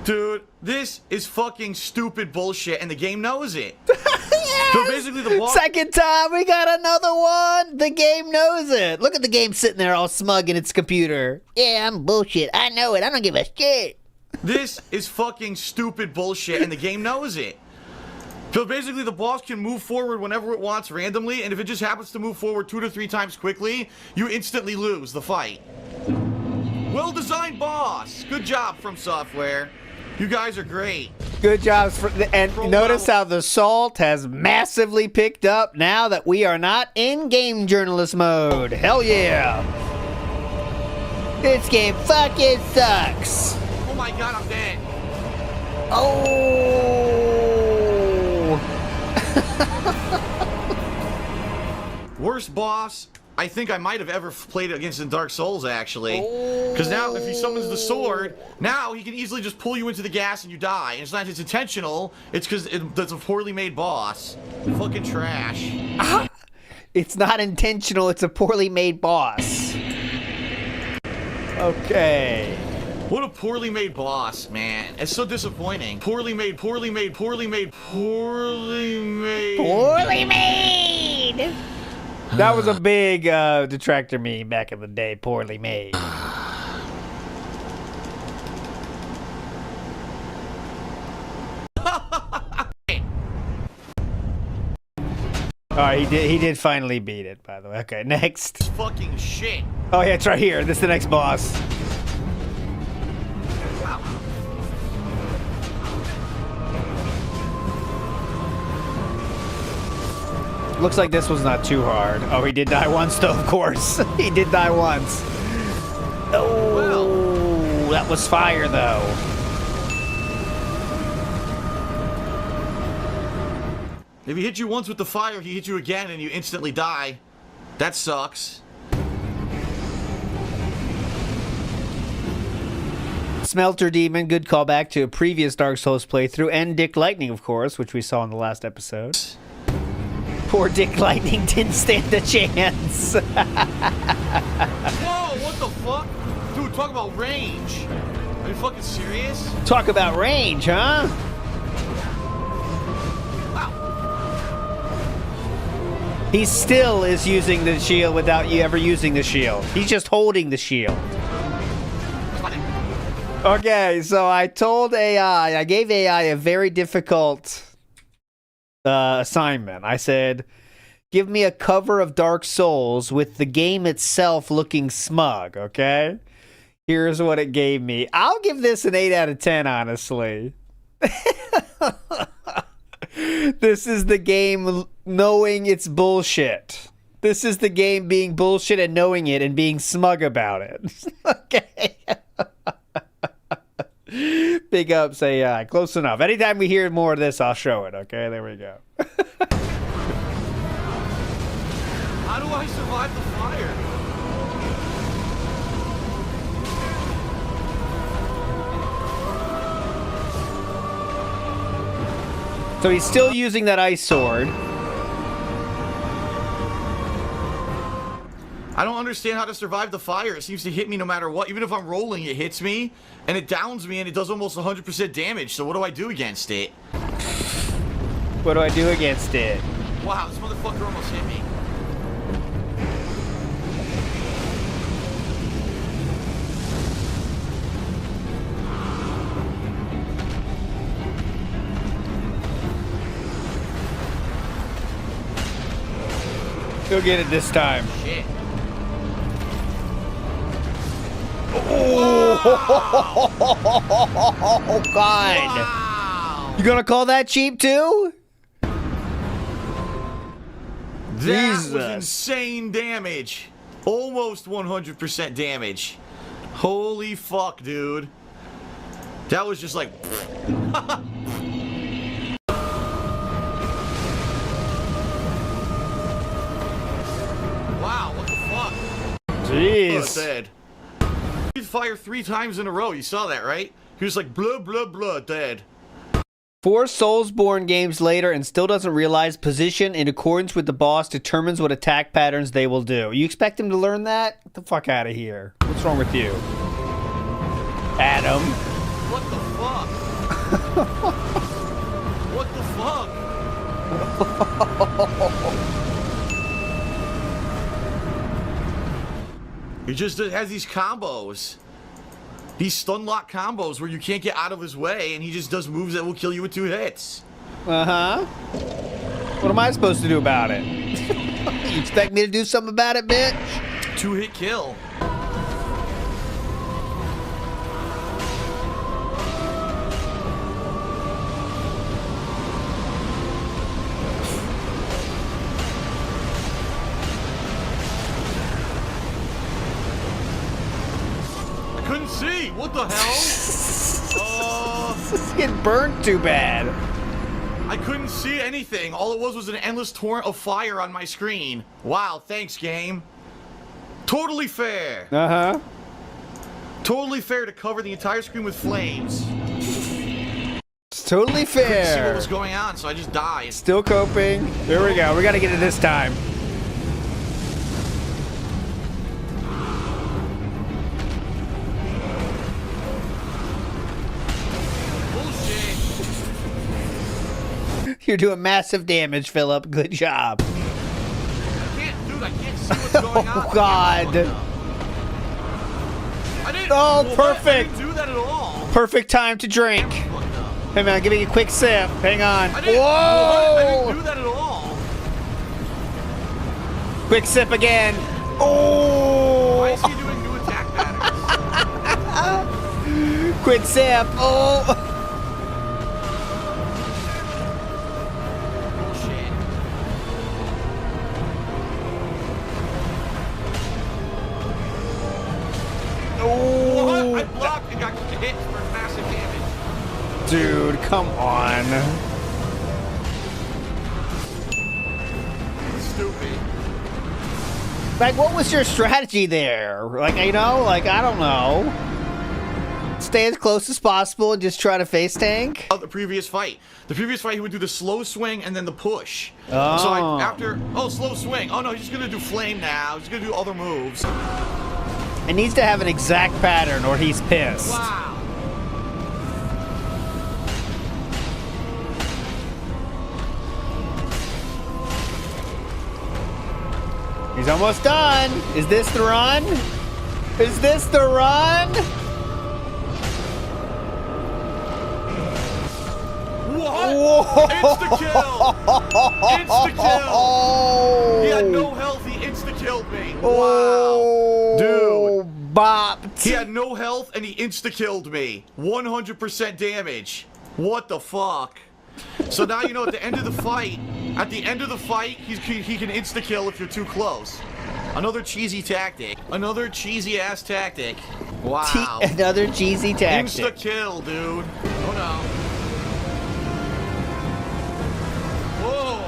Dude, this is fucking stupid bullshit, and the game knows it. Yes! So basically the boss... Second time, we got another one. The game knows it. Look at the game sitting there all smug in its computer. Yeah, I'm bullshit. I know it. I don't give a shit. This is fucking stupid bullshit, and the game knows it. So basically, the boss can move forward whenever it wants randomly, and if it just happens to move forward 2 to 3 times quickly, you instantly lose the fight. Well-designed boss. Good job, From Software. You guys are great. Good job. And notice how the salt has massively picked up now that we are not in game journalist mode. Hell yeah. This game fucking sucks. Oh my god, I'm dead. Oh. Worst boss I think I might have ever played against in Dark Souls, actually. Because now, if he summons the sword, now he can easily just pull you into the gas and you die. And it's not just intentional, it's because it's a poorly made boss. Fucking trash. It's not intentional, it's a poorly made boss. Okay. What a poorly made boss, man. It's so disappointing. Poorly made, poorly made, poorly made, poorly made. Poorly made! That was a big detractor meme back in the day. Poorly made. Alright, he did finally beat it, by the way. Okay, next. Fucking shit. Oh yeah, it's right here. This is the next boss. Looks like this was not too hard. Oh, he did die once, though, of course. He did die once. Oh, that was fire, though. If he hit you once with the fire, he hit you again and you instantly die. That sucks. Smelter Demon, good callback to a previous Dark Souls playthrough, and Dick Lightning, of course, which we saw in the last episode. Poor Dick Lightning didn't stand a chance. Whoa, what the fuck? Dude, talk about range. Are you fucking serious? Talk about range, huh? Wow. He still is using the shield without you ever using the shield. He's just holding the shield. Okay, so I told AI, I gave AI a very difficult assignment. I said, give me a cover of Dark Souls with the game itself looking smug, okay? Here's what it gave me. I'll give this an 8 out of 10, honestly. This is the game knowing it's bullshit. This is the game being bullshit and knowing it and being smug about it. Okay. Big ups AI. Close enough. Anytime we hear more of this, I'll show it. Okay, there we go. How do I survive the fire? So he's still using that ice sword. I don't understand how to survive the fire. It seems to hit me no matter what. Even if I'm rolling, it hits me, and it downs me, and it does almost 100% damage. So what do I do against it? What do I do against it? Wow, this motherfucker almost hit me. Go get it this time. Shit. Oh, God. Wow. You gonna call that cheap, too? That Jesus. was insane damage. Almost 100% damage. Holy fuck, dude. That was just like... Wow, what the fuck? Jeez. So sad. He fire 3 times in a row. You saw that, right? He was like, blah, blah, blah, dead. 4 Soulsborne games later and still doesn't realize position in accordance with the boss determines what attack patterns they will do. You expect him to learn that? Get the fuck out of here. What's wrong with you? Adam. What the fuck? What the fuck? He just has these combos. These stun lock combos where you can't get out of his way, and he just does moves that will kill you with 2 hits. Uh-huh. What am I supposed to do about it? You expect me to do something about it, bitch? 2-hit kill. Couldn't see. What the hell? This is getting burned too bad. I couldn't see anything. All it was an endless torrent of fire on my screen. Wow, thanks, game. Totally fair. Uh-huh. Totally fair to cover the entire screen with flames. It's totally Couldn't see what fair. was going on, so I just died. Still coping. There we go. We gotta get it this time. Bullshit. You're doing massive damage, Philip. Dude, job. I can't see what's going on. Oh, God. I didn't. Oh, I perfect. didn't do that at all. Perfect time to drink. What the? Hey, man, give me a quick sip. Hang on. I didn't, I Whoa! didn't do that at all. Quick sip again. Why Oh! is he doing new attack patterns? Quick sip. Oh! Bullshit. What? I blocked and got hit for massive damage. Dude, come on. Stupid. Like, what was your strategy there? Like, you know, like, I don't know. Stay as close as possible and just try to face tank? The previous fight. The previous fight, he would do the slow swing and then the push. Oh. So slow swing. Oh no, he's just gonna do flame now. He's gonna do other moves. It needs to have an exact pattern or he's pissed. Wow. He's almost done. Is this the run? Is this the run? What? Whoa! Insta-kill! Insta-kill! Oh! He had no health, he insta-killed me. Wow. Oh, Dude. Bopped. He had no health and he insta-killed me. 100% damage. What the fuck? So now you know at the end of the fight, he can insta-kill if you're too close. Another cheesy tactic. Another cheesy ass tactic. Wow. Another cheesy tactic. Insta-kill, dude. Oh no. Whoa.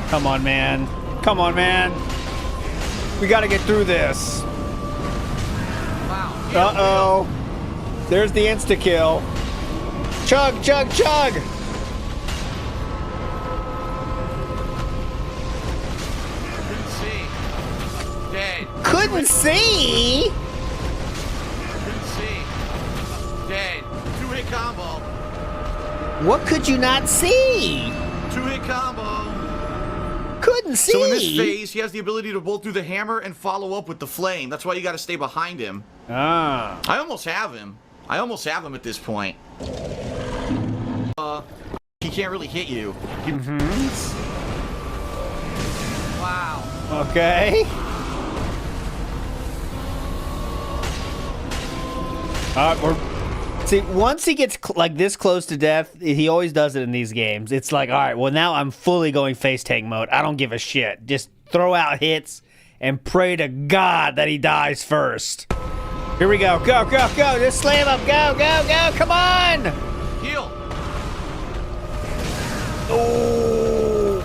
Come on, man. Come on, man. We gotta get through this. Wow. Uh-oh. There's the insta-kill. Chug, chug, chug! Couldn't see. Dead. Couldn't see? Couldn't see. Dead. 2-hit combo. What could you not see? 2-hit combo. Couldn't see. So in this phase, he has the ability to both do the hammer and follow up with the flame. That's why you gotta stay behind him. Ah. I almost have him. I almost have him at this point. He can't really hit you. Wow. Okay. See, once he gets like this close to death, he always does it in these games. It's like, all right, well now I'm fully going face tank mode. I don't give a shit. Just throw out hits and pray to God that he dies first. Here we go. Go, go, go. Just slam him. Go, go, go. Come on. Heal. Oh.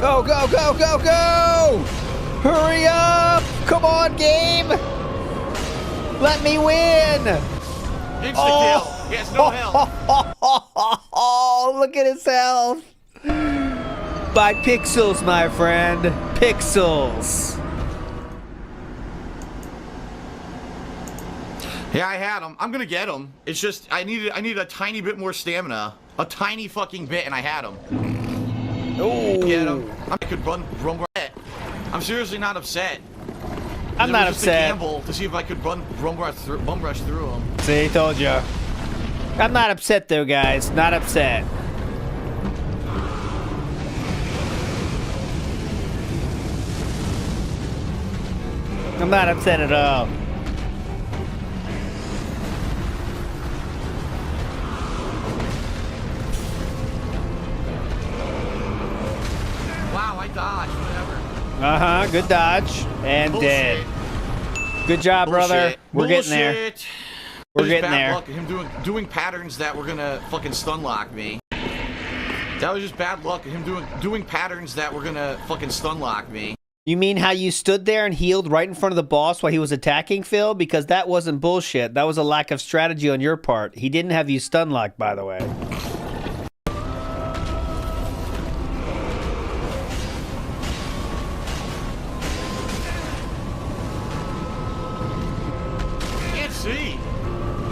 Go, go, go, go, go! Hurry up! Come on, game! Let me win! Insta-kill. He has no health. Oh, look at his health! By pixels, my friend. Pixels. Yeah, I had him. I'm gonna get him. It's just I needed a tiny bit more stamina, a tiny fucking bit, and I had him. Ooh. Get him. I could run. I'm seriously not upset. I'm It not was just a upset. gamble to see if I could bum rush through him. See, told you. I'm not upset though, guys. Not upset. I'm not upset at all. Wow, I dodged. Whatever. Uh-huh, good dodge. And Bullshit. dead. Good job, brother. Bullshit. We're getting there. Bullshit. We're It was getting bad there. luck at him doing patterns that were gonna fucking stun lock me. That was just bad luck at him doing patterns that were gonna fucking stun lock me. You mean how you stood there and healed right in front of the boss while he was attacking Phil? Because that wasn't bullshit. That was a lack of strategy on your part. He didn't have you stun locked, by the way. Can't see.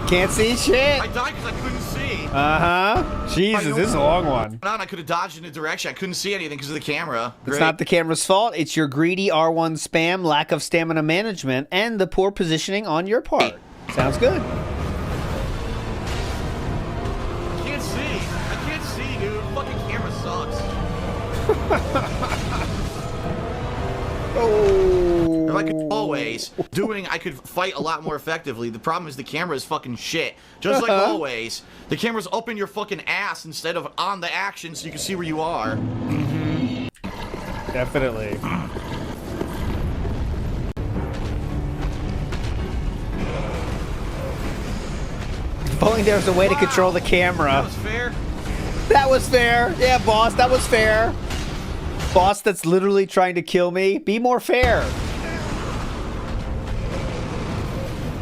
Can't see shit. I died because I couldn't see. Uh-huh. Jesus, this is a long one. I could have dodged in a direction. I couldn't see anything because of the camera. It's Great. not the camera's fault. It's your greedy R1 spam, lack of stamina management, and the poor positioning on your part. Sounds good. I can't see. I can't see, dude. Fucking camera sucks. Oh. If I could always I could fight a lot more effectively. The problem is the camera is fucking shit. Just like always, the camera's up in your fucking ass instead of on the action so you can see where you are. Definitely. If only there was a way to control the That camera. was fair. That was fair. Yeah, boss, that was fair. Boss that's literally trying to kill me. Be more fair.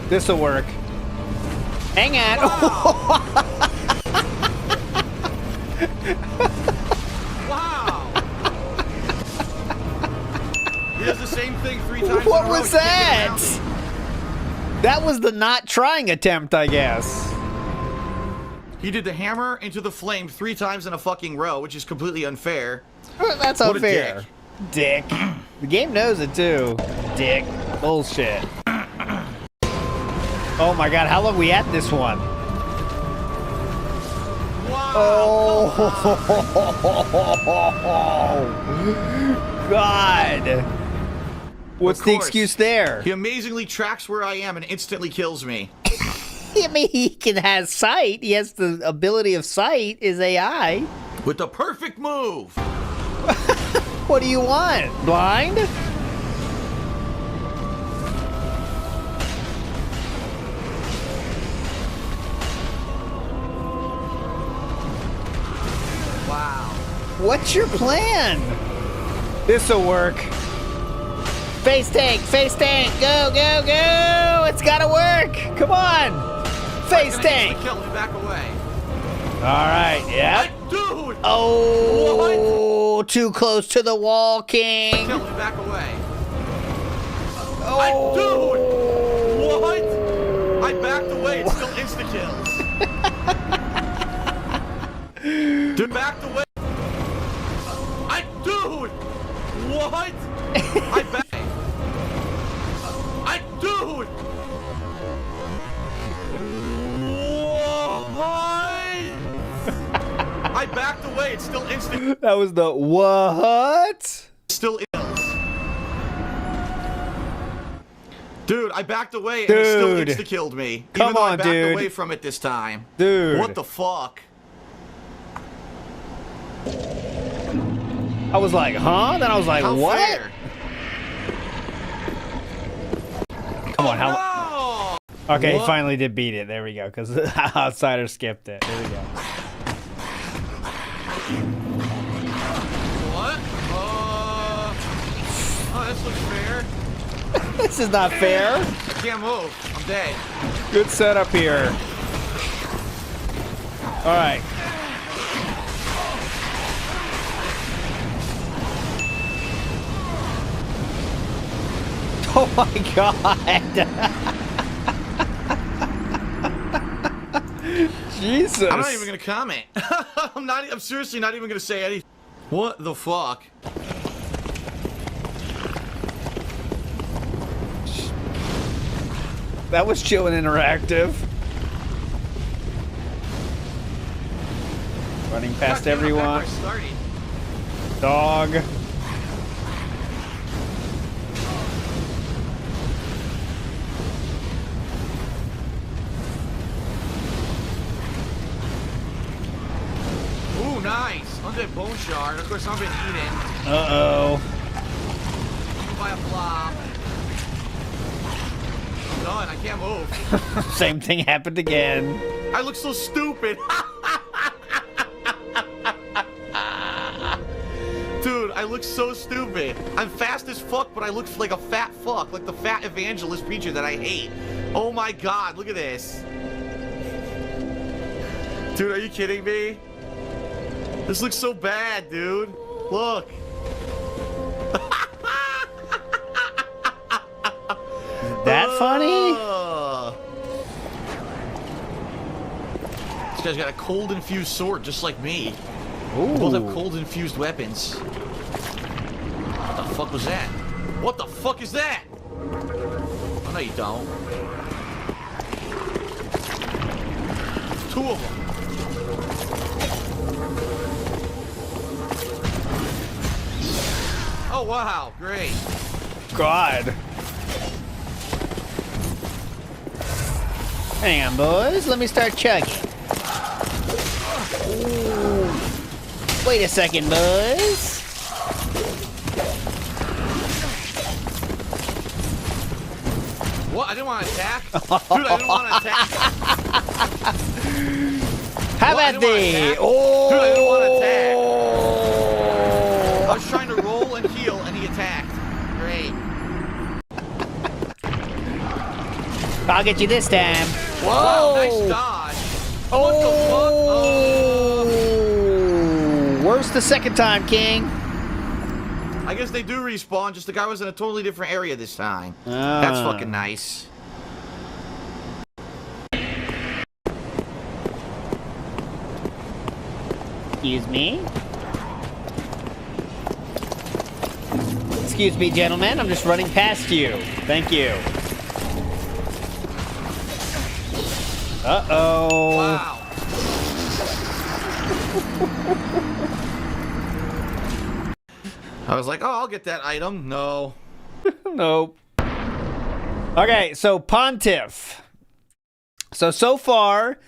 This'll work. Hang on. Wow. He does the same thing 3 times in a What row. was He can't that? get around me. That was the not trying attempt, I guess. He did the hammer into the flame 3 times in a fucking row, which is completely unfair. That's What a unfair. Dick. The game knows it too. Dick. Bullshit. Oh my god, how long are we at this one? Wow. Oh God. What's Of the course. excuse there? He amazingly tracks where I am and instantly kills me. I mean, he has sight. He has the ability of sight. Is AI. With the perfect move. What do you want? Blind? Wow. What's your plan? This'll work. Face tank, go, go, go! It's gotta work! Come on! Face tank! Kill me, back away. Alright, yeah. Dude! Oh, too close to the wall, King! Kill me, back away. Oh. Dude! What? I backed away, it's still insta-kills. Dude, backed away. Dude! What? I backed. Dude! What? I backed away, it's still instant. That was the what? Still ills. Dude, I backed away and it still Dude. insta-killed me. Come even though I on, backed dude. away from it this time. Dude. What the fuck? I was like, huh? Then I was like, How what? fair? Come on, how? No! Okay, he What? finally did beat it. There we go, because the outsider skipped it. There we go. What? looks fair. This is not fair. I can't move. I'm dead. Good setup here. All right. Oh my God. Jesus. I'm not even gonna comment. I'm seriously not even gonna say anything. What the fuck? That was chill and interactive. Running past God damn, I'm back where everyone. I started. Dog. Ooh, nice. Undead bone shard. Of course, I've been eating. Uh-oh. By a blob. I'm done. I can't move. Same thing happened again. I look so stupid. Dude, I look so stupid. I'm fast as fuck, but I look like a fat fuck. Like the fat evangelist preacher that I hate. Oh my God, look at this. Dude, are you kidding me? This looks so bad, dude. Look. That funny? This guy's got a cold infused sword just like me. Ooh. We both have cold infused weapons. What the fuck was that? What the fuck is that? Oh no, you don't. Two of them. Oh wow, great. God. Hang on, boys. Let me start chugging. Ooh. Wait a second, boys. What? I didn't want to attack? Dude, I didn't want to attack. How What? I about didn't wanna the? attack. Oh. Dude, I didn't want to attack. I was trying to roll and heal, and he attacked. Great. I'll get you this time. Whoa! Wow, nice dodge. Oh! What the fuck? Worse the second time, King. I guess they do respawn, just the guy was in a totally different area this time. Ah. That's fucking nice. Excuse me. Excuse me, gentlemen. I'm just running past you. Thank you. Uh-oh. Wow. I was like, oh, I'll get that item. No. Nope. Okay, so Pontiff. So far,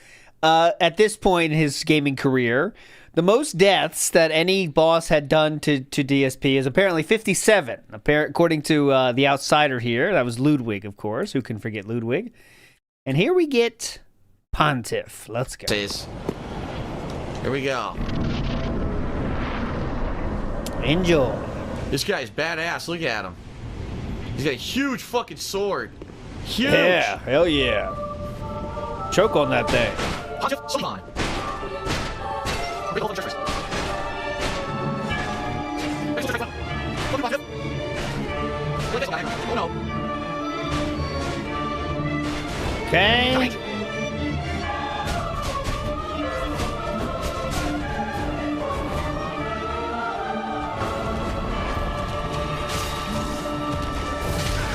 at this point in his gaming career, the most deaths that any boss had done to DSP is apparently 57. According to the outsider here, that was Ludwig, of course. Who can forget Ludwig? And here we get Pontiff. Let's go. Here we go. Enjoy. This guy's badass. Look at him. He's got a huge fucking sword. Huge. Yeah, hell yeah. Choke on that thing. Come on. Okay.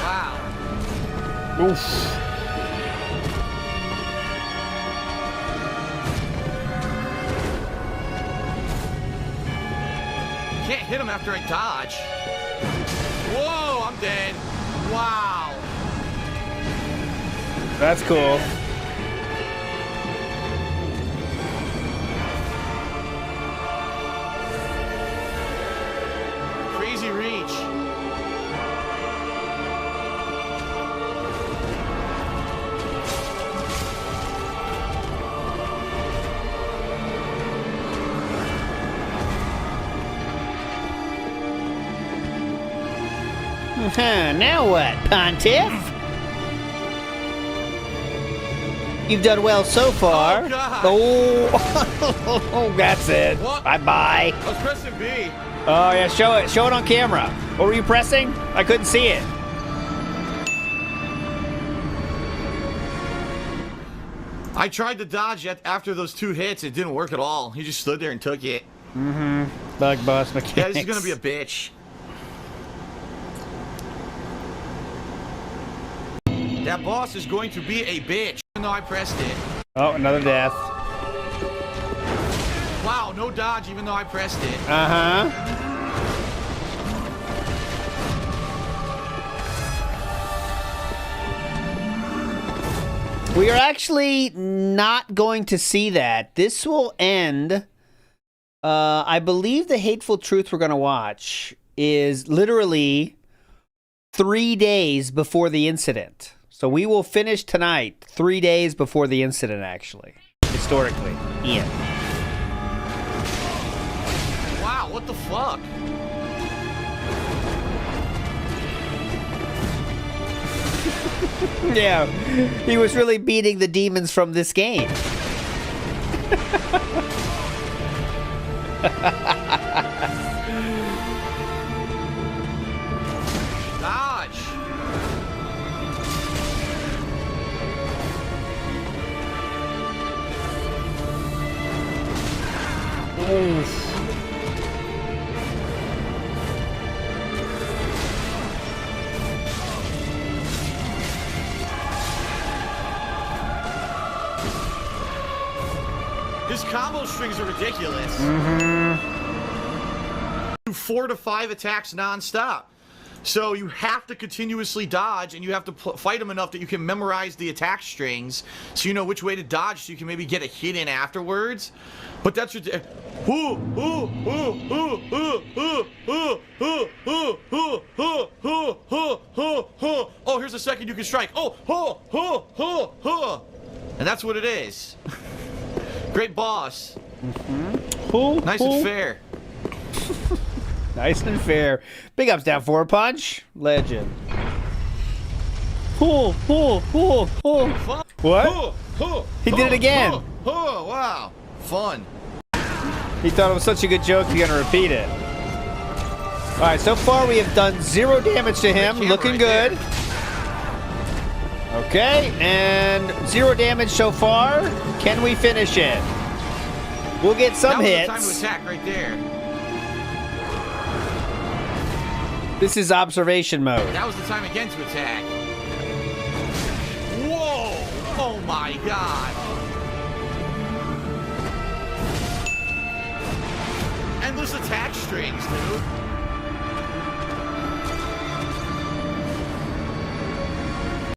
Wow. Oof. Can't hit him after I dodge. Whoa, I'm dead. Wow. That's cool. Crazy reach. Now what, Pontiff? You've done well so far. Oh, God. Oh, that's it. What? Bye-bye. I was pressing B. Oh, yeah, show it. Show it on camera. What were you pressing? I couldn't see it. I tried to dodge it after those 2 hits. It didn't work at all. He just stood there and took it. Bug boss mechanics. Yeah, this is gonna be a bitch. That boss is going to be a bitch. Even though I pressed it. Oh, another death. Wow, no dodge even though I pressed it. Uh-huh. We are actually not going to see that. This will end. I believe the Hateful Truth we're going to watch is literally 3 days before the incident. So we will finish tonight 3 days before the incident, actually. Historically. Ian. Wow, what the fuck? Yeah, he was really beating the demons from this game. Dodge. His combo strings are ridiculous. Do 4 to 5 attacks non-stop. So you have to continuously dodge, and you have to fight him enough that you can memorize the attack strings, so you know which way to dodge, so you can maybe get a hit in afterwards. But that's ridiculous. Oh, here's a second you can strike. And that's what it is. Great boss. Nice and fair. Nice and fair. Big ups down for a punch. Legend. What? He did it again. Oh, wow. Fun. He thought it was such a good joke, he's gonna repeat it. Alright, so far we have done 0 damage to him. Looking right good. there. Okay, and 0 damage so far. Can we finish it? We'll get some that was hits. the time to attack right there. This is observation mode. That was the time again to attack. Whoa! Oh my god! Endless attack strings, dude.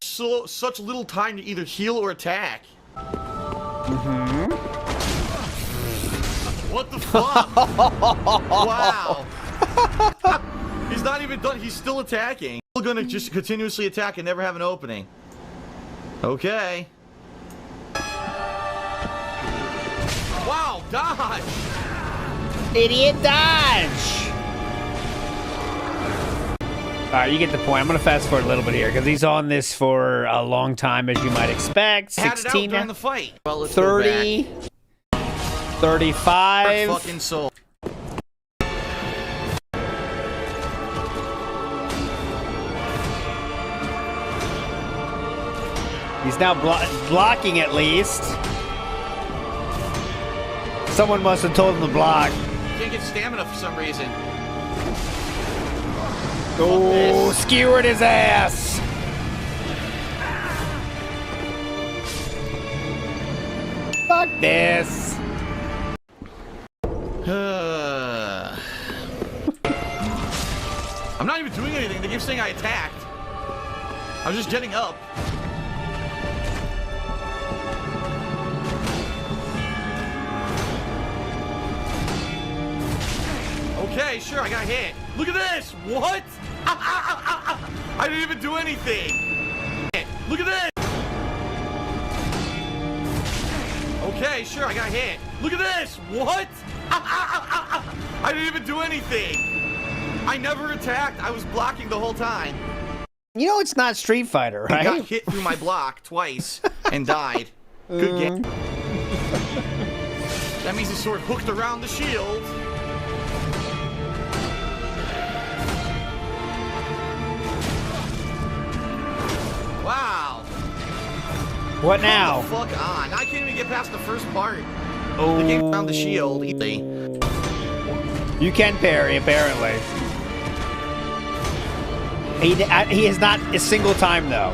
So, such little time to either heal or attack. What the fuck? Wow. He's not even done. He's still attacking. Still gonna just continuously attack and never have an opening. Okay. Wow, dodge! Idiot dodge! Alright, you get the point. I'm gonna fast forward a little bit here because he's on this for a long time, as you might expect. Had it out 16 during now. the fight. Well, let's go 30, back. 35. Fucking soul. He's now blocking at least. Someone must have told him to block. Can't get stamina for some reason. Oh, skewered his ass. Fuck this. I'm not even doing anything. They keep saying I attacked. I was just getting up. Okay, sure, I got hit. Look at this! What? I didn't even do anything! Look at this! Okay, sure, I got hit. Look at this! What? I didn't even do anything! I never attacked. I was blocking the whole time. You know it's not Street Fighter, I right? got hit through my block twice and died. Good game. That means his sword hooked around the shield. Wow. What now? Come the fuck on. I can't even get past the first part. Oh. The game around the shield. Easy. You can parry, apparently. He has not a single time, though.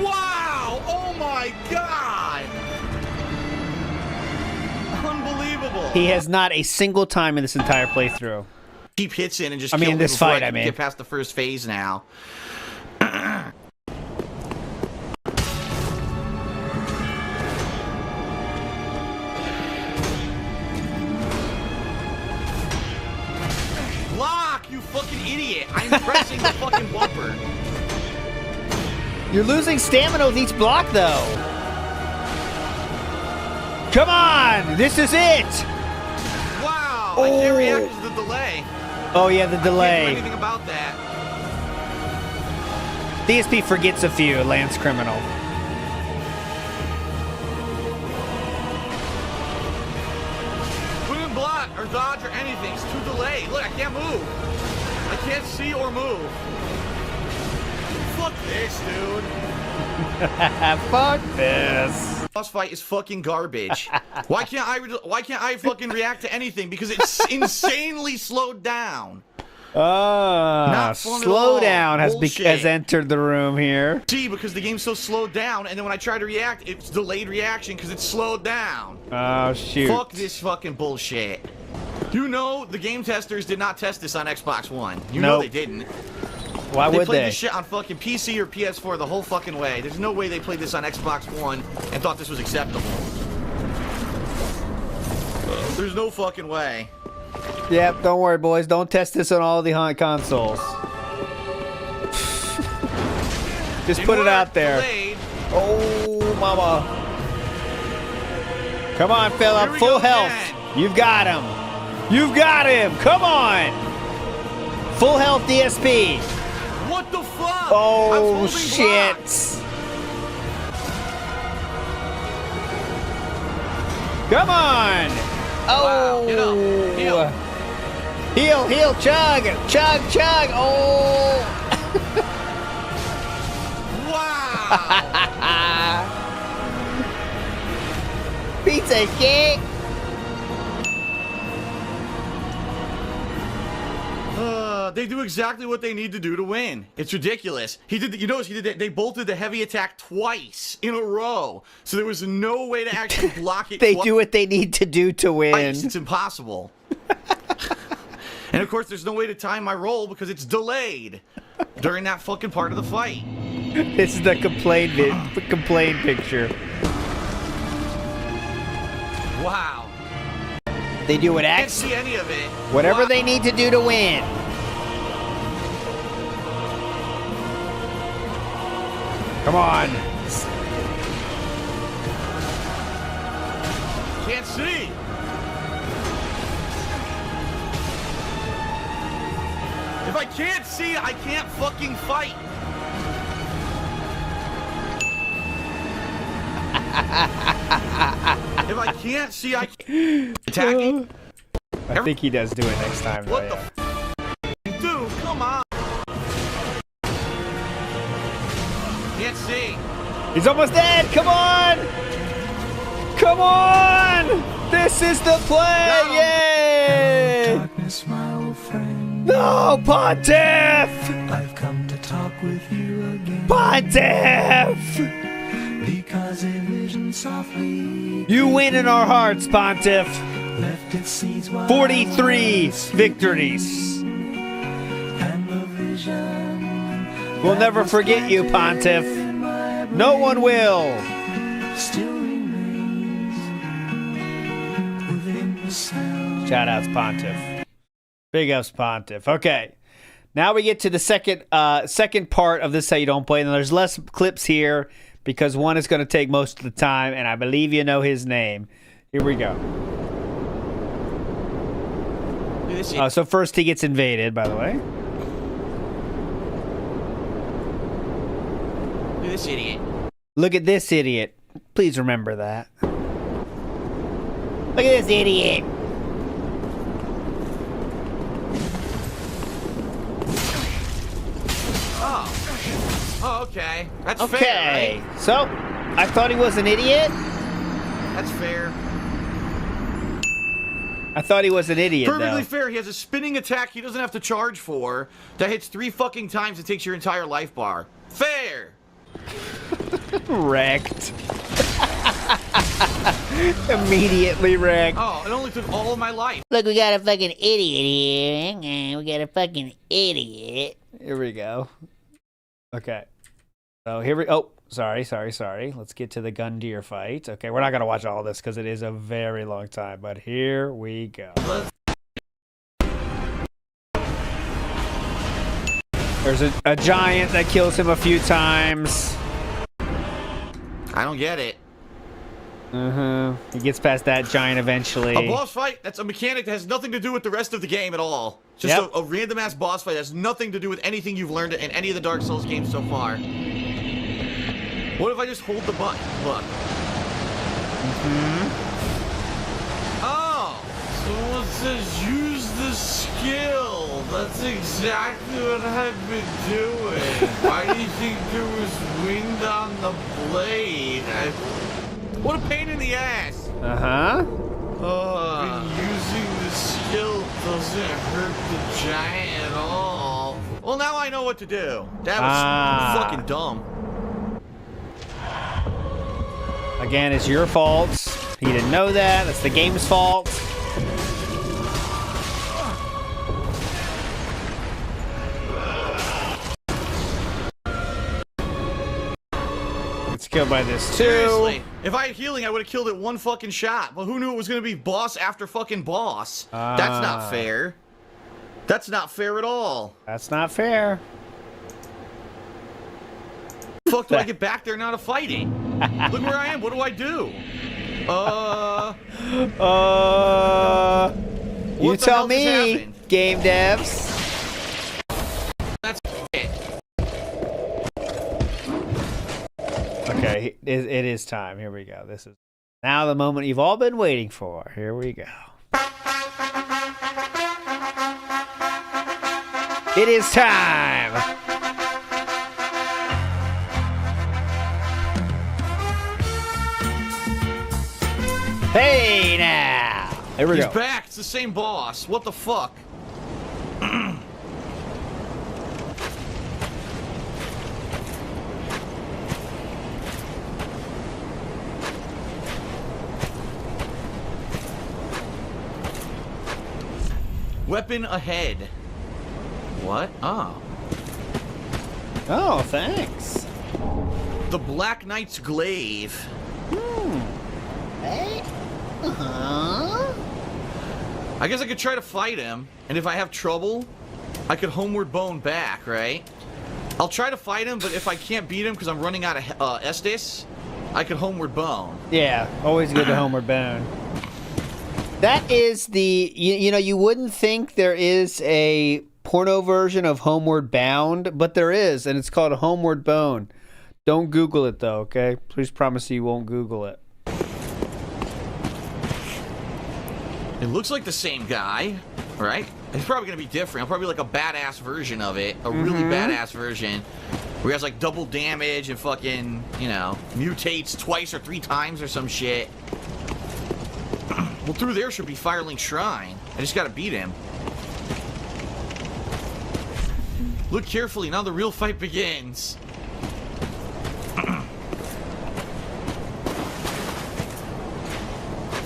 Wow! Oh my god! Unbelievable. He has not a single time in this entire playthrough. Keep hits in and just I mean, kill in me this before fight, I I can mean. get past the first phase now. Block, you fucking idiot! I'm pressing the fucking bumper. You're losing stamina with each block, though. Come on! This is it! Wow! I can't react to the delay. Oh, yeah, the Can't do delay. anything about that. DSP forgets a few, Lance Criminal. Couldn't block or dodge or anything. It's too delayed. Look, I can't move. I can't see or move. Fuck this, dude. Fuck this. Boss fight is fucking garbage. Why can't I fucking react to anything? Because it's insanely slowed down. Ah, Not fun at all. slowdown has Bullshit. entered the room here. See, because the game's so slowed down, and then when I try to react, it's delayed reaction because it's slowed down. Oh, shoot. Fuck this fucking bullshit. You know, the game testers did not test this on Xbox One. You know Nope. they didn't. Why They would played they? this shit on fucking PC or PS4 the whole fucking way. There's no way they played this on Xbox One and thought this was acceptable. There's no fucking way. Yep, don't worry, boys. Don't test this on all the consoles. Just put it out there. Delayed. Oh, mama. Come on, Here Philip. we Full go health. again. You've got him. You've got him. Come on. Full health DSP. What the fuck? Oh, I was holding block. shit. Come on. Oh. Wow, get up. Heal. Heal, heal, chug. Chug, chug. Oh. Wow. Pizza kick. They do exactly what they need to do to win. It's ridiculous. He did. You notice he did. They bolted the heavy attack twice in a row, so there was no way to actually block it. They do what they need to do to win. Twice. It's impossible. And of course, there's no way to time my roll because it's delayed during that fucking part of the fight. This is the complaint picture. Wow. They do what Can't see any of it. whatever Wow. they need to do to win. Come on. Can't see. If I can't see, I can't fucking fight. If I can't see, I can't. Attacking? I think he does do it next time. Though, What the yeah. Dude, come on. Can't see. He's almost dead. Come on. Come on. This is the play. Got him. Yay. Darkness, my old friend. No, Pontiff. I've come to talk with you again. Pontiff. Because a vision softly You win in our hearts, Pontiff. left its seeds while 43 victories. and the vision We'll never forget you, Pontiff. No one will. still remains within the sound. Shoutouts, Pontiff. Big ups, Pontiff. Okay. Now we get to the second part of this How You Don't Play. Now there's less clips here because one is going to take most of the time, and I believe you know his name. Here we go. this Oh, so first he gets invaded, by the way. Look at this idiot. Look at this idiot. Please remember that. Look at this idiot. Oh, okay. That's Okay. fair, right? So, I thought he was an idiot. That's fair. I thought he was an idiot, Perfectly though. fair. He has a spinning attack he doesn't have to charge for that hits 3 fucking times and takes your entire life bar. Fair. Wrecked. Immediately wrecked. Oh, it only took all of my life. Look, we got a fucking idiot here. We got a fucking idiot. Here we go. Okay. So here we... Oh, sorry. Let's get to the Gundyr fight. Okay, we're not going to watch all this because it is a very long time. But here we go. There's a giant that kills him a few times. I don't get it. He gets past that giant eventually. A boss fight, that's a mechanic that has nothing to do with the rest of the game at all. Just Yep. a random ass boss fight that has nothing to do with anything you've learned in any of the Dark Souls games so far. What if I just hold the button? Look. Oh! Someone says use the skill. That's exactly what I've been doing. Why do you think there was wind on the blade? What a pain in the ass! Using the skill doesn't hurt the giant at all. Well, now I know what to do. That was fucking dumb. Again, it's your fault. He didn't know that. That's the game's fault. Gets killed by this too. Seriously, if I had healing, I would have killed it one fucking shot. But who knew it was gonna be boss after fucking boss? That's not fair. That's not fair at all. That's not fair. Fuck, do I get back there now to fighting? Look where I am. What do I do? You What the tell hell just me, happened? game devs. That's it. Okay, it is time. Here we go. This is now the moment you've all been waiting for. Here we go. It is time. Hey now. Here we He's go. back. It's the same boss. What the fuck? Weapon ahead. What? Oh. Oh, thanks. The Black Knight's Glaive. Hey. Uh-huh. I guess I could try to fight him, and if I have trouble, I could homeward bone back, right? I'll try to fight him, but if I can't beat him because I'm running out of Estus, I could homeward bone. Yeah, always good to homeward bone. That is the, you know, you wouldn't think there is a porno version of Homeward Bound, but there is, and it's called Homeward Bone. Don't Google it, though, okay? Please promise you won't Google it. It looks like the same guy, right? It's probably gonna be different. Probably like a badass version of it, a really badass version, where he has like double damage and fucking, you know, mutates twice or 3 times or some shit. Well, through there should be Firelink Shrine. I just gotta beat him. Look carefully, now the real fight begins.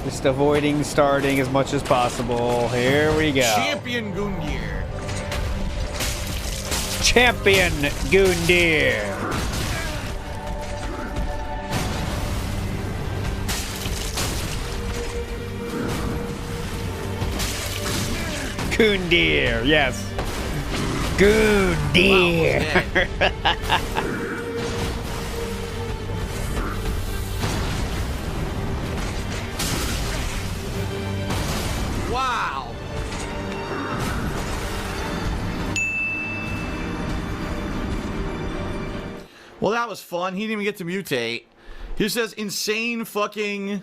Just avoiding starting as much as possible. Here we go. Champion Gundyr. Champion Gundyr. Gundyr, yes. Gundyr. Wow. Well, that was fun. He didn't even get to mutate. He says insane fucking...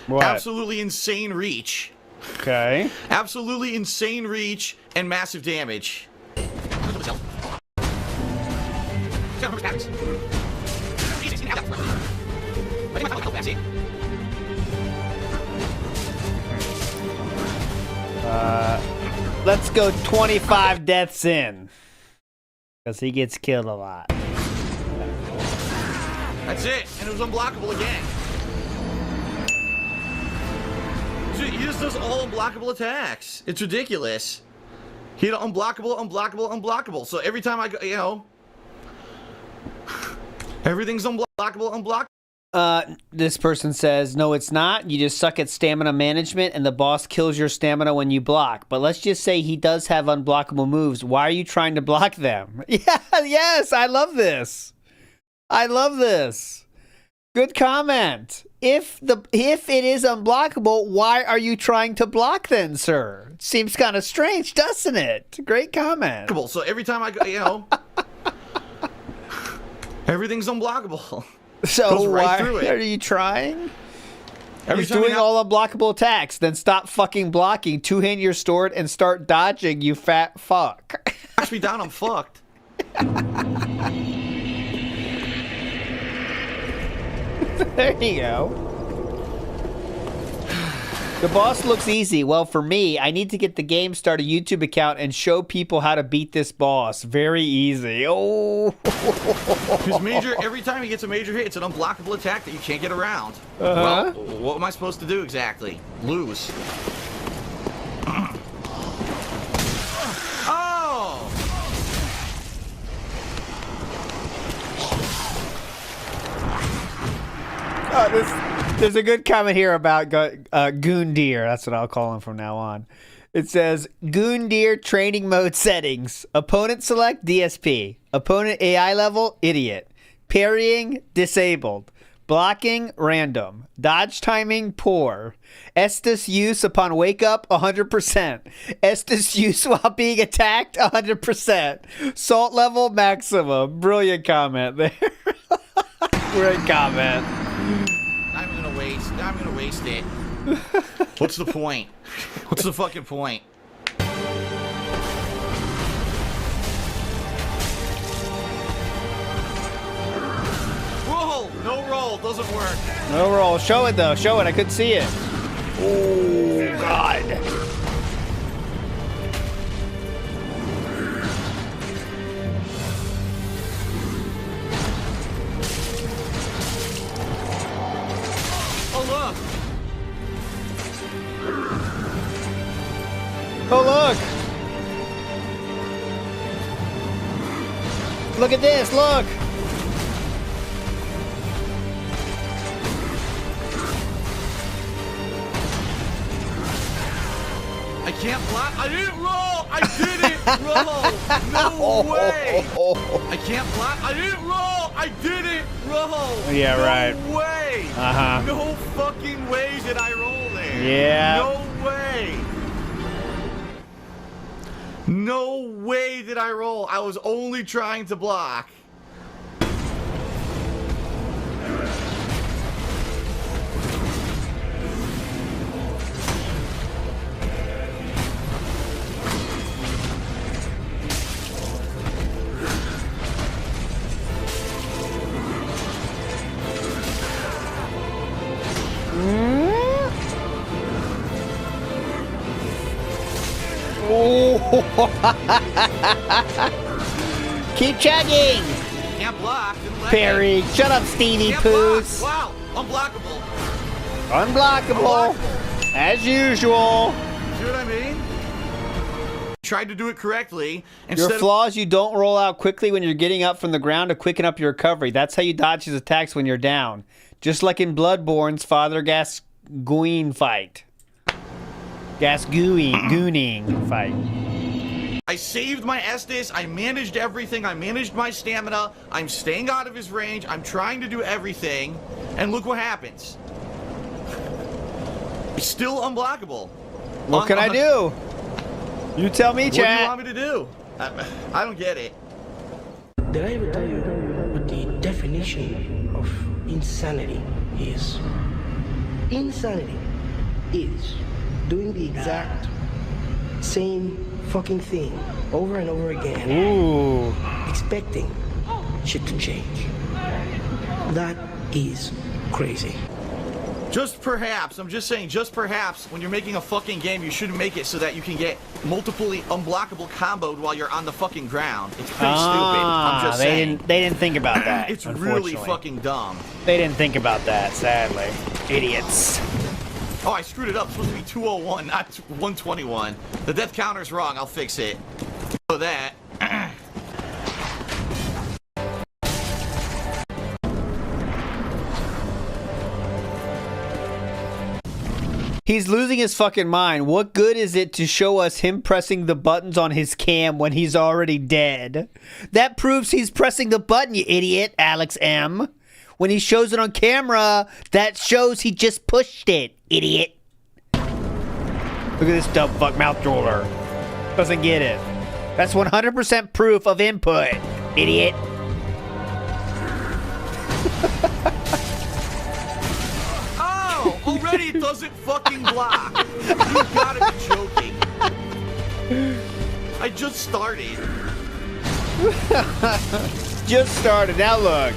What? Absolutely insane reach. Okay. Absolutely insane reach and massive damage. Let's go 25 deaths in. Because he gets killed a lot. That's it. And it was unblockable again. He just does all unblockable attacks. It's ridiculous. He had unblockable, unblockable, unblockable. So every time I go, you know, everything's unblockable, unblockable. This person says, no, it's not. You just suck at stamina management, and the boss kills your stamina when you block. But let's just say he does have unblockable moves. Why are you trying to block them? Yeah, yes, I love this. I love this. Good comment. If it is unblockable, why are you trying to block then, sir? Seems kind of strange, doesn't it? Great comment. So every time I go, you know, everything's unblockable. So Goes right why through it. are you trying? Every He's time doing all unblockable attacks. Then stop fucking blocking. Two-hand your sword and start dodging, you fat fuck. knocks me down, I'm fucked. There you go. The boss looks easy. Well, for me, I need to get the game, start a YouTube account, and show people how to beat this boss. Very easy. Oh. His major, every time he gets a major hit, it's an unblockable attack that you can't get around. Uh-huh. Well, what am I supposed to do exactly? Lose. Oh! There's a good comment here about Goon Deer. That's what I'll call him from now on. It says, Goon Deer training mode settings. Opponent select, DSP. Opponent AI level, idiot. Parrying, disabled. Blocking, random. Dodge timing, poor. Estus use upon wake up, 100%. Estus use while being attacked, 100%. Salt level, maximum. Brilliant comment there. Great comment. I'm gonna waste it. What's the point? What's the fucking point? Roll! No roll, doesn't work. No roll. Show it though. Show it. I couldn't see it. Oh God. Oh, look! Look at this, look! I can't block. I didn't roll! I didn't roll! No way! I can't block. I didn't roll! I didn't roll! Yeah, right. No way! Uh-huh. No fucking way did I roll there! Yeah. No way! No way did I roll. I was only trying to block. Keep chugging! Can't block. Didn't let Perry, me. shut up, Stevie Can't Poos! block. Wow, unblockable. Unblockable! As usual! See what I mean? Tried to do it correctly. Your flaws, you don't roll out quickly when you're getting up from the ground to quicken up your recovery. That's how you dodge his attacks when you're down. Just like in Bloodborne's Father Gascoigne fight. Gooning fight. I saved my Estus, I managed everything, I managed my stamina, I'm staying out of his range, I'm trying to do everything, and look what happens. It's still unblockable. What can I do? You tell me, What do you chat. want me to do? I don't get it. Did I ever tell you what the definition of insanity is. Insanity is doing the exact same fucking thing over and over again, Ooh. expecting shit to change. That is crazy. Just perhaps, I'm just saying, just perhaps, when you're making a fucking game, you shouldn't make it so that you can get multiple unblockable comboed while you're on the fucking ground. It's pretty stupid. I'm just saying. They didn't think about that. It's really unfortunately. fucking dumb. They didn't think about that, sadly. Idiots. Oh, I screwed it up. It's supposed to be 201, not 121. The death counter's wrong. I'll fix it. So that. He's losing his fucking mind. What good is it to show us him pressing the buttons on his cam when he's already dead? That proves he's pressing the button, you idiot, Alex M. When he shows it on camera, that shows he just pushed it, idiot. Look at this dumb fuck mouth drooler. Doesn't get it. That's 100% proof of input, idiot. Oh, already it doesn't fucking block. You gotta be joking. I just started. Just started. Now look.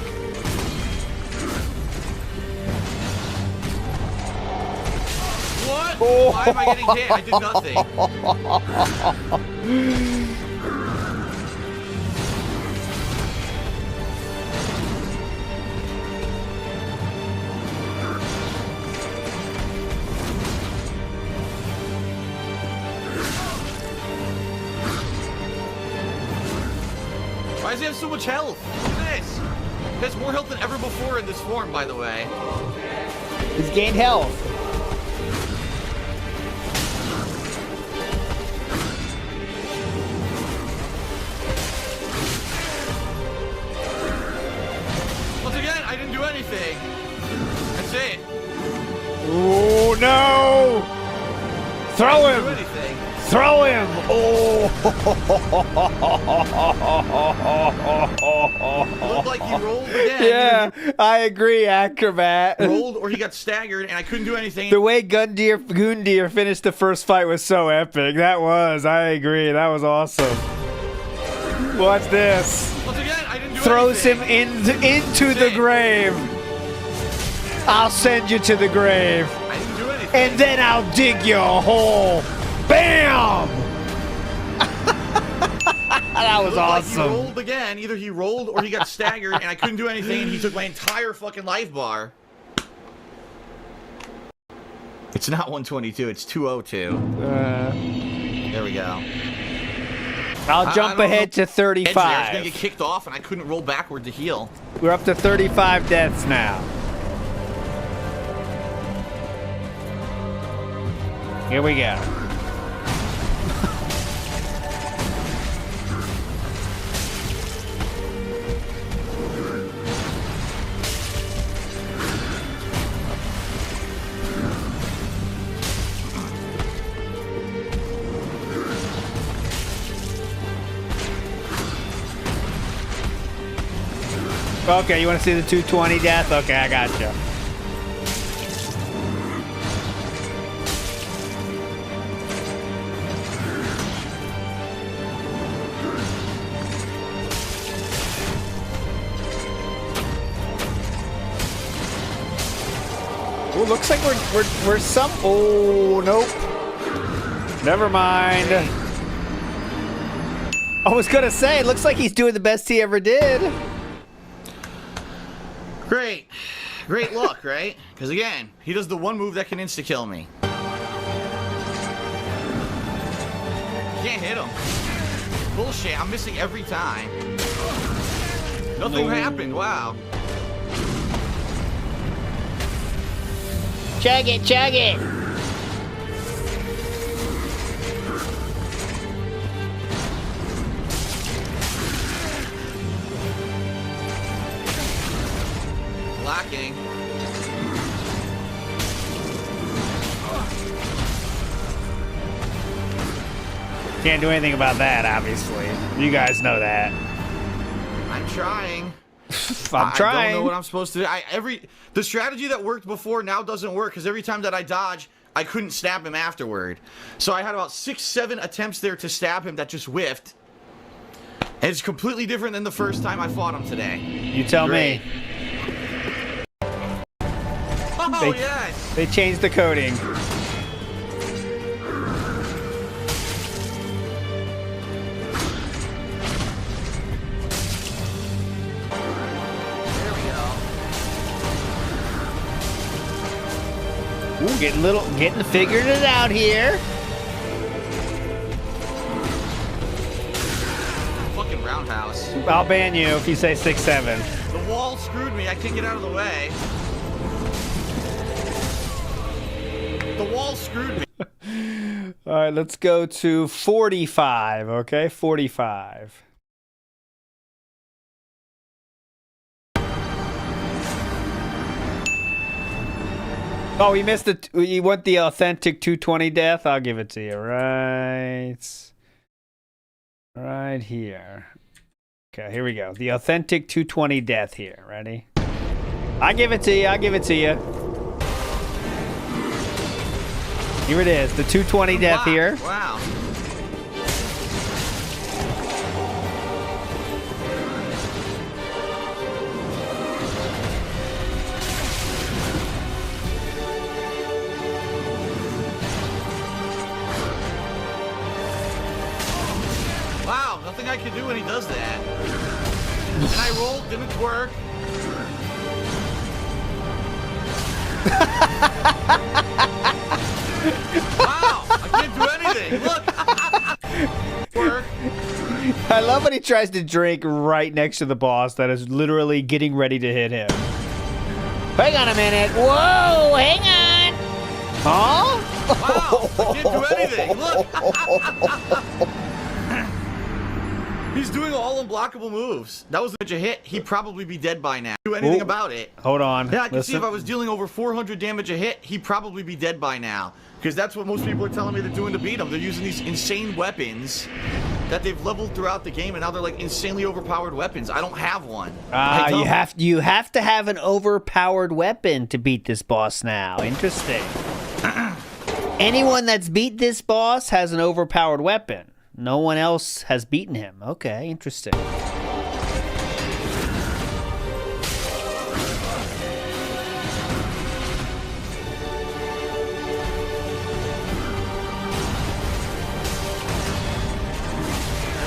What? Why am I getting hit? I did nothing. Why does he have so much health? Look at this. He has more health than ever before in this form, by the way. He's gained health. Once again, I didn't do anything. That's it. Oh no! Throw I didn't do him! anything. Throw him! Oh! Looked like he rolled again. Yeah, I agree, Acrobat. Rolled or he got staggered and I couldn't do anything. The way Gundyr finished the first fight was so epic. That was, I agree, that was awesome. Watch this. Once again, I didn't do Throws anything. him into the it. grave. I'll send you to the grave. I didn't do anything. And then I'll dig you a hole. Bam! That was Looked like awesome. he rolled again. Either he rolled or he got staggered and I couldn't do anything and he took my entire fucking life bar. It's not 122, it's 202. There we go. I'll jump don't ahead know. to 35. I was gonna get kicked off and I couldn't roll backward to heal. We're up to 35 deaths now. Here we go. Okay, you want to see the 220 death? Okay, I got you. Oh, looks like we're some. Oh nope. Never mind. I was gonna say, it looks like he's doing the best he ever did. Great. Great luck, right? Because again, he does the one move that can insta-kill me. Can't hit him. Bullshit, I'm missing every time. Nothing happened, wow. Chug it, chug it. Blocking. Can't do anything about that, obviously. You guys know that. I'm trying. I'm trying. I don't know what I'm supposed to do. The strategy that worked before now doesn't work because every time that I dodge, I couldn't stab him afterward. So I had about 6, 7 attempts there to stab him that just whiffed. And it's completely different than the first time I fought him today. You tell me. Oh, yes! They changed the coding. There we go. Ooh, getting figured it out here. Fucking roundhouse. I'll ban you if you say 6-7. The wall screwed me. I can't get out of the way. The wall screwed me. All right, let's go to 45. Okay, 45. Oh, you missed it. You want the authentic 220 death? I'll give it to you. Right here. Okay, here we go. The authentic 220 death here. Ready? I'll give it to you. I'll give it to you. Here it is. The 220 death here. Wow. Wow, nothing I can do when he does that. And I rolled, didn't work. Wow, I can't do anything. Look. Work. I love when he tries to drink right next to the boss that is literally getting ready to hit him. Hang on a minute. Whoa, hang on. Huh? Wow, I can't do anything. Look. He's doing all unblockable moves. That was such a hit. He'd probably be dead by now. Do anything about it. Hold on. Yeah, I can see if Listen. I was dealing over 400 damage a hit, he'd probably be dead by now. Because that's what most people are telling me they're doing to beat him. They're using these insane weapons that they've leveled throughout the game, and now they're like insanely overpowered weapons. I don't have one. I don't. You have to have an overpowered weapon to beat this boss now. Interesting. Anyone that's beat this boss has an overpowered weapon. No one else has beaten him. Okay, interesting.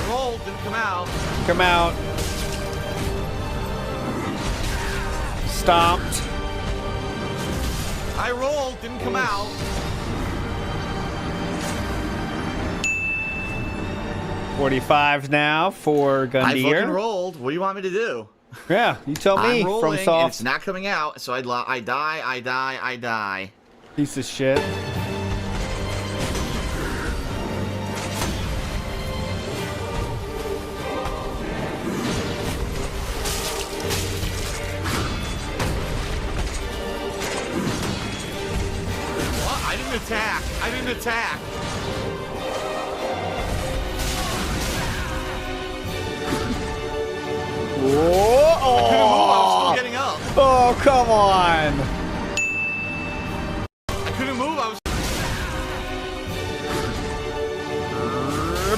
Roll, didn't come out. Come out. Stomped. I rolled, didn't come out. 45 now for I Gundy fucking here. rolled. What do you want me to do? Yeah, you tell me. I'm rolling, From and soft it's not coming out, so I die. piece of shit. What? I didn't attack. Whoa! I couldn't move, I was still getting up. Oh, come on. I couldn't move, I was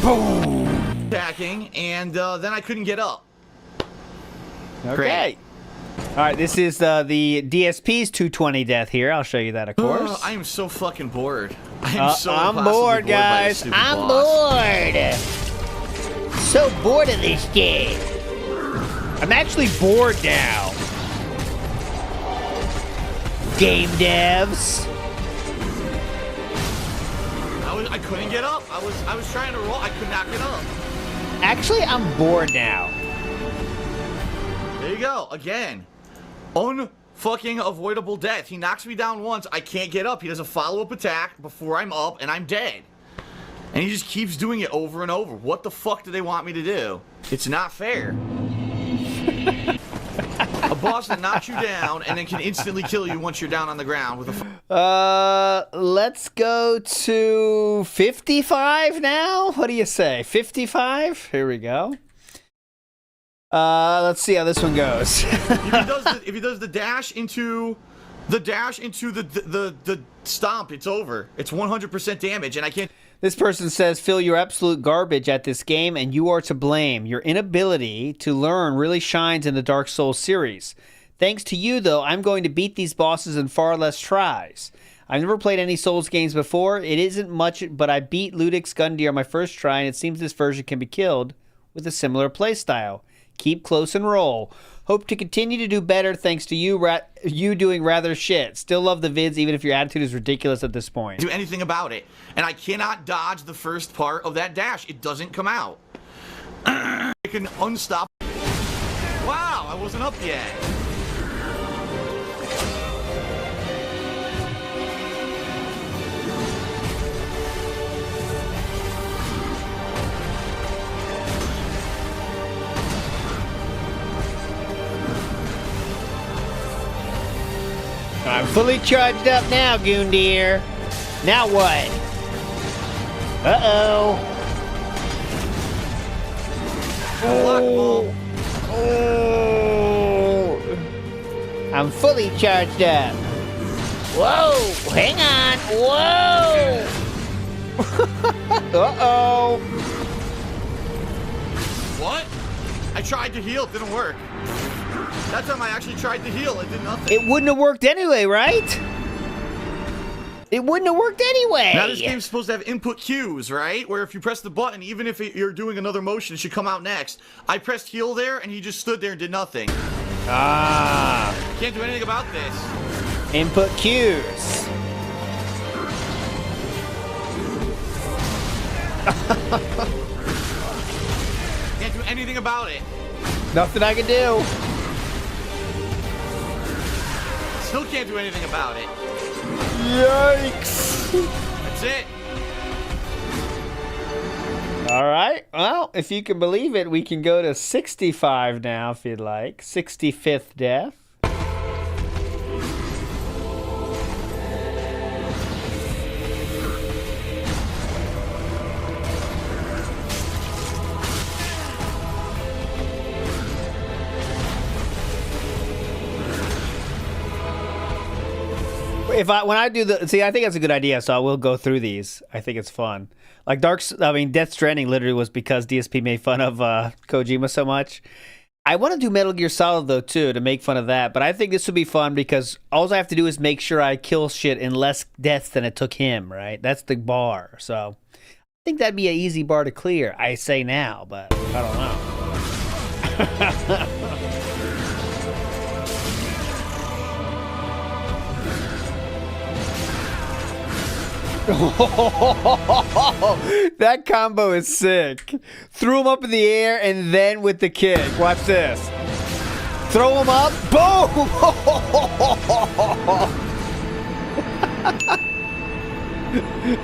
Boom. attacking, and then I couldn't get up. Okay. Great. All right, this is the DSP's 220 death here. I'll show you that, of course. I am so fucking bored. I am so I'm impossibly bored, by this guys. stupid I'm boss. bored. So bored of this game. I'm actually bored now. Game devs. I couldn't get up. I was trying to roll. I could not get up. Actually, I'm bored now. There you go. Again. Unfucking avoidable death. He knocks me down once. I can't get up. He does a follow-up attack before I'm up, and I'm dead. And he just keeps doing it over and over. What the fuck do they want me to do? It's not fair. A boss that knocks you down and then can instantly kill you once you're down on the ground with a Let's go to 55 now. What do you say? 55? Here we go. Let's see how this one goes. If he does the dash into the stomp, it's over. It's 100% damage, and I can't. This person says, Phil, you're absolute garbage at this game, and you are to blame. Your inability to learn really shines in the Dark Souls series. Thanks to you, though, I'm going to beat these bosses in far less tries. I've never played any Souls games before. It isn't much, but I beat Ludwig's Gundyr on my first try, and it seems this version can be killed with a similar playstyle. Keep close and roll. Hope to continue to do better thanks to you doing rather shit. Still love the vids even if your attitude is ridiculous at this point. Do anything about it. And I cannot dodge the first part of that dash. It doesn't come out. I can unstop. Wow, I wasn't up yet. I'm fully charged up now, Gundyr. Now what? Uh-oh. Oh. I'm fully charged up. Whoa, hang on. Whoa. Uh-oh. What? I tried to heal, it didn't work. That time I actually tried to heal, it did nothing. It wouldn't have worked anyway, right? It wouldn't have worked anyway. Now this game's supposed to have input cues, right? Where if you press the button, even if you're doing another motion, it should come out next. I pressed heal there, and he just stood there and did nothing. Ah. Can't do anything about this. Input cues. Can't do anything about it. Nothing I can do. Still can't do anything about it. Yikes. That's it. All right. Well, if you can believe it, we can go to 65 now if you'd like. 65th death. When I do I think that's a good idea, so I will go through these. I think it's fun. Like Death Stranding literally was because DSP made fun of Kojima so much. I want to do Metal Gear Solid though too to make fun of that, but I think this would be fun because all I have to do is make sure I kill shit in less deaths than it took him, right? That's the bar. So I think that'd be an easy bar to clear. I say now, but I don't know. That combo is sick. Threw him up in the air and then with the kick. Watch this. Throw him up. Boom!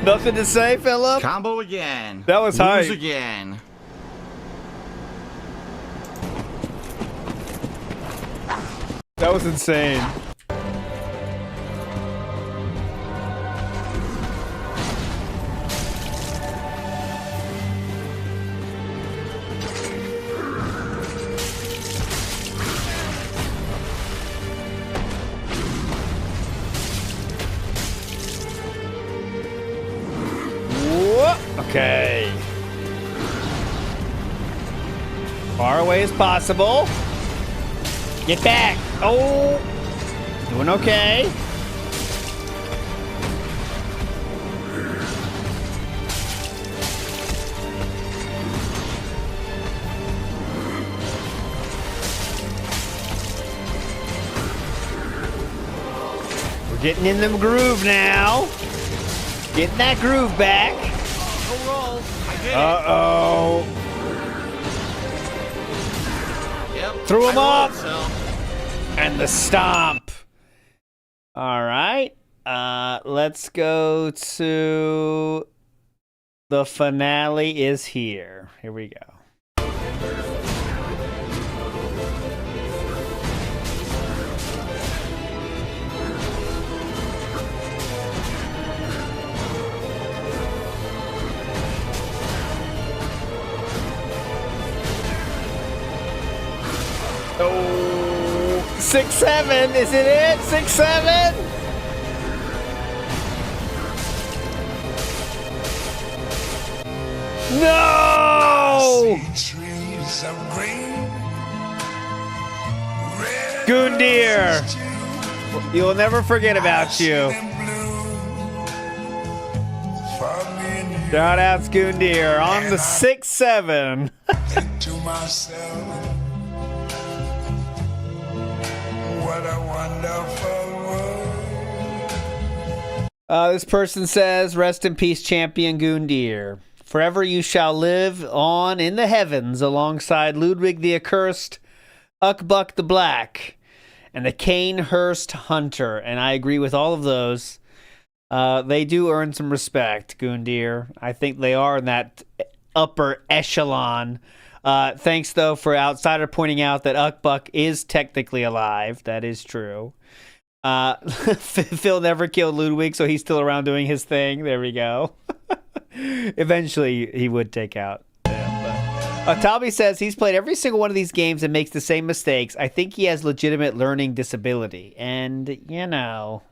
Nothing to say, Philip? Combo again. That was hype. Lose again. That was insane. Okay. Far away as possible. Get back. Oh. Doing okay. We're getting in the groove now. Getting that groove back. Roll. I did it. Uh-oh. Yep. Threw him I up. rolled, so. And the stomp. All right. Let's go to the finale is here. Here we go. Oh, 6-7. Is it it? 6-7. No! Trees of green, red Goondir. You'll never forget about you. and blue. For me and you, Shoutouts, Goondir, on the 6-7. think to myself, what a wonderful world. This person says, rest in peace, champion Goondir. Forever you shall live on in the heavens alongside Ludwig the Accursed, Uckbuck the Black, and the Canehurst Hunter. And I agree with all of those. They do earn some respect, Goondir. I think they are in that upper echelon. Thanks, though, for Outsider pointing out that Uckbuck is technically alive. That is true. Phil never killed Ludwig, so he's still around doing his thing. There we go. Eventually, he would take out them. Talby says he's played every single one of these games and makes the same mistakes. I think he has legitimate learning disability. And, you know.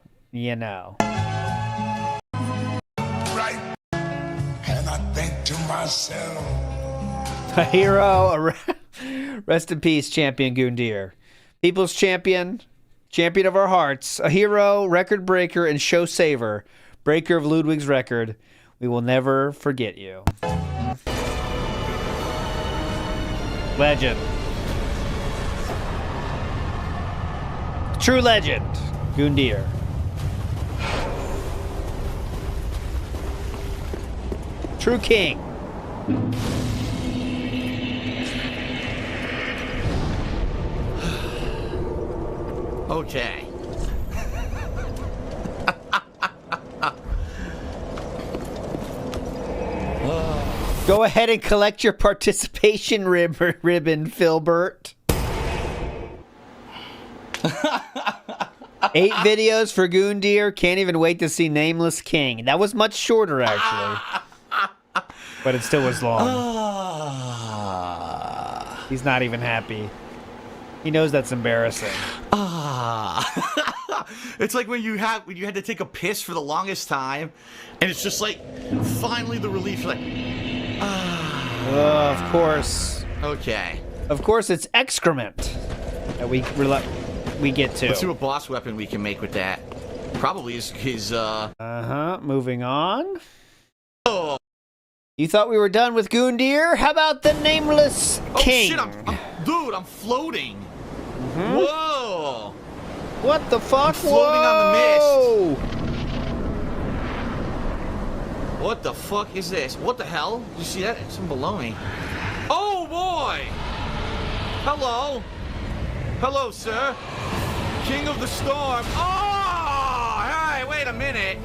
Right. And I think to myself, A hero. Rest in peace, champion Goondir. People's champion of our hearts. A hero, record breaker, and show saver. Breaker of Ludwig's record. We will never forget you. Legend. True legend. Goondir. True king. Okay. Go ahead and collect your participation ribbon, Filbert. 8 videos for Goondir. Can't even wait to see Nameless King. That was much shorter, actually. But it still was long. He's not even happy. He knows that's embarrassing. It's like when you had to take a piss for the longest time, and it's just like finally the relief. You're like, Of course. okay. Of course, it's excrement that we get to. Let's see what boss weapon we can make with that. Probably his Moving on. Oh, You thought we were done with Goondir? How about the Nameless King? shit! Dude, I'm floating. Whoa! What the fuck? I'm floating on the mist. What the fuck is this? What the hell? Did you see that? Some baloney. Oh boy! Hello. Hello, sir. King of the storm. Oh! Hey, wait a minute.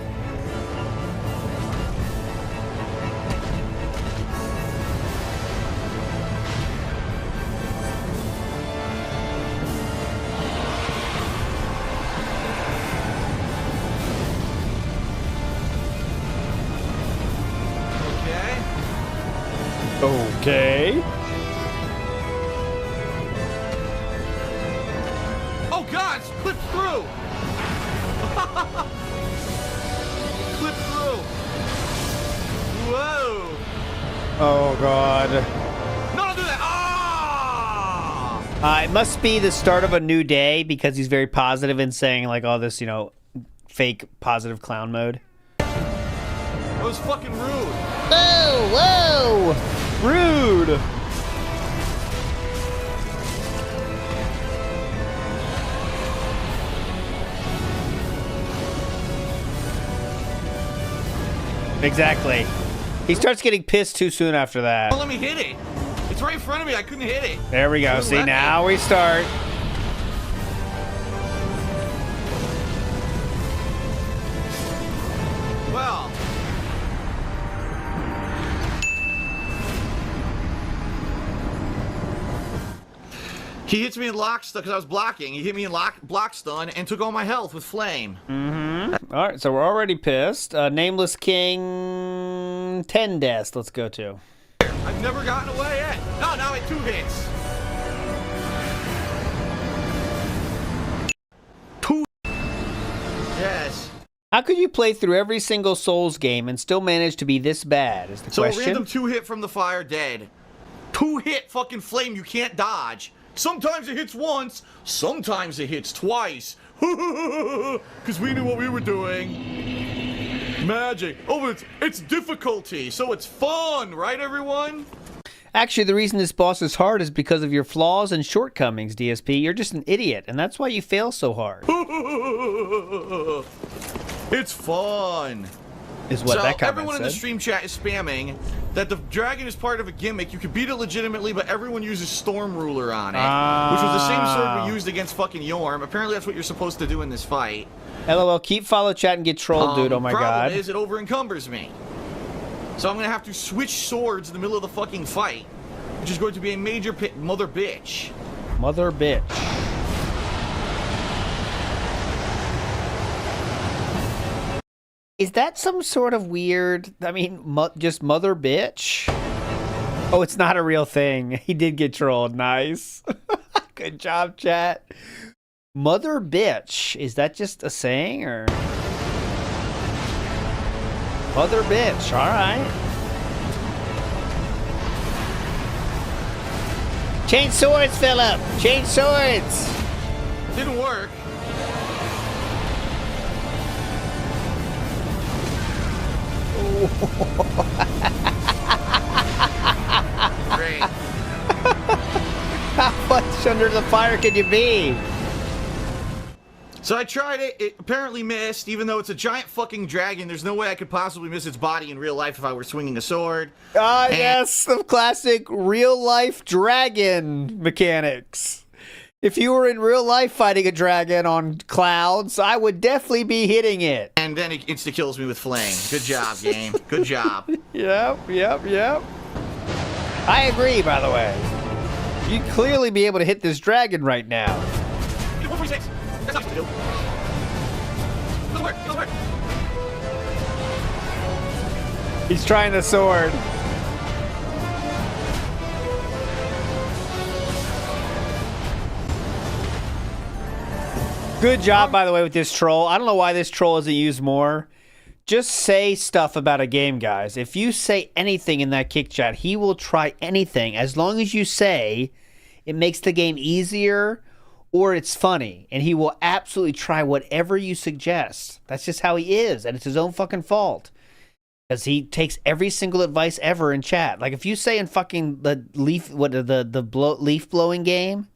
Okay. Oh God! It's clipped through. Clipped through. Whoa! Oh God. No, don't do that! Ah! It must be the start of a new day because he's very positive in saying like all this, fake positive clown mode. That was fucking rude. Whoa! Rude. Exactly. He starts getting pissed too soon after that. Don't let me hit it. It's right in front of me. I couldn't hit it. There we go. Wouldn't See, let me. now we start. Well. He hits me in lock stun because I was blocking. He hit me in block stun and took all my health with flame. All right, so we're already pissed. Nameless King, 10 deaths. Let's go to. I've never gotten away yet. No, now at 2 hits. How could you play through every single Souls game and still manage to be this bad? Is the So question. a random 2-hit from the fire, dead. 2-hit fucking flame you can't dodge. Sometimes it hits once, sometimes it hits twice. Because we knew what we were doing. Magic. Oh, it's difficulty, so it's fun, right, everyone? Actually, the reason this boss is hard is because of your flaws and shortcomings, DSP. You're just an idiot, and that's why you fail so hard. It's fun. Is what So that comment everyone in the said. stream chat is spamming that the dragon is part of a gimmick. You can beat it legitimately, but everyone uses Storm Ruler on it, which was the same sword we used against fucking Yorm. Apparently, that's what you're supposed to do in this fight. LOL, keep follow chat and get trolled, dude. Oh my problem god. is it over encumbers me. So I'm gonna have to switch swords in the middle of the fucking fight, which is going to be a major mother bitch. Mother bitch. Is that some sort of weird, I mean, just mother bitch? Oh, it's not a real thing. He did get trolled. Nice. Good job, chat. Mother bitch. Is that just a saying or? Mother bitch. All right. Change swords, Philip. Change swords. Didn't work. Great. How much under the fire can you be? So I tried it. It apparently missed, even though it's a giant fucking dragon. There's no way I could possibly miss its body in real life if I were swinging a sword. Ah, And- yes, the classic real-life dragon mechanics. If you were in real life fighting a dragon on clouds, I would definitely be hitting it. And then it insta-kills me with flame. Good job, game. Good job. Yep. I agree, by the way. You'd clearly be able to hit this dragon right now. 146. That's not what to do. Doesn't work. Doesn't work. He's trying the sword. Good job, by the way, with this troll. I don't know why this troll isn't used more. Just say stuff about a game, guys. If you say anything in that kick chat, he will try anything. As long as you say it makes the game easier or it's funny. And he will absolutely try whatever you suggest. That's just how he is. And it's his own fucking fault. Because he takes every single advice ever in chat. Like if you say in fucking the leaf, leaf blowing game,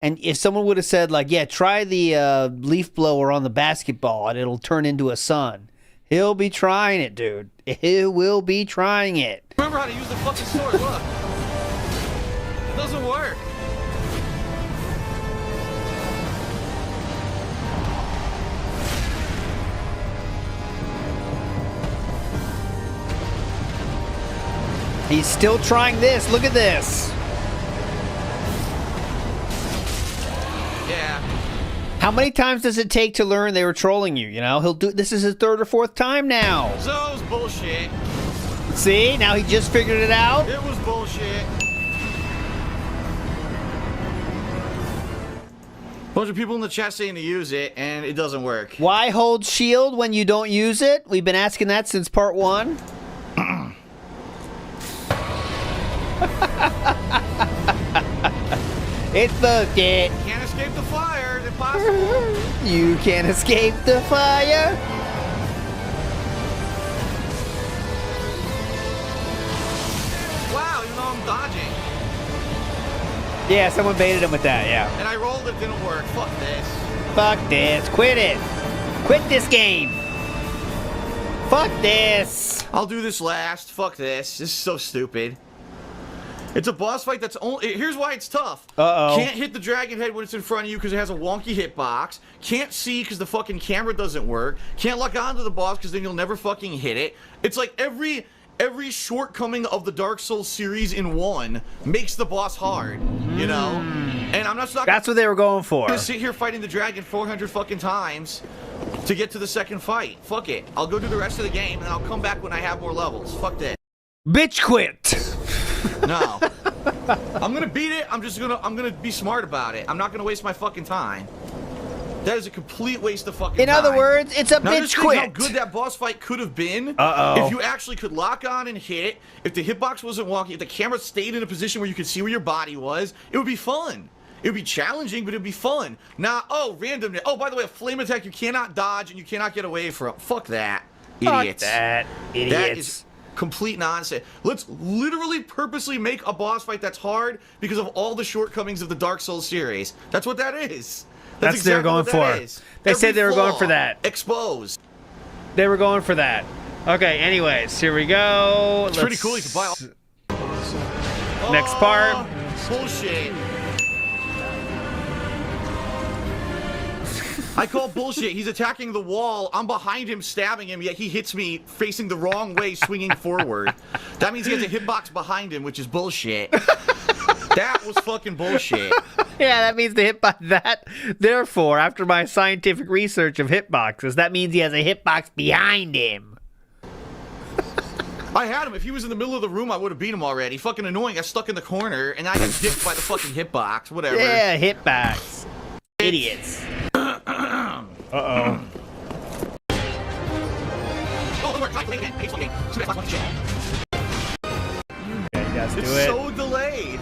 and if someone would have said like, yeah, try the leaf blower on the basketball and it'll turn into a sun, he'll be trying it, dude. He will be trying it. Remember how to use the fucking sword. Look. It doesn't work. He's still trying this. Look at this. Yeah. How many times does it take to learn they were trolling you? You know, he'll do. This is his third or fourth time now. So it was bullshit. See, now he just figured it out. It was bullshit. Bunch of people in the chat saying to use it, and it doesn't work. Why hold shield when you don't use it? We've been asking that since part 1. It's booked it. Can't escape the fire. It's impossible. You can't escape the fire. Wow, even though I'm dodging. Yeah, someone baited him with that, yeah. And I rolled, it didn't work. Fuck this. Fuck this. Quit it. Quit this game. Fuck this. I'll do this last. Fuck this. This is so stupid. It's a boss fight that's only... Here's why it's tough. Uh-oh. Can't hit the dragon head when it's in front of you because it has a wonky hitbox. Can't see because the fucking camera doesn't work. Can't lock onto the boss because then you'll never fucking hit it. It's like every shortcoming of the Dark Souls series in one makes the boss hard, you know? And I'm not... That's what they were going for. I'm gonna sit here fighting the dragon 400 fucking times to get to the second fight. Fuck it. I'll go do the rest of the game and I'll come back when I have more levels. Fuck that. Bitch quit. No. I'm gonna beat it. I'm gonna be smart about it. I'm not gonna waste my fucking time. That is a complete waste of fucking In time. other words, it's a now, bitch just think quit. how good that boss fight could have been if you actually could lock on and hit, if the hitbox wasn't wonky, if the camera stayed in a position where you could see where your body was, it would be fun. It would be challenging, but it would be fun. Now, random. Oh, by the way, a flame attack you cannot dodge and you cannot get away from. Fuck that. Idiots. Fuck that. Idiots. That is complete nonsense. Let's literally purposely make a boss fight that's hard because of all the shortcomings of the Dark Souls series. That's what that is. That's what they're going for. They said they were going for that. Exposed. They were going for that. Okay, anyways, here we go. It's pretty cool. You can buy all... Next part. Bullshit. I call bullshit. He's attacking the wall. I'm behind him, stabbing him, yet he hits me facing the wrong way, swinging forward. That means he has a hitbox behind him, which is bullshit. That was fucking bullshit. Yeah, that means the hitbox. That, therefore, after my scientific research of hitboxes, that means he has a hitbox behind him. I had him. If he was in the middle of the room, I would have beat him already. Fucking annoying. I stuck in the corner, and I got dicked by the fucking hitbox. Whatever. Yeah, hitbox. Idiots. Uh-oh. Yeah, you guys do It's it. so delayed.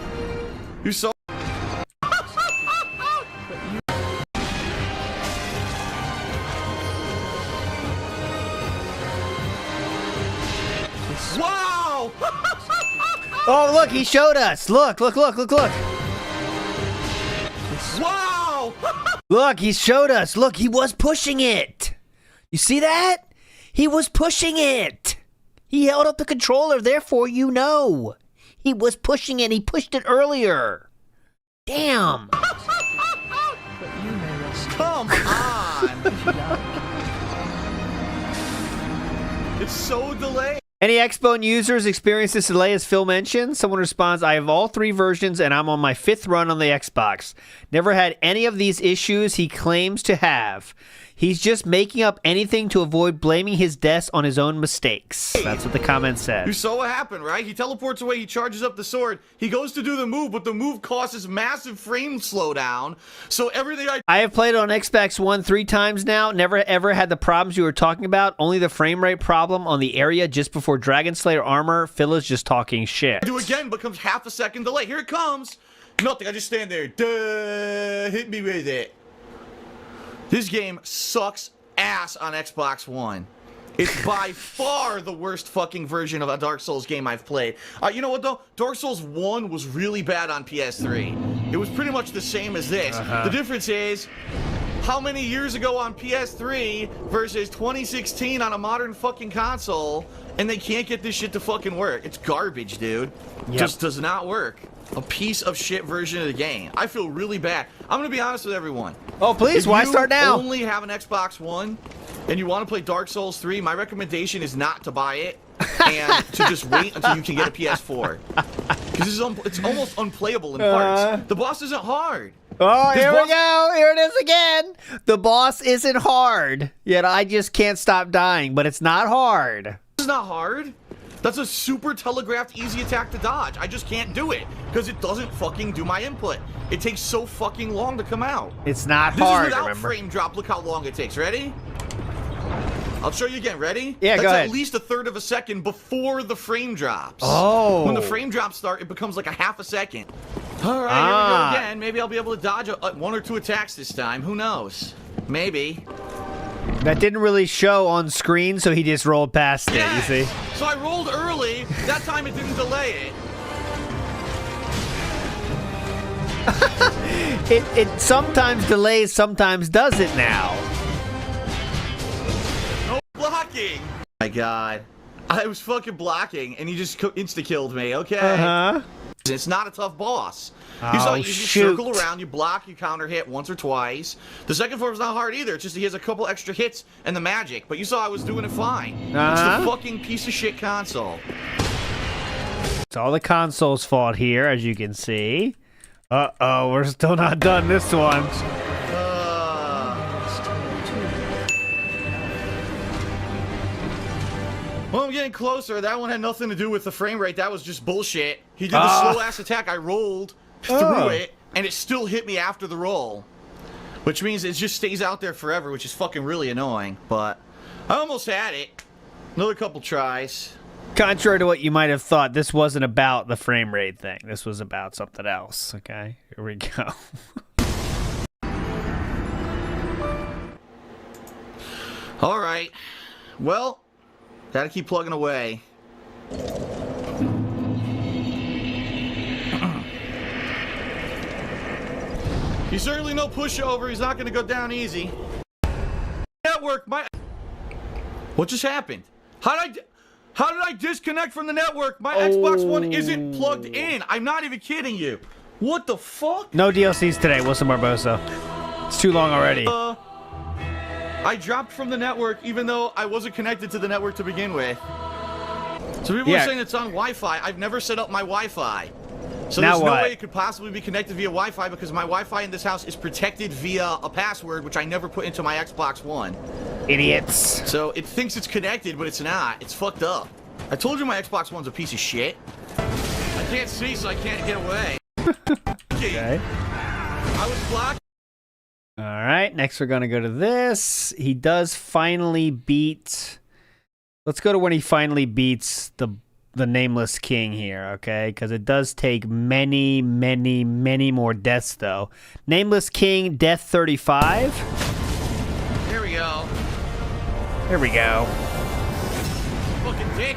You're so... Wow! Oh, look, he showed us. Look, look, look, look, look. Wow! Look, he showed us. Look, he was pushing it. You see that? He was pushing it. He held up the controller, therefore you know. He was pushing it. He pushed it earlier. Damn. Come on! It's so delayed. Any Xbone users experience this delay as Phil mentioned? Someone responds, I have all 3 versions and I'm on my 5th run on the Xbox. Never had any of these issues he claims to have. He's just making up anything to avoid blaming his deaths on his own mistakes. That's what the comment said. You saw what happened, right? He teleports away, he charges up the sword, he goes to do the move, but the move causes massive frame slowdown. So everything I have played it on Xbox One 3 times now. Never ever had the problems you were talking about. Only the frame rate problem on the area just before Dragon Slayer armor. Phil is just talking shit. do again becomes half a second delay. Here it comes. Nothing, I just stand there. Duh, hit me with it. This game sucks ass on Xbox One. It's by far the worst fucking version of a Dark Souls game I've played. You know what though? Dark Souls 1 was really bad on PS3. It was pretty much the same as this. The difference is how many years ago on PS3 versus 2016 on a modern fucking console, and they can't get this shit to fucking work. It's garbage, dude. Just does not work. A piece of shit version of the game. I feel really bad. I'm gonna be honest with everyone. Oh, please, why start now? If you only have an Xbox One and you want to play Dark Souls 3, my recommendation is not to buy it and to just wait until you can get a PS4. Because it's almost unplayable in parts. The boss isn't hard. Oh, here we go. Here it is again. The boss isn't hard, yet I just can't stop dying, but it's not hard. It's not hard. That's a super telegraphed easy attack to dodge. I just can't do it because it doesn't fucking do my input. It takes so fucking long to come out. It's not This hard, is without remember? frame drop. Look how long it takes. Ready? I'll show you again. Ready? Yeah, That's go ahead. at least a third of a second before the frame drops. Oh. When the frame drops start, it becomes like a half a second. All right, here we go again. Maybe I'll be able to dodge 1 or 2 attacks this time. Who knows? Maybe. That didn't really show on screen, so he just rolled past it, you see? So I rolled early. That time it didn't delay it. It sometimes delays, sometimes does it now. No blocking. My God. I was fucking blocking, and he just insta-killed me, okay? Uh-huh. It's not a tough boss. You just shoot. circle around, you block, you counter hit once or twice. The second form is not hard either. It's just he has a couple extra hits and the magic. But you saw I was doing it fine. It's the fucking piece of shit console. It's all the console's fault here, as you can see. Uh-oh, we're still not done this one. Well, I'm getting closer. That one had nothing to do with the frame rate. That was just bullshit. He did the slow-ass attack. I rolled through it, and it still hit me after the roll. which means it just stays out there forever, which is fucking really annoying. But I almost had it. Another couple tries. Contrary to what you might have thought, this wasn't about the frame rate thing. This was about something else. Okay, here we go. All right. Well, gotta keep plugging away. He's certainly no pushover. He's not gonna go down easy. Network, what just happened? How did I disconnect from the network? My Xbox One isn't plugged in. I'm not even kidding you. What the fuck? No DLCs today, Wilson Barbosa. It's too long already. I dropped from the network even though I wasn't connected to the network to begin with. So people are saying it's on Wi-Fi. I've never set up my Wi-Fi. So now there's no what? way it could possibly be connected via Wi-Fi because my Wi-Fi in this house is protected via a password which I never put into my Xbox One. Idiots. So it thinks it's connected, but it's not. It's fucked up. I told you my Xbox One's a piece of shit. I can't see, so I can't get away. Okay. I was blocked. All right, next we're going to go to this. He does finally beat... Let's go to when he finally beats the Nameless King here, okay? Because it does take many, many, many more deaths, though. Nameless King, death 35. There we go. There we go. Fucking dick.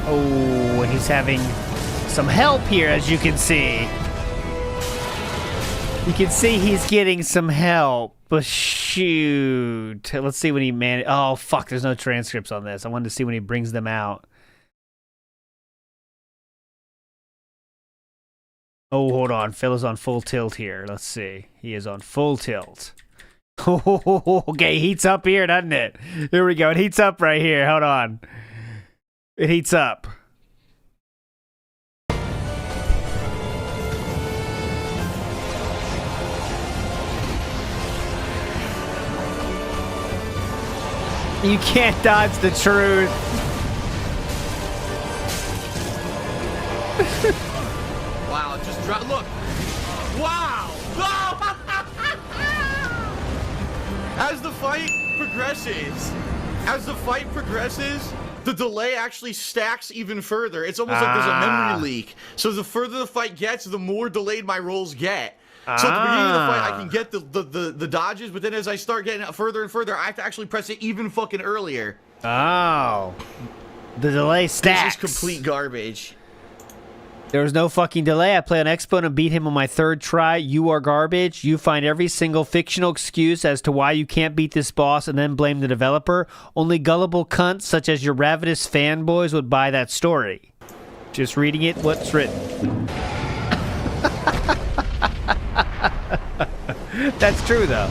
Oh, and he's having some help here, as you can see. You can see he's getting some help. But shoot. Let's see when he managed. Oh, fuck. There's no transcripts on this. I wanted to see when he brings them out. Oh, hold on. Phil is on full tilt here. Let's see. He is on full tilt. Okay, heats up here, doesn't it? Here we go. It heats up right here. Hold on. It heats up. You can't dodge the truth. Wow, it just dropped. Look. Wow. As the fight progresses, the delay actually stacks even further. It's almost like there's a memory leak. So the further the fight gets, the more delayed my rolls get. So at the beginning of the fight, I can get the dodges, but then as I start getting further and further, I have to actually press it even fucking earlier. Oh. The delay stacks. This is complete garbage. There was no fucking delay. I play on Expo and beat him on my third try. You are garbage. You find every single fictional excuse as to why you can't beat this boss and then blame the developer. Only gullible cunts such as your ravenous fanboys would buy that story. Just reading it, what's written. That's true, though.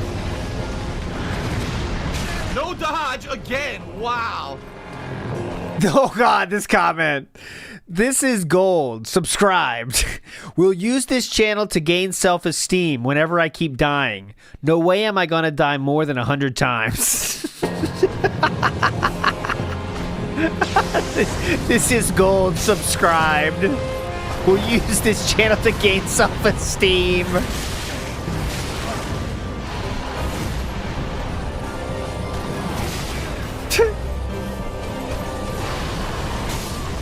No dodge again. Wow. Oh, God, this comment. This is gold. Subscribed. We'll use this channel to gain self-esteem whenever I keep dying. No way am I going to die more than 100 times. This is gold. Subscribed. We'll use this channel to gain self-esteem.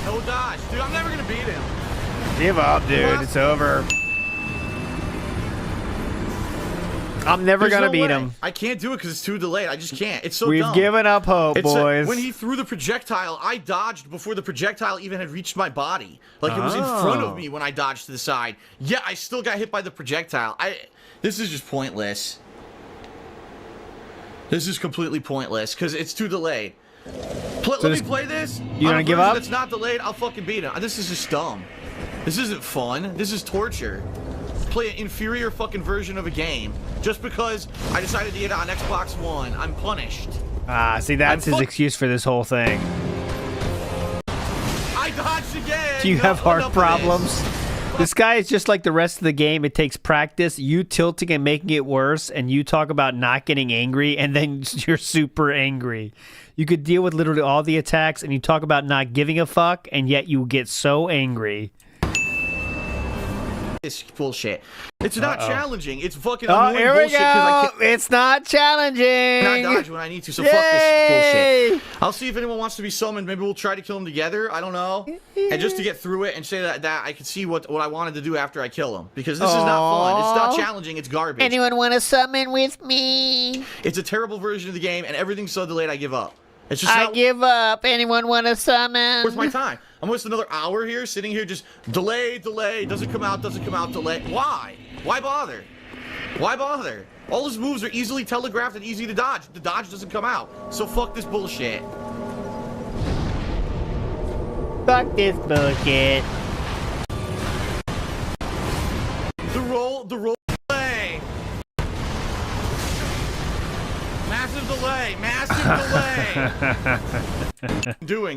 No dodge. Dude, I'm never going to beat him. Give up, dude. It's over. I'm never There's going to no beat way. him. I can't do it because it's too delayed. I just can't. It's so We've dumb. given up hope, boys. When he threw the projectile, I dodged before the projectile even had reached my body. Like, it was in front of me when I dodged to the side. Yeah, I still got hit by the projectile. This is just pointless. This is completely pointless because it's too delayed. Let me play this. You gonna give up? That's not delayed. I'll fucking beat him. This is just dumb. This isn't fun. This is torture. Play an inferior fucking version of a game just because I decided to get it on Xbox One. I'm punished. See, that's his excuse for this whole thing. I dodged again. Do you have heart Enough of problems? This guy is just like the rest of the game. It takes practice, you tilting and making it worse, and you talk about not getting angry, and then you're super angry. You could deal with literally all the attacks, and you talk about not giving a fuck, and yet you get so angry. this bullshit. It's not challenging. It's fucking Oh, annoying here we bullshit I go. It's not challenging. cannot dodge when I need to, so Yay! fuck this bullshit. I'll see if anyone wants to be summoned. Maybe we'll try to kill them together. I don't know. And just to get through it and say that I can see what I wanted to do after I kill them. Because this is not fun. It's not challenging. It's garbage. Anyone want to summon with me? It's a terrible version of the game, and everything's so delayed I give up. It's just I not give up. Anyone want to summon? worth my time. I'm wasting another hour here, sitting here just delay, doesn't come out, delay. Why? Why bother? Why bother? All his moves are easily telegraphed and easy to dodge. The dodge doesn't come out. So fuck this bullshit. Fuck this bullshit. The roll delay. Massive delay.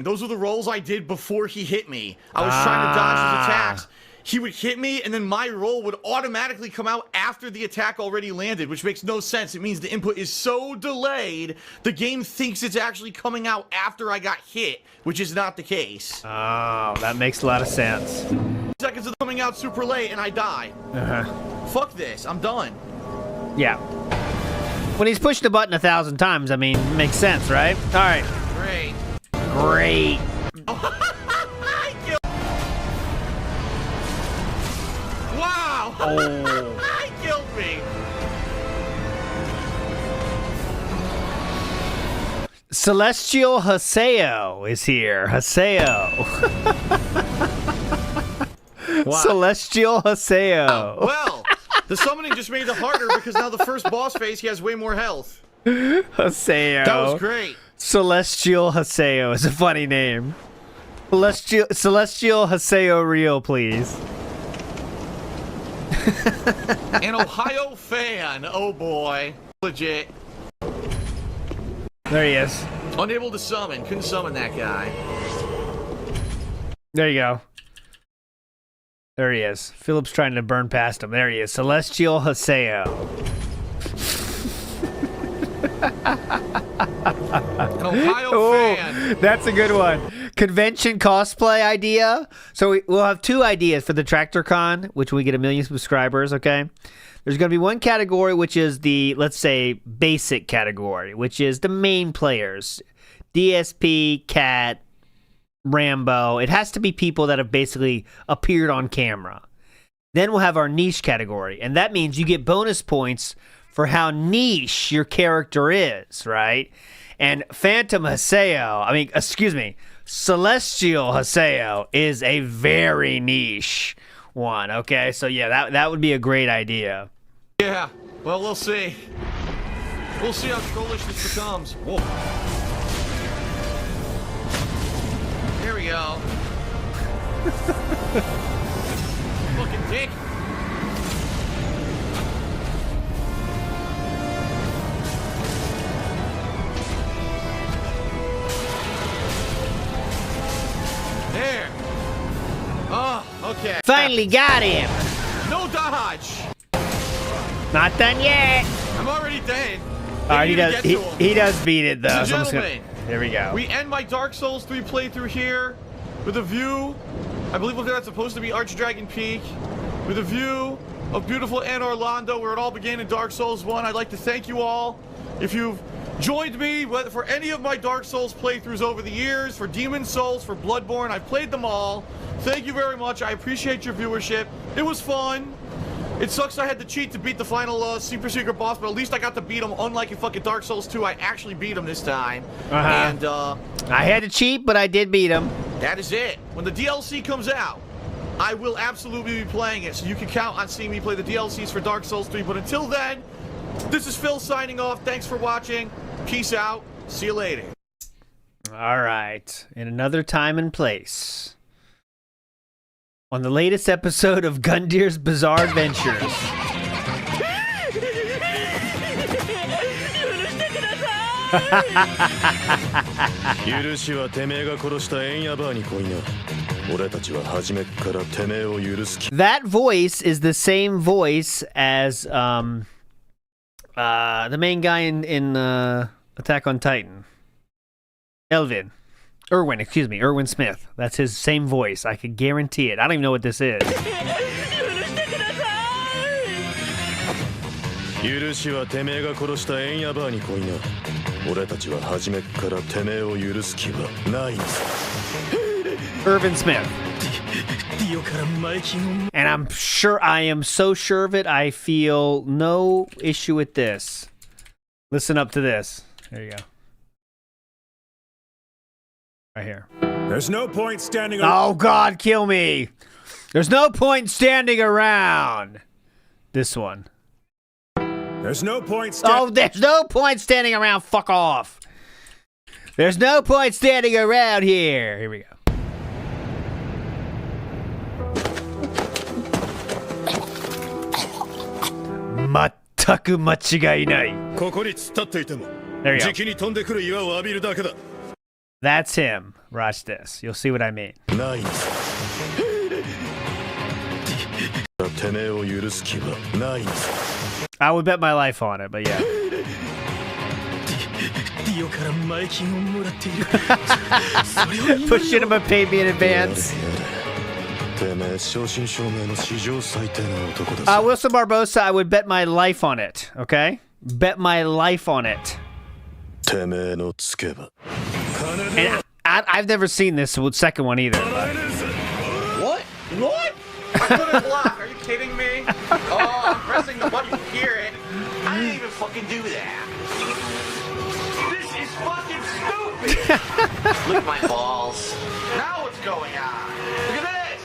Those are the rolls I did before he hit me. I was trying to dodge his attacks. He would hit me, and then my roll would automatically come out after the attack already landed, which makes no sense. It means the input is so delayed, the game thinks it's actually coming out after I got hit, which is not the case. Oh, that makes a lot of sense. Seconds of coming out super late, and I die. Fuck this. I'm done. Yeah. When he's pushed the button 1,000 times, I mean, it makes sense, right? All right. Great. Great. Wow! Oh. He killed me! Celestial Haseo is here. Haseo. Celestial Haseo. Well, the summoning just made it harder because now the first boss phase, he has way more health. Haseo. That was great. Celestial Haseo is a funny name. Celestial Haseo Rio, please. An Ohio fan. Oh boy. Legit. There he is. Unable to summon. Couldn't summon that guy. There you go. There he is. Philip's trying to burn past him. There he is. Celestial Haseo. An Ohio fan. That's a good one. Convention cosplay idea. So we'll have two ideas for the Tractor Con, which we get 1 million subscribers, okay? There's going to be one category, which is the, let's say, basic category, which is the main players. DSP, Cat, Rambo. It has to be people that have basically appeared on camera. Then we'll have our niche category, and that means you get bonus points for how niche your character is, right? And Phantom Haseo, Celestial Haseo is a very niche one, okay? So yeah, that would be a great idea. Yeah, well, we'll see. We'll see how trollish this becomes. Whoa. There we go. Fucking dick. There. Oh, okay. Finally got him. No dodge. Not done yet. I'm already dead. All right, he does. He does beat it though. Ladies So and I'm just gonna- gentlemen, There we go. we end my Dark Souls 3 playthrough here with a view. I believe that's supposed to be Archdragon Peak. With a view of beautiful Anne Orlando, where it all began in Dark Souls 1. I'd like to thank you all. If you've joined me for any of my Dark Souls playthroughs over the years, for Demon Souls, for Bloodborne, I've played them all. Thank you very much. I appreciate your viewership. It was fun. It sucks I had to cheat to beat the final super secret boss, but at least I got to beat him. Unlike in fucking Dark Souls 2, I actually beat him this time. And I had to cheat, but I did beat him. that is it. When the DLC comes out, I will absolutely be playing it, so you can count on seeing me play the DLCs for Dark Souls 3. But until then, this is Phil signing off. Thanks for watching. Peace out. See you later. All right. In another time and place. On the latest episode of Gundir's Bizarre Adventures. 許しはてめえが殺したエンヤバーに来いな。俺たちは初めっからてめえを許す気。 That voice is the same voice as the main guy in Attack on Titan. Erwin Smith. That's his same voice. I can guarantee it. I don't even know what this is. 許しはてめえが殺したエンヤバーに来いな。俺たちは初めっからてめえを許す気はないんだ。 Irvin Smith. And I'm sure, I am so sure of it, I feel no issue with this. Listen up to this. There you go. Right here. There's no point standing around. Oh, God, kill me. There's no point standing around. This one. There's no point Oh, there's no point standing around. Fuck off. There's no point standing around here. Here we go. Mataku machigai nai. ここに突っ立っていても There you 時 go. 期に飛んでくる岩を浴びるだけだ。 That's him. Watch this. You'll see what I mean. ないんだ。てめえを許す気はないんだ。 I would bet my life on it, but yeah. Push him and pay me in advance. てめえ正真正銘の史上最低な男だ。 Wilson Barbosa, I would bet my life on it, okay? Bet my life on it. てめえのつけば。 And I've never seen this second one either. What? What? I couldn't block. Are you kidding me? Oh, I'm pressing the button. You can hear it. I didn't even fucking do that. This is fucking stupid. Look at my balls. Now what's going on? Look at this.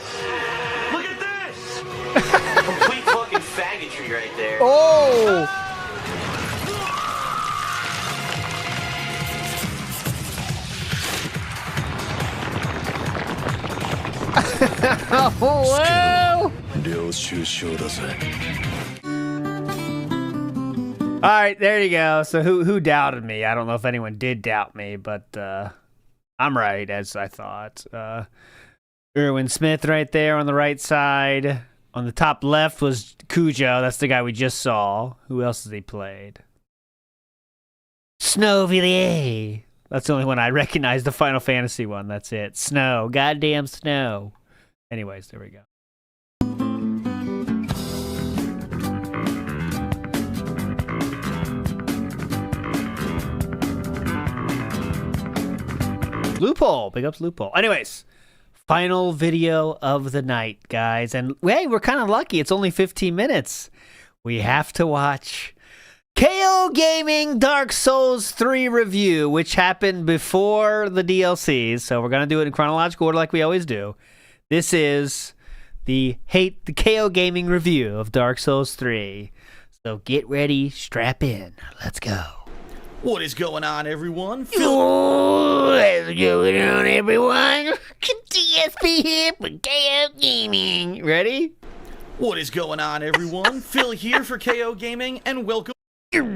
Look at this. Complete fucking faggotry right there. Oh! Oh, wow! 領収書だぜ。 All right, there you go. So who doubted me? I don't know if anyone did doubt me, but I'm right, as I thought. Irwin Smith right there on the right side. On the top left was Cujo. That's the guy we just saw. Who else has he played? Snow Villiers. That's the only one I recognize, the Final Fantasy one. That's it. Snow. Goddamn Snow. Anyways, there we go. Loophole. Big ups Loophole. Anyways, final video of the night, guys. And hey, we're kind of lucky. It's only 15 minutes. We have to watch KO Gaming Dark Souls 3 review, which happened before the DLCs. So we're going to do it in chronological order like we always do. This is the KO Gaming review of Dark Souls 3. So get ready, strap in. Let's go. What is going on, everyone? What's going on, everyone? DSP here for KO Gaming. Ready? What is going on, everyone? Phil here for KO Gaming, and welcome. What's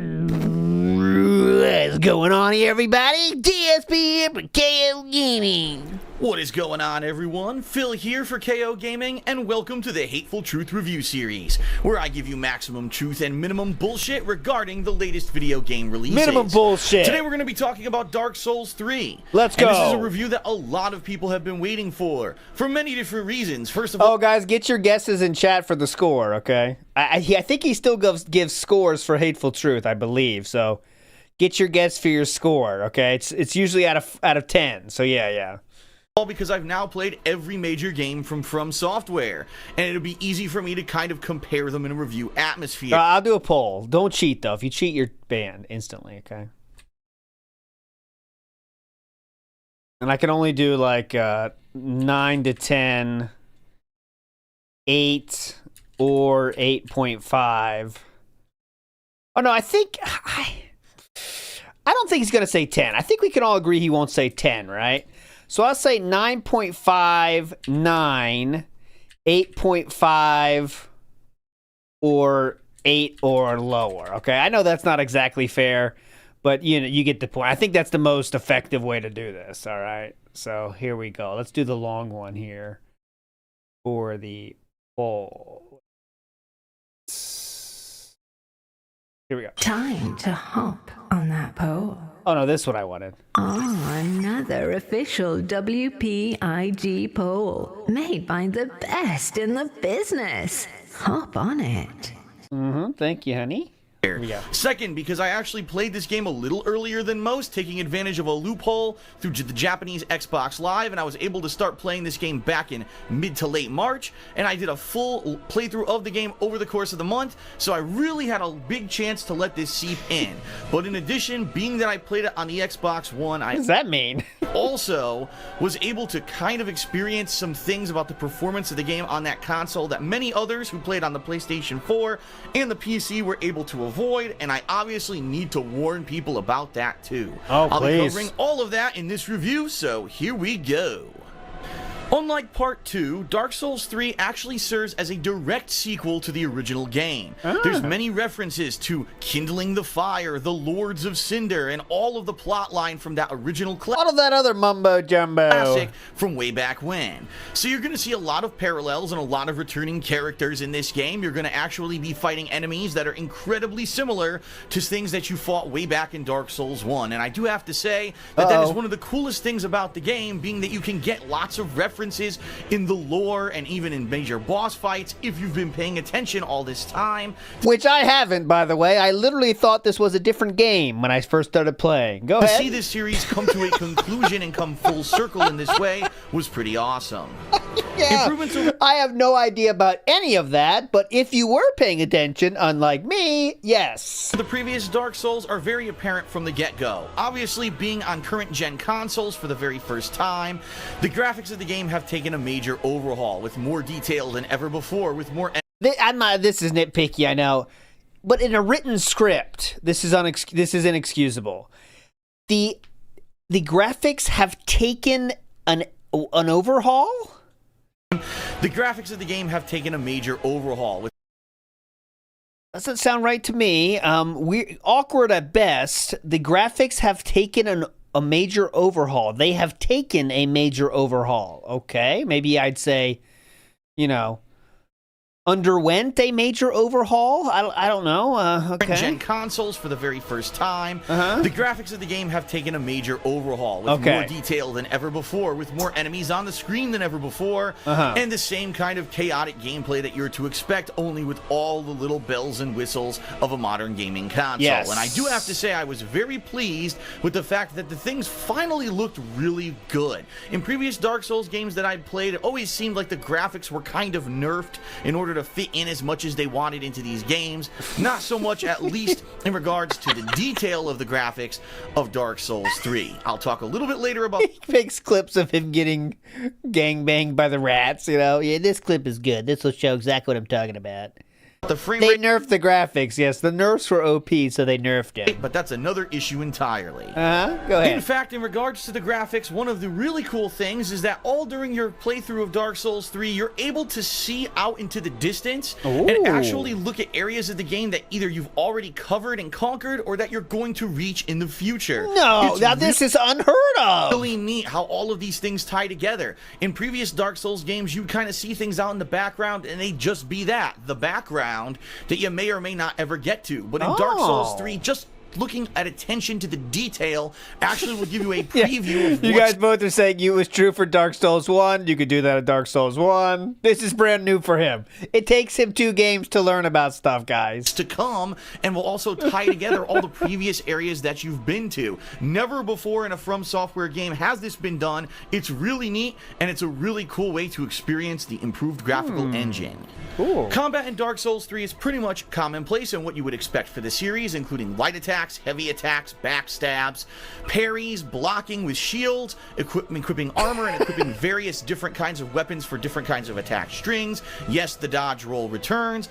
going on here, everybody? DSP here for KO Gaming. What is going on, everyone? Phil here for KO Gaming, and welcome to the Hateful Truth Review Series, where I give you maximum truth and minimum bullshit regarding the latest video game releases. Minimum bullshit. Today we're going to be talking about Dark Souls 3. Let's go. And this is a review that a lot of people have been waiting for many different reasons. First of all, guys, get your guesses in chat for the score, okay? I think he still gives scores for Hateful Truth, I believe. So get your guess for your score, okay? It's usually out of 10. So yeah. all because I've now played every major game from Software, and it'll be easy for me to kind of compare them in a review atmosphere. I'll do a poll. Don't cheat, though. If you cheat, you're banned instantly, okay? And I can only do like 9 to 10, 8, or 8.5. Oh, no, I don't think he's going to say 10. I think we can all agree he won't say 10, right? So I'll say 9.5, 9, 8.5, or 8 or lower. Okay, I know that's not exactly fair, but you get the point. I think that's the most effective way to do this. All right, so here we go. Let's do the long one here for the poll. Here we go. Time to hop on that pole. Oh no, this is what I wanted. Oh, another official WPIG poll made by the best in the business. Hop on it. Thank you, honey. go. Second, because I actually played this game a little earlier than most, taking advantage of a loophole through the Japanese Xbox Live, and I was able to start playing this game back in mid to late March, and I did a full playthrough of the game over the course of the month, so I really had a big chance to let this seep in. But in addition, being that I played it on the Xbox One, What does that mean? also was able to kind of experience some things about the performance of the game on that console that many others who played on the PlayStation 4 and the PC were able to avoid, and I obviously need to warn people about that too. Oh, I'll please. be covering all of that in this review, so here we go. Unlike Part 2, Dark Souls 3 actually serves as a direct sequel to the original game. There's many references to kindling the fire, the Lords of Cinder, and all of the plotline from that original All of that other mumbo jumbo. classic from way back when. So you're going to see a lot of parallels and a lot of returning characters in this game. You're going to actually be fighting enemies that are incredibly similar to things that you fought way back in Dark Souls 1. And I do have to say that that is one of the coolest things about the game, being that you can get lots of references in the lore and even in major boss fights if you've been paying attention all this time. Which I haven't, by the way. I literally thought this was a different game when I first started playing. Go To ahead. see this series come to a conclusion and come full circle in this way was pretty awesome. Improvements over I have no idea about any of that, but if you were paying attention, unlike me, yes. the previous Dark Souls are very apparent from the get-go. Obviously, being on current-gen consoles for the very first time, the graphics of the game have taken a major overhaul, with more detail than ever before, with more... This is nitpicky, I know, but in a written script, this is inexcusable. The graphics have taken an overhaul? The graphics of the game have taken a major overhaul, with Doesn't sound right to me. We're awkward at best. The graphics have taken a major overhaul. They have taken a major overhaul. Okay, maybe I'd say, underwent a major overhaul. I don't know. Okay. Gen consoles for the very first time. The graphics of the game have taken a major overhaul, with more detail than ever before, with more enemies on the screen than ever before, and the same kind of chaotic gameplay that you're to expect, only with all the little bells and whistles of a modern gaming console. Yes. And I do have to say I was very pleased with the fact that the things finally looked really good. In previous Dark Souls games that I'd played, it always seemed like the graphics were kind of nerfed in order to fit in as much as they wanted into these games. Not so much, at least, in regards to the detail of the graphics of Dark Souls 3. I'll talk a little bit later about... He makes clips of him getting gangbanged by the rats, Yeah, this clip is good. This will show exactly what I'm talking about. the frame They rate. nerfed the graphics, yes. The nerfs were OP, so they nerfed it. But that's another issue entirely. Go ahead. In fact, in regards to the graphics, one of the really cool things is that all during your playthrough of Dark Souls 3, you're able to see out into the distance and actually look at areas of the game that either you've already covered and conquered or that you're going to reach in the future. No, It's now this is unheard of. Really neat how all of these things tie together. In previous Dark Souls games, you kind of see things out in the background and they just be that, the background that you may or may not ever get to. But in Dark Souls 3, just looking at attention to the detail actually will give you a preview of You guys both are saying it was true for Dark Souls 1. You could do that at Dark Souls 1. This is brand new for him. It takes him 2 games to learn about stuff, guys. to come, and will also tie together all the previous areas that you've been to. Never before in a From Software game has this been done. It's really neat, and it's a really cool way to experience the improved graphical engine. Cool. Combat in Dark Souls 3 is pretty much commonplace and what you would expect for the series, including light attacks, heavy attacks, backstabs, parries, blocking with shields, equipping armor, and equipping various different kinds of weapons for different kinds of attack strings. Yes, the dodge roll returns.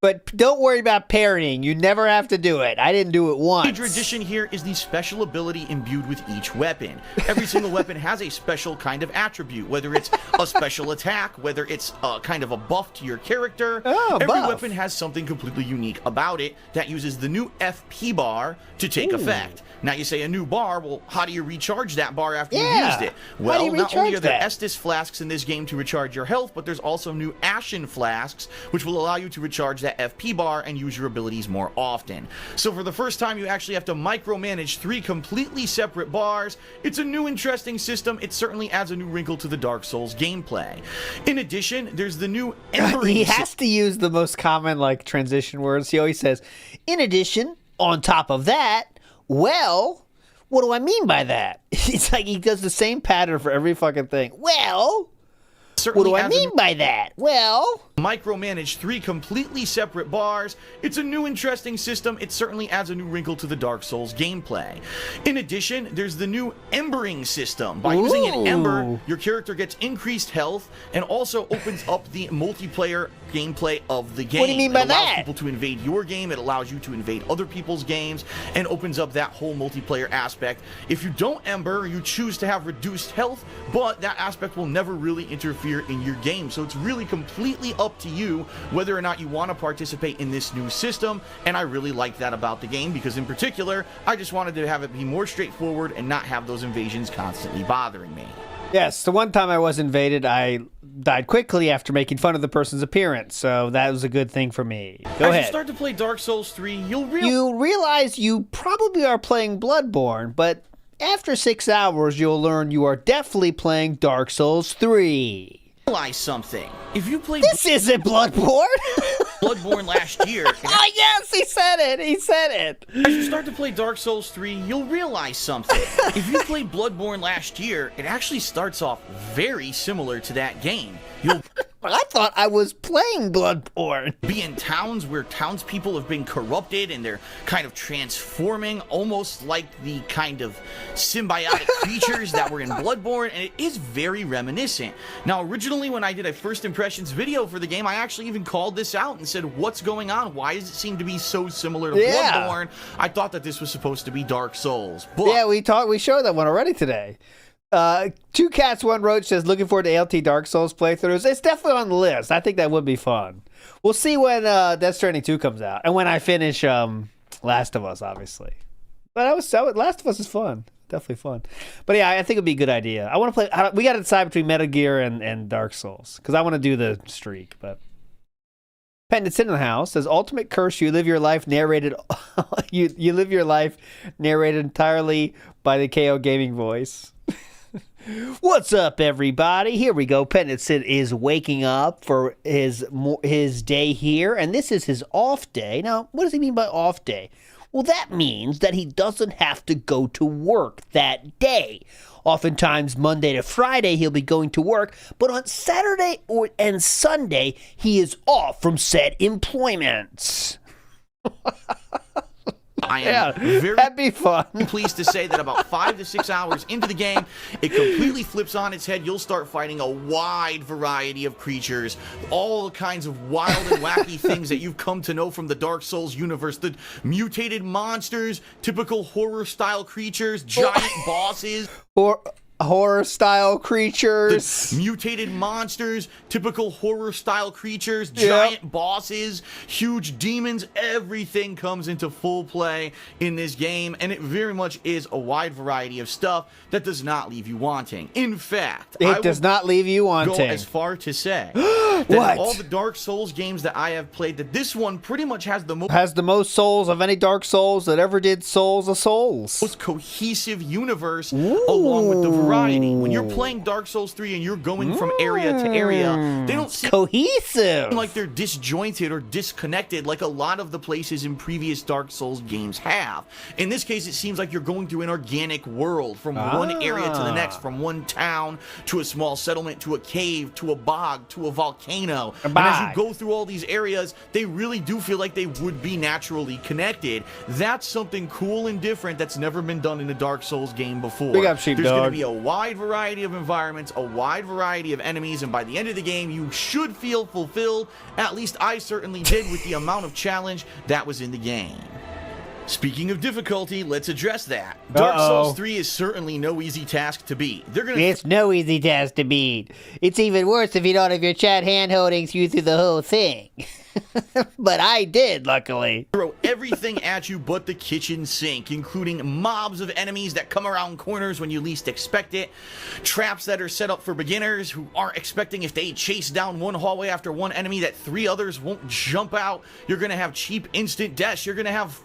But don't worry about parrying. You never have to do it. I didn't do it once. Major addition here is the special ability imbued with each weapon. Every single weapon has a special kind of attribute, whether it's a special attack, whether it's a kind of a buff to your character. Every weapon has something completely unique about it that uses the new FP bar to take effect. Now you say a new bar, well, how do you recharge that bar after you've used it? Well, not only are there Estus flasks in this game to recharge your health, but there's also new Ashen flasks, which will allow you to recharge that that FP bar and use your abilities more often. So for the first time, you actually have to micromanage 3 completely separate bars. It's a new interesting system. It certainly adds a new wrinkle to the Dark Souls gameplay. In addition, there's the new embering He has to use the most common like transition words. He always says, in addition, on top of that, well, what do I mean by that? It's like he does the same pattern for every fucking thing. Well, what do I mean by that? Well, micromanage 3 completely separate bars. It's a new interesting system. It certainly adds a new wrinkle to the Dark Souls gameplay. In addition, there's the new embering system. By using an ember, your character gets increased health and also opens up the multiplayer gameplay of the game. What do you mean by it allows that? people to invade your game, it allows you to invade other people's games, and opens up that whole multiplayer aspect. If you don't ember, you choose to have reduced health, but that aspect will never really interfere in your game. So it's really completely up to you whether or not you want to participate in this new system, and I really like that about the game, because in particular, I just wanted to have it be more straightforward and not have those invasions constantly bothering me. yes, the one time I was invaded, I died quickly after making fun of the person's appearance, so that was a good thing for me. Go As ahead. you start to play Dark Souls 3, You realize you probably are playing Bloodborne, but after 6 hours, you'll learn you are definitely playing Dark Souls 3. realize something. If you played This isn't Bloodborne. Bloodborne last year, Oh, yes, he said it. He said it. as you start to play Dark Souls 3, you'll realize something. If you played Bloodborne last year, it actually starts off very similar to that game. You'll I thought I was playing Bloodborne. be in towns where townspeople have been corrupted and they're kind of transforming almost like the kind of symbiotic creatures that were in Bloodborne, and it is very reminiscent. Now, originally when I did a first impressions video for the game, I actually even called this out and said, what's going on? Why does it seem to be so similar to Bloodborne? I thought that this was supposed to be Dark Souls. But Yeah, we showed that one already today. 2 Cats 1 Roach says looking forward to ALT Dark Souls playthroughs. It's definitely on the list. I think that would be fun. We'll see when Death Stranding 2 comes out and when I finish Last of Us, obviously. But Last of Us is fun, definitely fun. But yeah, I think it'd be a good idea. I want to play. We got to decide between Metal Gear and Dark Souls because I want to do the streak. But Pendant's in the house says Ultimate Curse. You live your life narrated. you live your life narrated entirely by the KO Gaming voice. What's up, everybody? Here we go. Pendleton is waking up for his day here, and this is his off day. Now, what does he mean by off day? Well, that means that he doesn't have to go to work that day. Oftentimes, Monday to Friday, he'll be going to work, but on Saturday and Sunday, he is off from said employments. I am very that'd be fun. pleased to say that about 5 to 6 hours into the game, it completely flips on its head. You'll start fighting a wide variety of creatures, all kinds of wild and wacky things that you've come to know from the Dark Souls universe. The mutated monsters, typical horror-style creatures, giant bosses. Horror-style creatures. The mutated monsters, typical horror-style creatures, giant bosses, huge demons. Everything comes into full play in this game, and it very much is a wide variety of stuff that does not leave you wanting. In fact, it does not leave you wanting. Go as far to say that What? of all the Dark Souls games that I have played, that this one pretty much has the most souls of any Dark Souls that ever did Souls of Souls. most cohesive universe, along with the variety. When you're playing Dark Souls 3 and you're going from area to area, they don't seem cohesive, like they're disjointed or disconnected like a lot of the places in previous Dark Souls games have. In this case, it seems like you're going through an organic world from one area to the next, from one town to a small settlement to a cave to a bog to a volcano. And as you go through all these areas, they really do feel like they would be naturally connected. That's something cool and different that's never been done in a Dark Souls game before. Big up, Sheepdog. There's going to be a wide variety of environments, a wide variety of enemies, and by the end of the game, you should feel fulfilled. At least I certainly did with the amount of challenge that was in the game. Speaking of difficulty, let's address that. Dark Souls 3 is certainly no easy task to beat. It's no easy task to beat. It's even worse if you don't have your chat hand holding you through the whole thing. But I did, luckily. Throw everything at you but the kitchen sink, including mobs of enemies that come around corners when you least expect it, traps that are set up for beginners who aren't expecting if they chase down one hallway after one enemy that 3 others won't jump out. You're going to have cheap instant deaths. You're going to have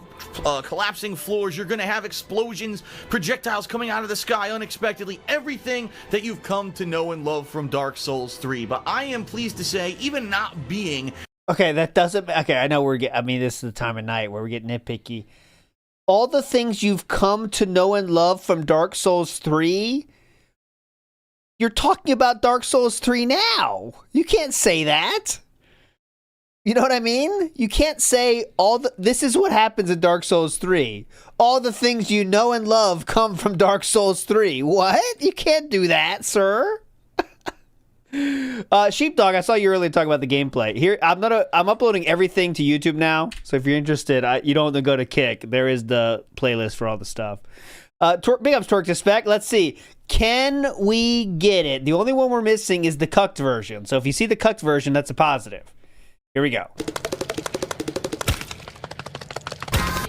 collapsing floors. You're going to have explosions, projectiles coming out of the sky unexpectedly, everything that you've come to know and love from Dark Souls 3. But I am pleased to say, even not being... Okay, that doesn't... Okay, I know I mean, this is the time of night where we get nitpicky. All the things you've come to know and love from Dark Souls 3, you're talking about Dark Souls 3 now. You can't say that. You know what I mean? You can't say this is what happens in Dark Souls 3. All the things you know and love come from Dark Souls 3. What? You can't do that, sir. Sheepdog, I saw you earlier talking about the gameplay. Here, I'm uploading everything to YouTube now. So if you're interested, you don't have to go to Kick. There is the playlist for all the stuff. Big ups, Torque to Spec. Let's see. Can we get it? The only one we're missing is the cucked version. So if you see the cucked version, that's a positive. Here we go.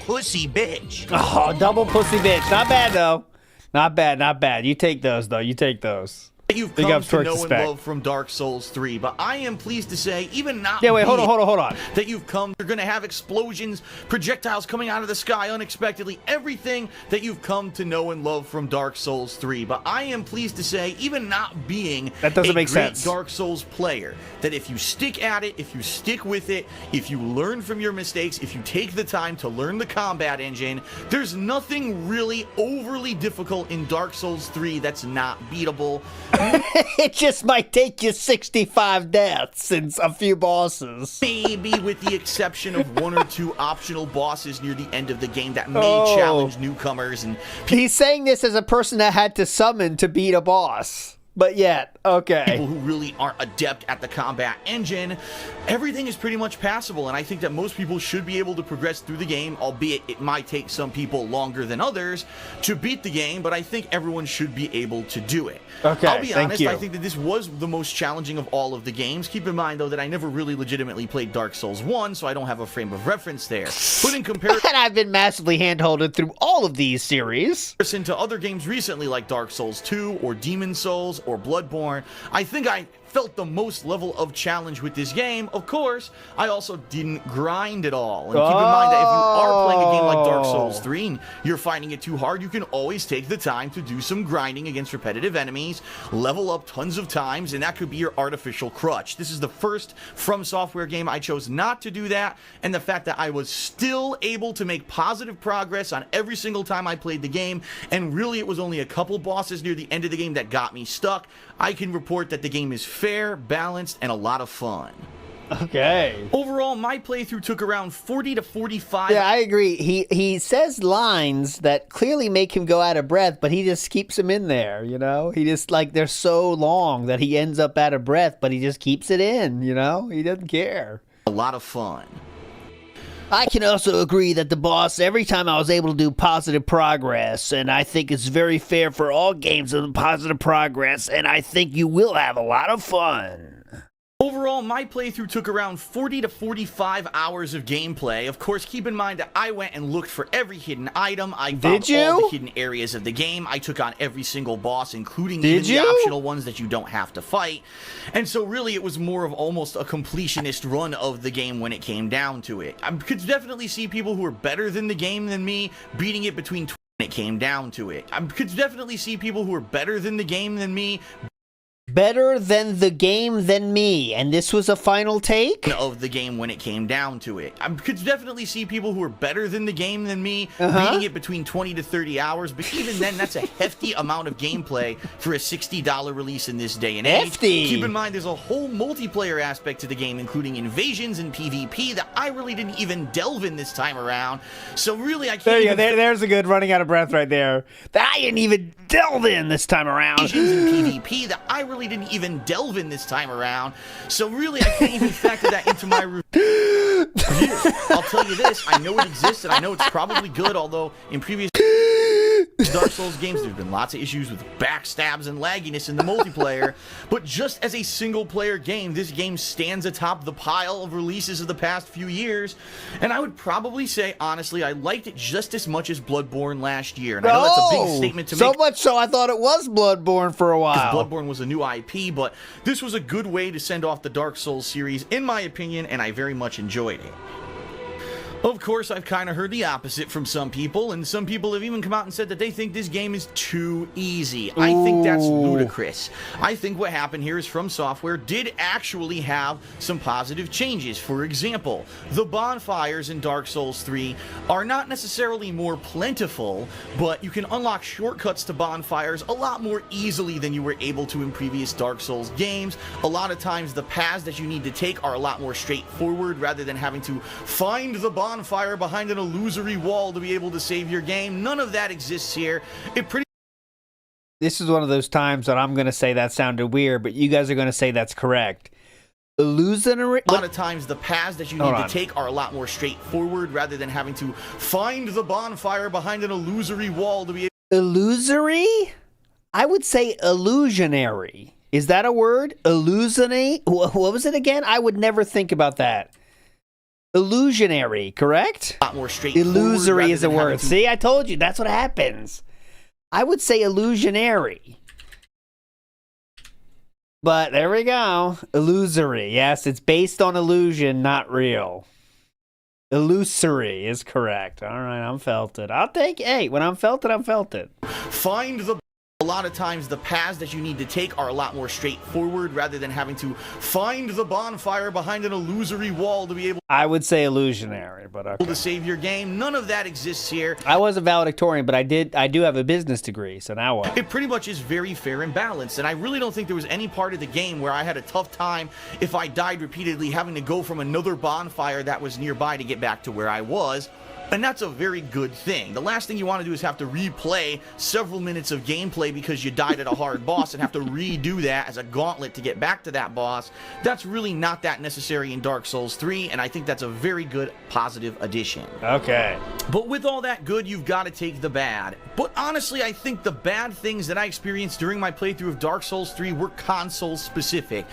Pussy bitch. Oh, double pussy bitch. Not bad, though. Not bad, not bad. You take those, though. You take those. You've come to know and love from Dark Souls 3, but I am pleased to say, even not... Yeah, wait, hold on. That you've come... You're going to have explosions, projectiles coming out of the sky unexpectedly, everything that you've come to know and love from Dark Souls 3. But I am pleased to say, even not being that doesn't make great sense. Dark Souls player, that if you stick at it, if you stick with it, if you learn from your mistakes, if you take the time to learn the combat engine, there's nothing really overly difficult in Dark Souls 3 that's not beatable. It just might take you 65 deaths and a few bosses. Maybe with the exception of 1 or 2 optional bosses near the end of the game that may challenge newcomers. And he's saying this as a person that had to summon to beat a boss. But yet, okay. People who really aren't adept at the combat engine, everything is pretty much passable, and I think that most people should be able to progress through the game, albeit it might take some people longer than others to beat the game, but I think everyone should be able to do it. Okay, I'll be honest, you. I think that this was the most challenging of all of the games. Keep in mind, though, that I never really legitimately played Dark Souls 1, so I don't have a frame of reference there. But in comparison... And I've been massively handholded through all of these series. To other games recently, like Dark Souls 2, or Demon Souls, or Bloodborne, I think I felt the most level of challenge with this game. Of course, I also didn't grind at all. And keep in mind that if you are playing a game like Dark Souls 3 and you're finding it too hard, you can always take the time to do some grinding against repetitive enemies, level up tons of times, and that could be your artificial crutch. This is the first From Software game I chose not to do that, and the fact that I was still able to make positive progress on every single time I played the game, and really it was only a couple bosses near the end of the game that got me stuck. I can report that the game is fair, balanced, and a lot of fun. Okay. Overall, my playthrough took around 40 to 45... Yeah, I agree. He says lines that clearly make him go out of breath, but he just keeps them in there, you know? He just, like, they're so long that he ends up out of breath, but he just keeps it in, you know? He doesn't care. A lot of fun. I can also agree that the boss, every time I was able to do positive progress, and I think it's very fair for all games of positive progress, and I think you will have a lot of fun. Overall, my playthrough took around 40 to 45 hours of gameplay. Of course, keep in mind that I went and looked for every hidden item. I found all the hidden areas of the game. I took on every single boss, including even the optional ones that you don't have to fight. And so really, it was more of almost a completionist run of the game when it came down to it. I could definitely see people who are better than the game than me beating it between when it came down to it. I could definitely see people who are better than the game than me. Better than the game than me, and this was a final take? Of the game when it came down to it. I could definitely see people who are better than the game than me beating it between 20 to 30 hours, but even then, that's a hefty amount of gameplay for a $60 release in this day and age. Hefty! Keep in mind, there's a whole multiplayer aspect to the game, including invasions and PvP, that I really didn't even delve in this time around, so really, I can't There's a good running out of breath right there. That I didn't even delve in this time around. Invasions and PvP that I really didn't even delve in this time around, so really I can't even factor that into my review. I'll tell you this, I know it exists and I know it's probably good, although in previous Dark Souls games, there's been lots of issues with backstabs and lagginess in the multiplayer, but just as a single-player game, this game stands atop the pile of releases of the past few years, and I would probably say, honestly, I liked it just as much as Bloodborne last year, and I know that's a big statement to make. So much so I thought it was Bloodborne for a while. Bloodborne was a new IP, but this was a good way to send off the Dark Souls series, in my opinion, and I very much enjoyed it. Of course, I've kind of heard the opposite from some people, and some people have even come out and said that they think this game is too easy. I think that's ludicrous. I think what happened here is From Software did actually have some positive changes. For example, the bonfires in Dark Souls 3 are not necessarily more plentiful, but you can unlock shortcuts to bonfires a lot more easily than you were able to in previous Dark Souls games. A lot of times the paths that you need to take are a lot more straightforward rather than having to find the bonfire behind an illusory wall to be able to save your game. None of that exists here. This is one of those times that I'm going to say that sounded weird, but you guys are going to say that's correct. Illusionary. A lot of times the paths that you need to take are a lot more straightforward rather than having to find the bonfire behind an illusory wall to be able. Illusory? I would say illusionary. Is that a word? Illusionary? What was it again? I would never think about that. Illusionary, correct? A lot more straightforward. Illusory is a word. See, I told you. That's what happens. I would say illusionary. But there we go. Illusory. Yes, it's based on illusion, not real. Illusory is correct. All right, I'm felt it. I'll take it. Hey, when I'm felt it, I'm felt it. Find the... A lot of times the paths that you need to take are a lot more straightforward rather than having to find the bonfire behind an illusory wall to be able. I would say illusionary, but okay. To save your game. None of that exists here. I was a valedictorian, but I do have a business degree, so now what? It pretty much is very fair and balanced, and I really don't think there was any part of the game where I had a tough time if I died repeatedly having to go from another bonfire that was nearby to get back to where I was. And that's a very good thing. The last thing you want to do is have to replay several minutes of gameplay because you died at a hard boss and have to redo that as a gauntlet to get back to that boss. That's really not that necessary in Dark Souls 3, and I think that's a very good positive addition. Okay. But with all that good, you've got to take the bad. But honestly, I think the bad things that I experienced during my playthrough of Dark Souls 3 were console specific.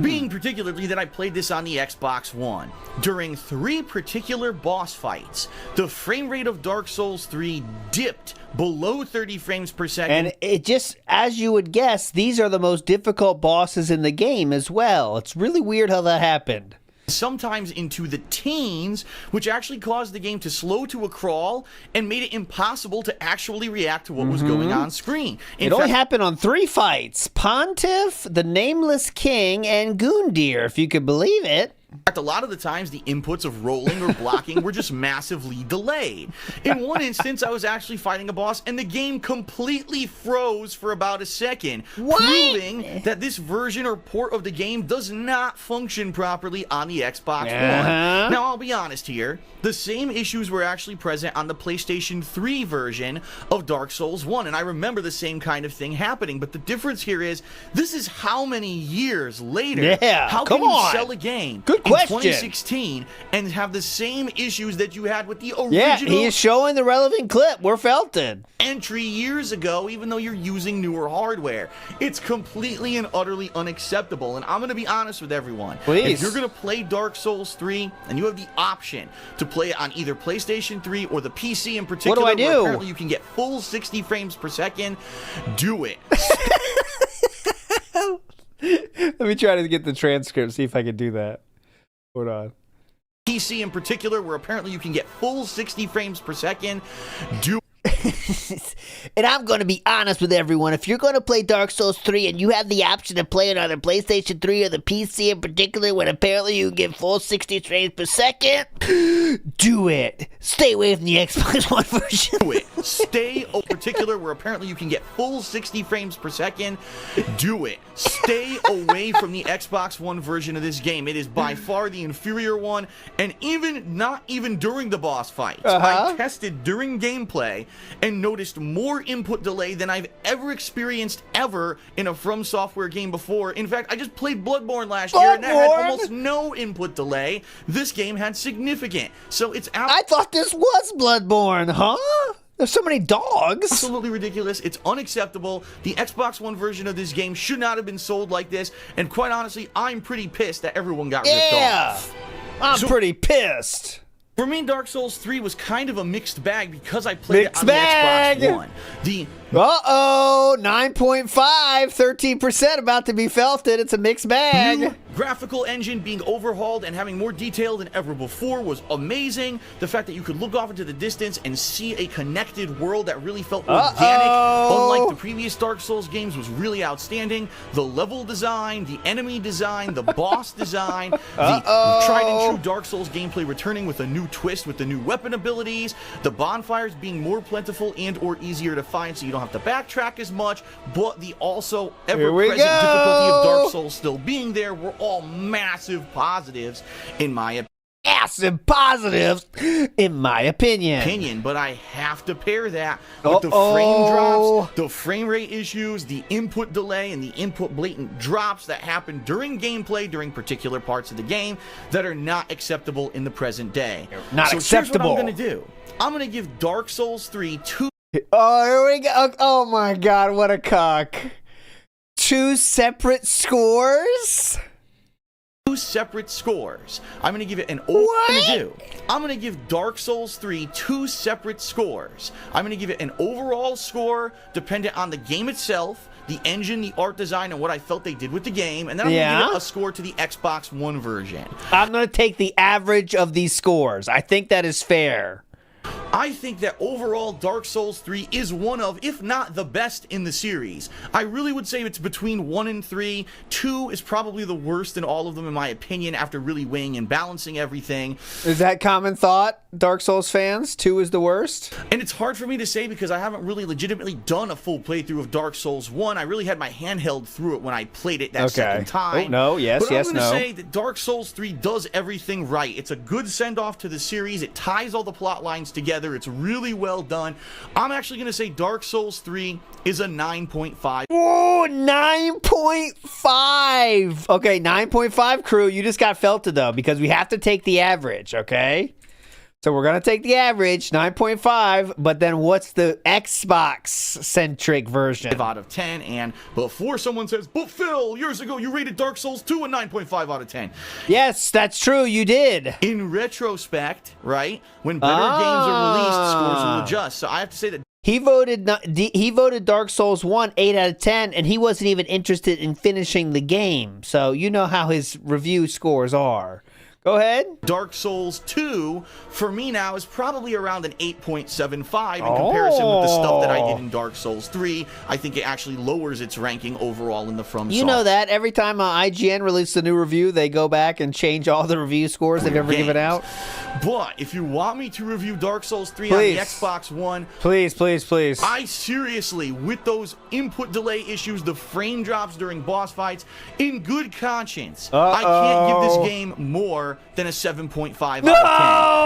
Being particularly that I played this on the Xbox One. During 3 particular boss fights, the frame rate of Dark Souls 3 dipped below 30 frames per second. And it just, as you would guess, these are the most difficult bosses in the game as well. It's really weird how that happened. Sometimes into the teens, which actually caused the game to slow to a crawl and made it impossible to actually react to what was going on screen. It only happened on 3 fights. Pontiff, the Nameless King, and Gundyr, if you could believe it. In fact, a lot of the times, the inputs of rolling or blocking were just massively delayed. In one instance, I was actually fighting a boss, and the game completely froze for about a second, proving that this version or port of the game does not function properly on the Xbox One. Now, I'll be honest here. The same issues were actually present on the PlayStation 3 version of Dark Souls 1, and I remember the same kind of thing happening, but the difference here is, this is how many years later? Yeah, how can you sell a game Good question. 2016 and have the same issues that you had with the original he is showing the relevant clip. We're felted. entry years ago, even though you're using newer hardware? It's completely and utterly unacceptable, and I'm going to be honest with everyone. Please. If you're going to play Dark Souls 3 and you have the option to play it on either PlayStation 3 or the PC in particular, what do I do? where apparently you can get full 60 frames per second, do it. Let me try to get the transcript, see if I can do that. Hold on. PC in particular, where apparently you can get full 60 frames per second, do And I'm going to be honest with everyone. If you're going to play Dark Souls 3 and you have the option to play it on the PlayStation 3 or the PC in particular, when apparently you can get full 60 frames per second, do it. Stay away from the Xbox One version. Do it. Stay in particular, where apparently you can get full 60 frames per second. Do it. Stay away from the Xbox One version of this game. It is by far the inferior one, and not even during the boss fights. I tested during gameplay and noticed more input delay than I've ever experienced in a From Software game before. In fact, I just played Bloodborne last year, and that had almost no input delay. This game had significant. So it's out. I thought this was Bloodborne, huh? There's so many dogs. Absolutely ridiculous. It's unacceptable. The Xbox One version of this game should not have been sold like this. And quite honestly, I'm pretty pissed that everyone got ripped off. I'm pretty pissed. For me, Dark Souls 3 was kind of a mixed bag because I played Mixed it on bag. the Xbox One. Uh-oh, 9.5, 13% about to be felted. It's a mixed bag. New graphical engine being overhauled and having more detail than ever before was amazing. The fact that you could look off into the distance and see a connected world that really felt organic, unlike the previous Dark Souls games, was really outstanding. The level design, the enemy design, the boss design, the tried and true Dark Souls gameplay returning with a new twist with the new weapon abilities, the bonfires being more plentiful and or easier to find so you don't have to backtrack as much, but the also ever-present difficulty of Dark Souls still being there were all massive positives in my opinion. Massive positives, in my opinion. But I have to pair that with the frame drops, the frame rate issues, the input delay, and the input blatant drops that happen during gameplay during particular parts of the game that are not acceptable in the present day. Not acceptable. Here's what I'm going to do. I'm going to give Dark Souls 3 2. Oh, here we go. Oh my God, what a cock. 2 separate scores? 2 separate scores. I'm going to give it an I'm going to give Dark Souls 3 2 separate scores. I'm going to give it an overall score dependent on the game itself, the engine, the art design, and what I felt they did with the game, and then I'm going to give it a score to the Xbox One version. I'm going to take the average of these scores. I think that is fair. I think that overall Dark Souls 3 is one of, if not the best in the series. I really would say it's between 1 and 3. 2 is probably the worst in all of them in my opinion after really weighing and balancing everything. Is that common thought, Dark Souls fans? 2 is the worst? And it's hard for me to say because I haven't really legitimately done a full playthrough of Dark Souls 1. I really had my hand held through it when I played it that second time. Oh, no, yes, but yes, I'm going to say that Dark Souls 3 does everything right. It's a good send-off to the series. It ties all the plot lines together. It's really well done. I'm actually going to say Dark Souls 3 is a 9.5. Oh, 9.5. Okay, 9.5 crew. You just got felted though because we have to take the average, okay? So we're going to take the average, 9.5, but then what's the Xbox-centric version? 5 out of 10, and before someone says, but Phil, years ago you rated Dark Souls 2 a 9.5 out of 10. Yes, that's true, you did. In retrospect, right, when better games are released, scores will adjust. So I have to say that he voted Dark Souls 1 8 out of 10, and he wasn't even interested in finishing the game. So you know how his review scores are. Go ahead. Dark Souls 2, for me now, is probably around an 8.75 in comparison with the stuff that I did in Dark Souls 3. I think it actually lowers its ranking overall in the From You know that. Every time IGN releases a new review, they go back and change all the review scores they've ever given out. But if you want me to review Dark Souls 3 on the Xbox One... Please, please, please. I seriously, with those input delay issues, the frame drops during boss fights, in good conscience, I can't give this game more than a 7.5 out of 10.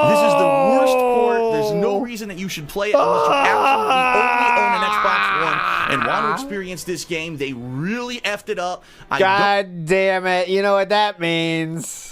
This is the worst port. There's no reason that you should play it unless you absolutely only own an Xbox One and want to experience this game. They really effed it up. God damn it. You know what that means.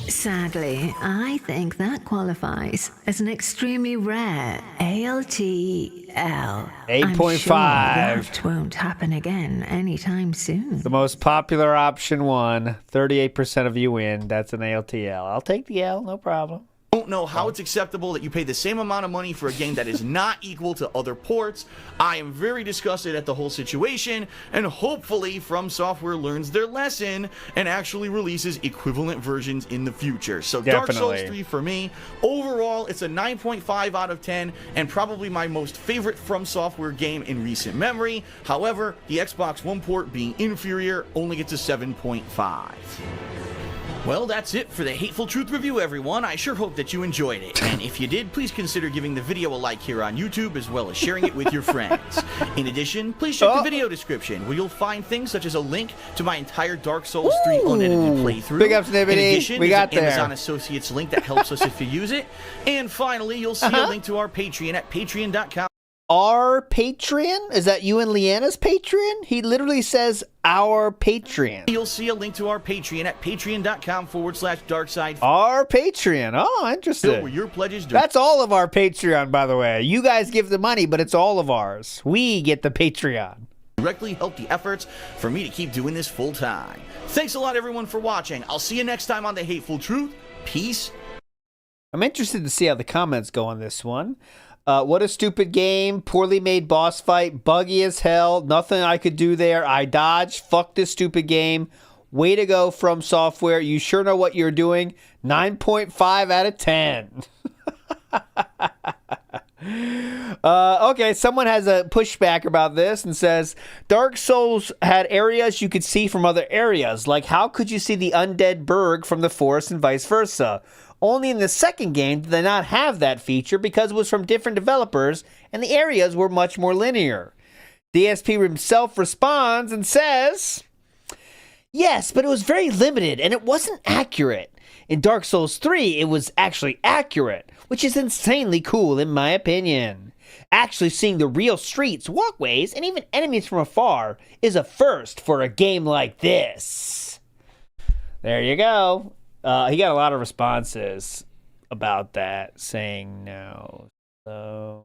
Sadly, I think that qualifies as an extremely rare ALTL. 8.5. Sure that won't happen again anytime soon. The most popular option won. 38% of you win. That's an ALTL. I'll take the L, no problem. Don't know how it's acceptable that you pay the same amount of money for a game that is not equal to other ports. I am very disgusted at the whole situation, and hopefully From Software learns their lesson and actually releases equivalent versions in the future. So Dark Souls 3 for me, overall it's a 9.5 out of 10 and probably my most favorite From Software game in recent memory. However, the Xbox One port being inferior only gets a 7.5. Well, that's it for the Hateful Truth review, everyone. I sure hope that you enjoyed it. And if you did, please consider giving the video a like here on YouTube, as well as sharing it with your friends. In addition, please check the video description, where you'll find things such as a link to my entire Dark Souls 3 unedited playthrough. Big ups, Nibbity. In addition, we got there's an Amazon Associates link that helps us if you use it. And finally, you'll see a link to our Patreon at patreon.com. our Patreon? Is that you and Leanna's Patreon? He literally says our Patreon. You'll see a link to our Patreon at patreon.com/darkside. Our Patreon. Oh, interesting. Your pledges. That's all of our Patreon, by the way. You guys give the money, but it's all of ours. We get the Patreon. Directly help the efforts for me to keep doing this full time. Thanks a lot, everyone, for watching. I'll see you next time on The Hateful Truth. Peace. I'm interested to see how the comments go on this one. What a stupid game. Poorly made boss fight. Buggy as hell. Nothing I could do there. I dodged. Fuck this stupid game. Way to go, From Software. You sure know what you're doing. 9.5 out of 10. Okay, someone has a pushback about this and says, Dark Souls had areas you could see from other areas. Like, how could you see the undead Berg from the forest and vice versa? Only in the second game did they not have that feature because it was from different developers and the areas were much more linear. DSP himself responds and says, yes, but it was very limited and it wasn't accurate. In Dark Souls 3, it was actually accurate, which is insanely cool in my opinion. Actually seeing the real streets, walkways, and even enemies from afar is a first for a game like this. There you go. He got a lot of responses about that, saying no. So,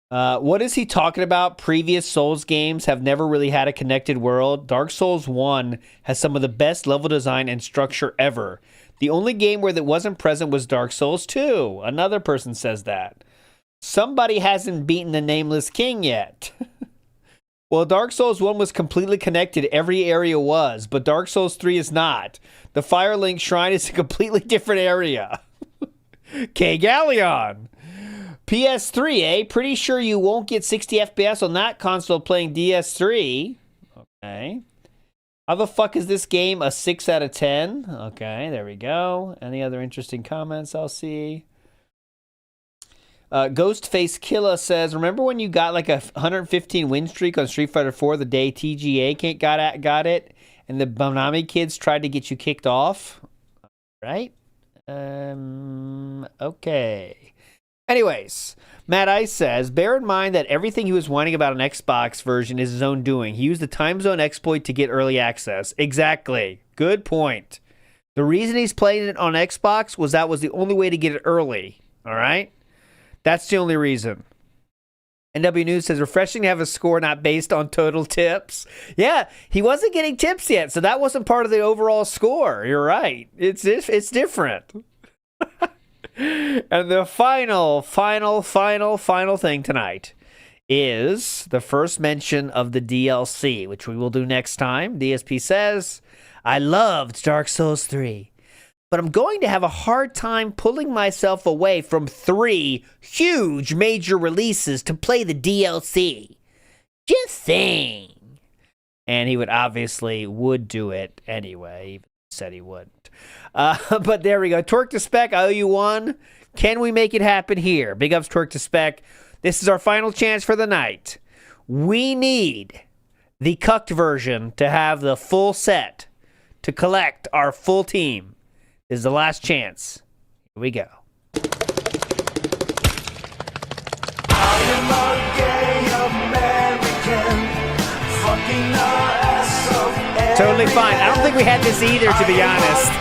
what is he talking about? Previous Souls games have never really had a connected world. Dark Souls 1 has some of the best level design and structure ever. The only game where that wasn't present was Dark Souls 2. Another person says that. Somebody hasn't beaten the Nameless King yet. Well, Dark Souls 1 was completely connected. Every area was, but Dark Souls 3 is not. The Firelink Shrine is a completely different area. K. Galleon. PS3, eh? Pretty sure you won't get 60 FPS on that console playing DS3. Okay. How the fuck is this game a 6 out of 10? Okay, there we go. Any other interesting comments I'll see? Ghostface Killa says, remember when you got like a 115 win streak on Street Fighter 4 the day TGA got it, and the Bonami kids tried to get you kicked off? Right? Okay. Anyways, Matt Ice says, bear in mind that everything he was whining about an Xbox version is his own doing. He used the time zone exploit to get early access. Exactly. Good point. The reason he's playing it on Xbox was that was the only way to get it early. All right? That's the only reason. NW News says, refreshing to have a score not based on total tips. Yeah, he wasn't getting tips yet, so that wasn't part of the overall score. You're right. It's different. And the final thing tonight is the first mention of the DLC, which we will do next time. DSP says, I loved Dark Souls 3. But I'm going to have a hard time pulling myself away from 3 huge major releases to play the DLC. Just saying. And he would do it anyway. He said he wouldn't. But there we go. Twerk to Spec, I owe you one. Can we make it happen here? Big ups, Twerk to Spec. This is our final chance for the night. We need the cucked version to have the full set to collect our full team. This is the last chance. Here we go. I am a gay American, fucking our ass off every Totally fine. I don't think we had this either, to be honest.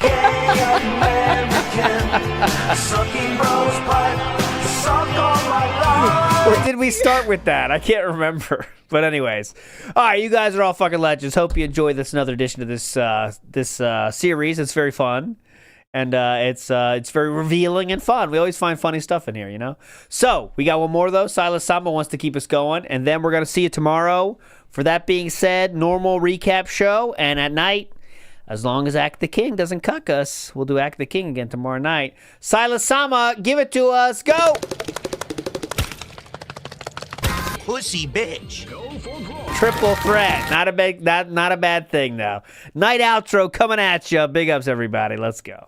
Sucking bros pipe, suck on my life. Or did we start with that? I can't remember. But anyways. All right, you guys are all fucking legends. Hope you enjoy this another edition of this series. It's very fun. And it's very revealing and fun. We always find funny stuff in here, you know? So, we got one more, though. Silas Samba wants to keep us going. And then we're going to see you tomorrow. For that being said, normal recap show. And at night, as long as Act the King doesn't cuck us, we'll do Act the King again tomorrow night. Silas Sama, give it to us. Go! Pussy bitch. Triple threat. Not a bad thing, though. Night outro coming at you. Big ups, everybody. Let's go.